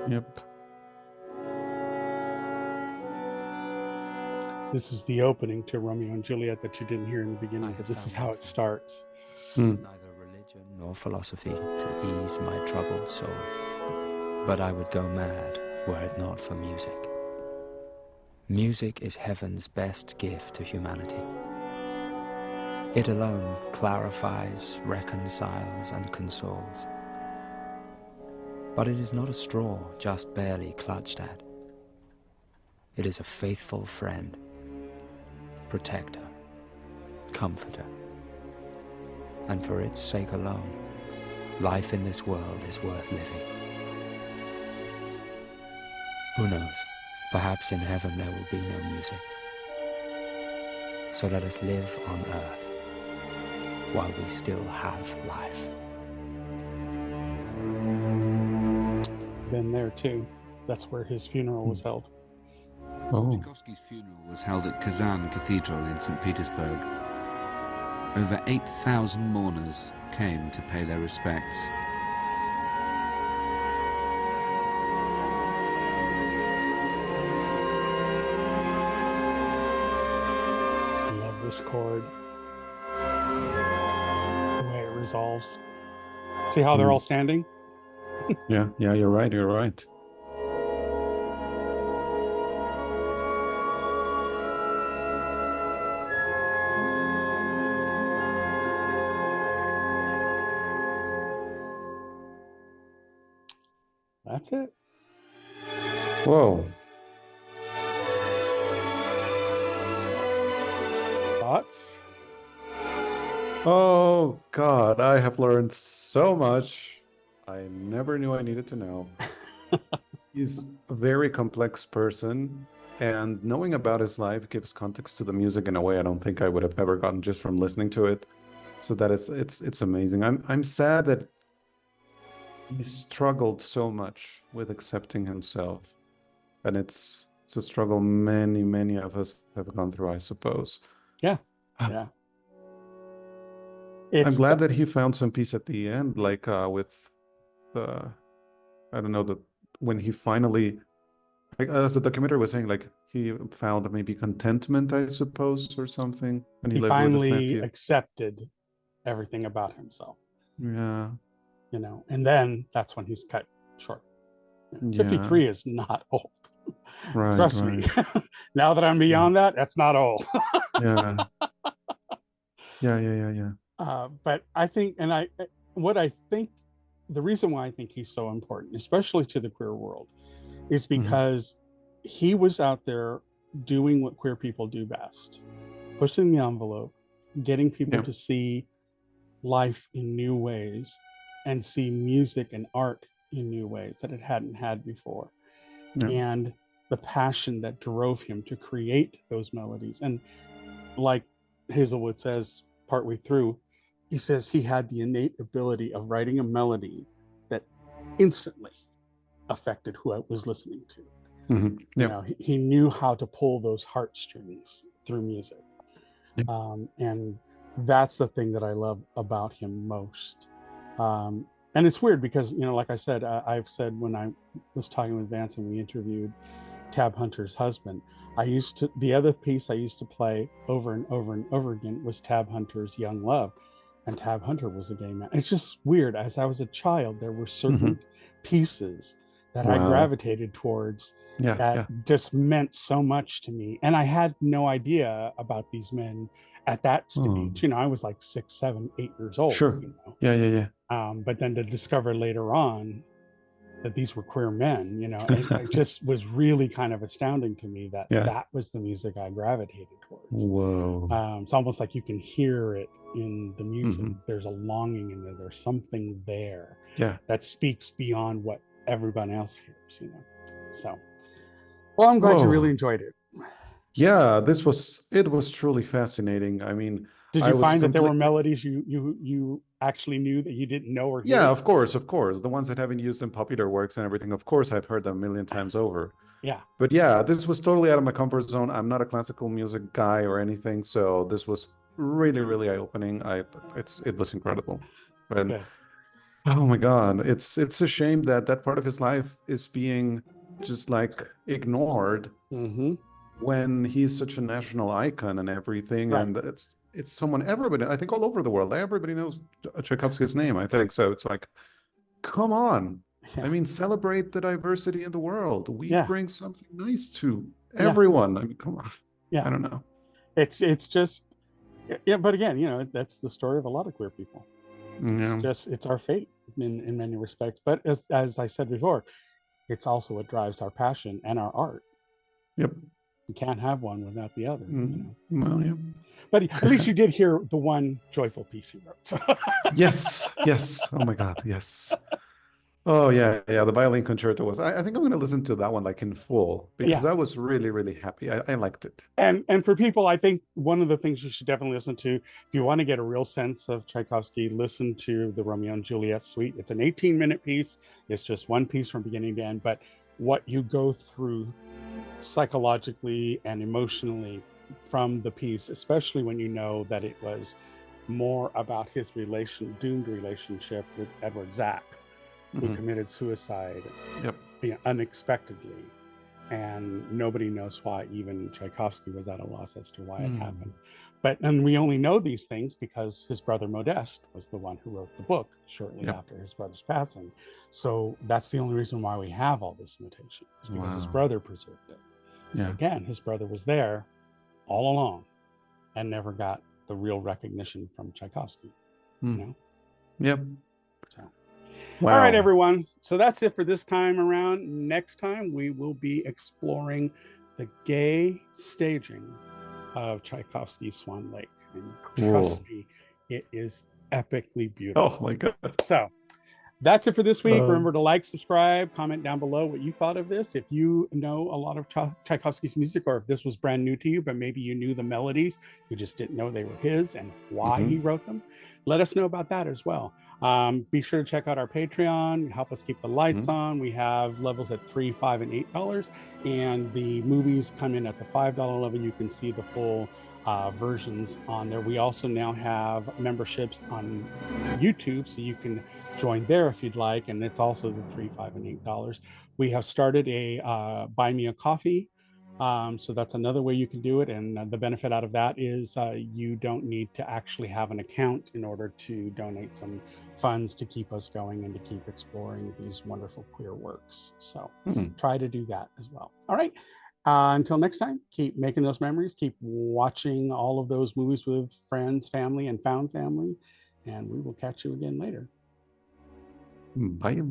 [SPEAKER 2] Yep.
[SPEAKER 1] This is the opening to Romeo and Juliet that you didn't hear in the beginning, but this is how it starts.
[SPEAKER 3] Neither religion nor philosophy to ease my troubled soul, but I would go mad were it not for music. Music is heaven's best gift to humanity. It alone clarifies, reconciles, and consoles. But it is not a straw just barely clutched at. It is a faithful friend, protector, comforter. And for its sake alone, life in this world is worth living. Who knows? Perhaps in heaven there will be no music. So let us live on earth while we still have life.
[SPEAKER 1] Been there too. That's where his funeral was held.
[SPEAKER 2] Oh.
[SPEAKER 3] Tchaikovsky's funeral was held at Kazan Cathedral in St. Petersburg. Over 8,000 mourners came to pay their respects.
[SPEAKER 1] I love this chord. The way it resolves. See how they're all standing?
[SPEAKER 2] Yeah, you're right, you're right.
[SPEAKER 1] That's it.
[SPEAKER 2] Whoa.
[SPEAKER 1] Thoughts?
[SPEAKER 2] Oh, God, I have learned so much I never knew I needed to know. He's a very complex person, and knowing about his life gives context to the music in a way I don't think I would have ever gotten just from listening to it. So that is, it's amazing. I'm sad that he struggled so much with accepting himself, and it's a struggle many of us have gone through, I suppose.
[SPEAKER 1] Yeah, yeah.
[SPEAKER 2] I'm glad that he found some peace at the end, like with the, I don't know, when he finally, like, as the documentary was saying, like he found maybe contentment, I suppose, or something, when he lived with his
[SPEAKER 1] finally
[SPEAKER 2] nephew.
[SPEAKER 1] accepted everything about himself.
[SPEAKER 2] Yeah.
[SPEAKER 1] You know, and then that's when he's cut short.
[SPEAKER 2] Yeah.
[SPEAKER 1] 53 is not old.
[SPEAKER 2] Right.
[SPEAKER 1] Trust me. Now that I'm beyond that, that's not old.
[SPEAKER 2] Yeah. Yeah.
[SPEAKER 1] But I think, and I think, the reason why I think he's so important, especially to the queer world, is because he was out there doing what queer people do best, pushing the envelope, getting people to see life in new ways and see music and art in new ways that it hadn't had before.
[SPEAKER 2] Yeah.
[SPEAKER 1] And the passion that drove him to create those melodies. And like Hazelwood says partway through, he says he had the innate ability of writing a melody that instantly affected who I was listening to.
[SPEAKER 2] You
[SPEAKER 1] know, he knew how to pull those heartstrings through music. And that's the thing that I love about him most. And it's weird because, you know, like I said, I've said when I was talking with Vance and we interviewed Tab Hunter's husband, the other piece I used to play over and over again was Tab Hunter's Young Love. And Tab Hunter was a gay man. It's just weird. As I was a child, there were certain pieces that I gravitated towards that just meant so much to me. And I had no idea about these men at that stage. You know, I was like 6, 7, 8 years old.
[SPEAKER 2] Sure.
[SPEAKER 1] You know?
[SPEAKER 2] Yeah.
[SPEAKER 1] But then to discover later on that these were queer men, you know, it just was really kind of astounding to me that that was the music I gravitated towards.
[SPEAKER 2] Whoa.
[SPEAKER 1] It's almost like you can hear it in the music. There's a longing in there. There's something there that speaks beyond what everyone else hears, you know. So, well, I'm glad you really enjoyed it.
[SPEAKER 2] Yeah, it was truly fascinating. I mean,
[SPEAKER 1] Did
[SPEAKER 2] I
[SPEAKER 1] you
[SPEAKER 2] was
[SPEAKER 1] find that there were
[SPEAKER 2] completely
[SPEAKER 1] melodies you actually knew that you didn't know were his?
[SPEAKER 2] Yeah, of course, of course. The ones that have been used in popular works and everything, of course, I've heard them a million times over.
[SPEAKER 1] Yeah.
[SPEAKER 2] But yeah, this was totally out of my comfort zone. I'm not a classical music guy or anything, so this was really, really eye-opening. It was incredible. And
[SPEAKER 1] Good.
[SPEAKER 2] oh my God, it's a shame that that part of his life is being just like ignored when he's such a national icon and everything.
[SPEAKER 1] Right.
[SPEAKER 2] And it's someone everybody, I think all over the world, everybody knows Tchaikovsky's name, I think. So it's like, come on. I mean, celebrate the diversity in the world. We bring something nice to everyone. I mean, come on.
[SPEAKER 1] Yeah.
[SPEAKER 2] I don't know.
[SPEAKER 1] It's just, yeah, but again, you know, that's the story of a lot of queer people.
[SPEAKER 2] Yeah.
[SPEAKER 1] It's our fate in many respects. But as I said before, it's also what drives our passion and our art.
[SPEAKER 2] Yep.
[SPEAKER 1] You can't have one without the other. You know?
[SPEAKER 2] Well, yeah.
[SPEAKER 1] But at least you did hear the one joyful piece he wrote. So.
[SPEAKER 2] Yes, yes. Oh my God, yes. Oh yeah, yeah. The violin concerto was. I think I'm going to listen to that one like in full because I was really, really happy. I liked it.
[SPEAKER 1] And for people, I think one of the things you should definitely listen to, if you want to get a real sense of Tchaikovsky, listen to the Romeo and Juliet suite. It's an 18-minute piece. It's just one piece from beginning to end. But what you go through psychologically and emotionally from the piece, especially when you know that it was more about his doomed relationship with Edward Zack, who committed suicide unexpectedly, and nobody knows why. Even Tchaikovsky was at a loss as to why it happened. And we only know these things because his brother Modeste was the one who wrote the book shortly after his brother's passing. So that's the only reason why we have all this notation, is because his brother preserved it. So again, his brother was there all along and never got the real recognition from Tchaikovsky. You know?
[SPEAKER 2] Yep.
[SPEAKER 1] So.
[SPEAKER 2] Wow.
[SPEAKER 1] All right, everyone. So that's it for this time around. Next time, we will be exploring the gay staging of Tchaikovsky's Swan Lake. And trust me, it is epically beautiful.
[SPEAKER 2] Oh my God.
[SPEAKER 1] So that's it for this week. Remember to like, subscribe, comment down below what you thought of this. If you know a lot of Tchaikovsky's music, or if this was brand new to you, but maybe you knew the melodies, you just didn't know they were his and why he wrote them, let us know about that as well. Be sure to check out our Patreon, help us keep the lights on. We have levels at $3, $5, and $8, and the movies come in at the $5 level. You can see the full versions on there. We also now have memberships on YouTube, so you can join there if you'd like, and it's also the $3, $5, and $8. We have started a buy me a coffee, so that's another way you can do it, and the benefit out of that is you don't need to actually have an account in order to donate some funds to keep us going and to keep exploring these wonderful queer works. So try to do that as well. All right. Until next time, keep making those memories, keep watching all of those movies with friends, family, and found family, and we will catch you again later.
[SPEAKER 2] Bye.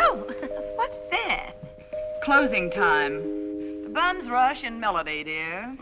[SPEAKER 14] Oh, what's that? Closing time. The bums rush in melody, dear.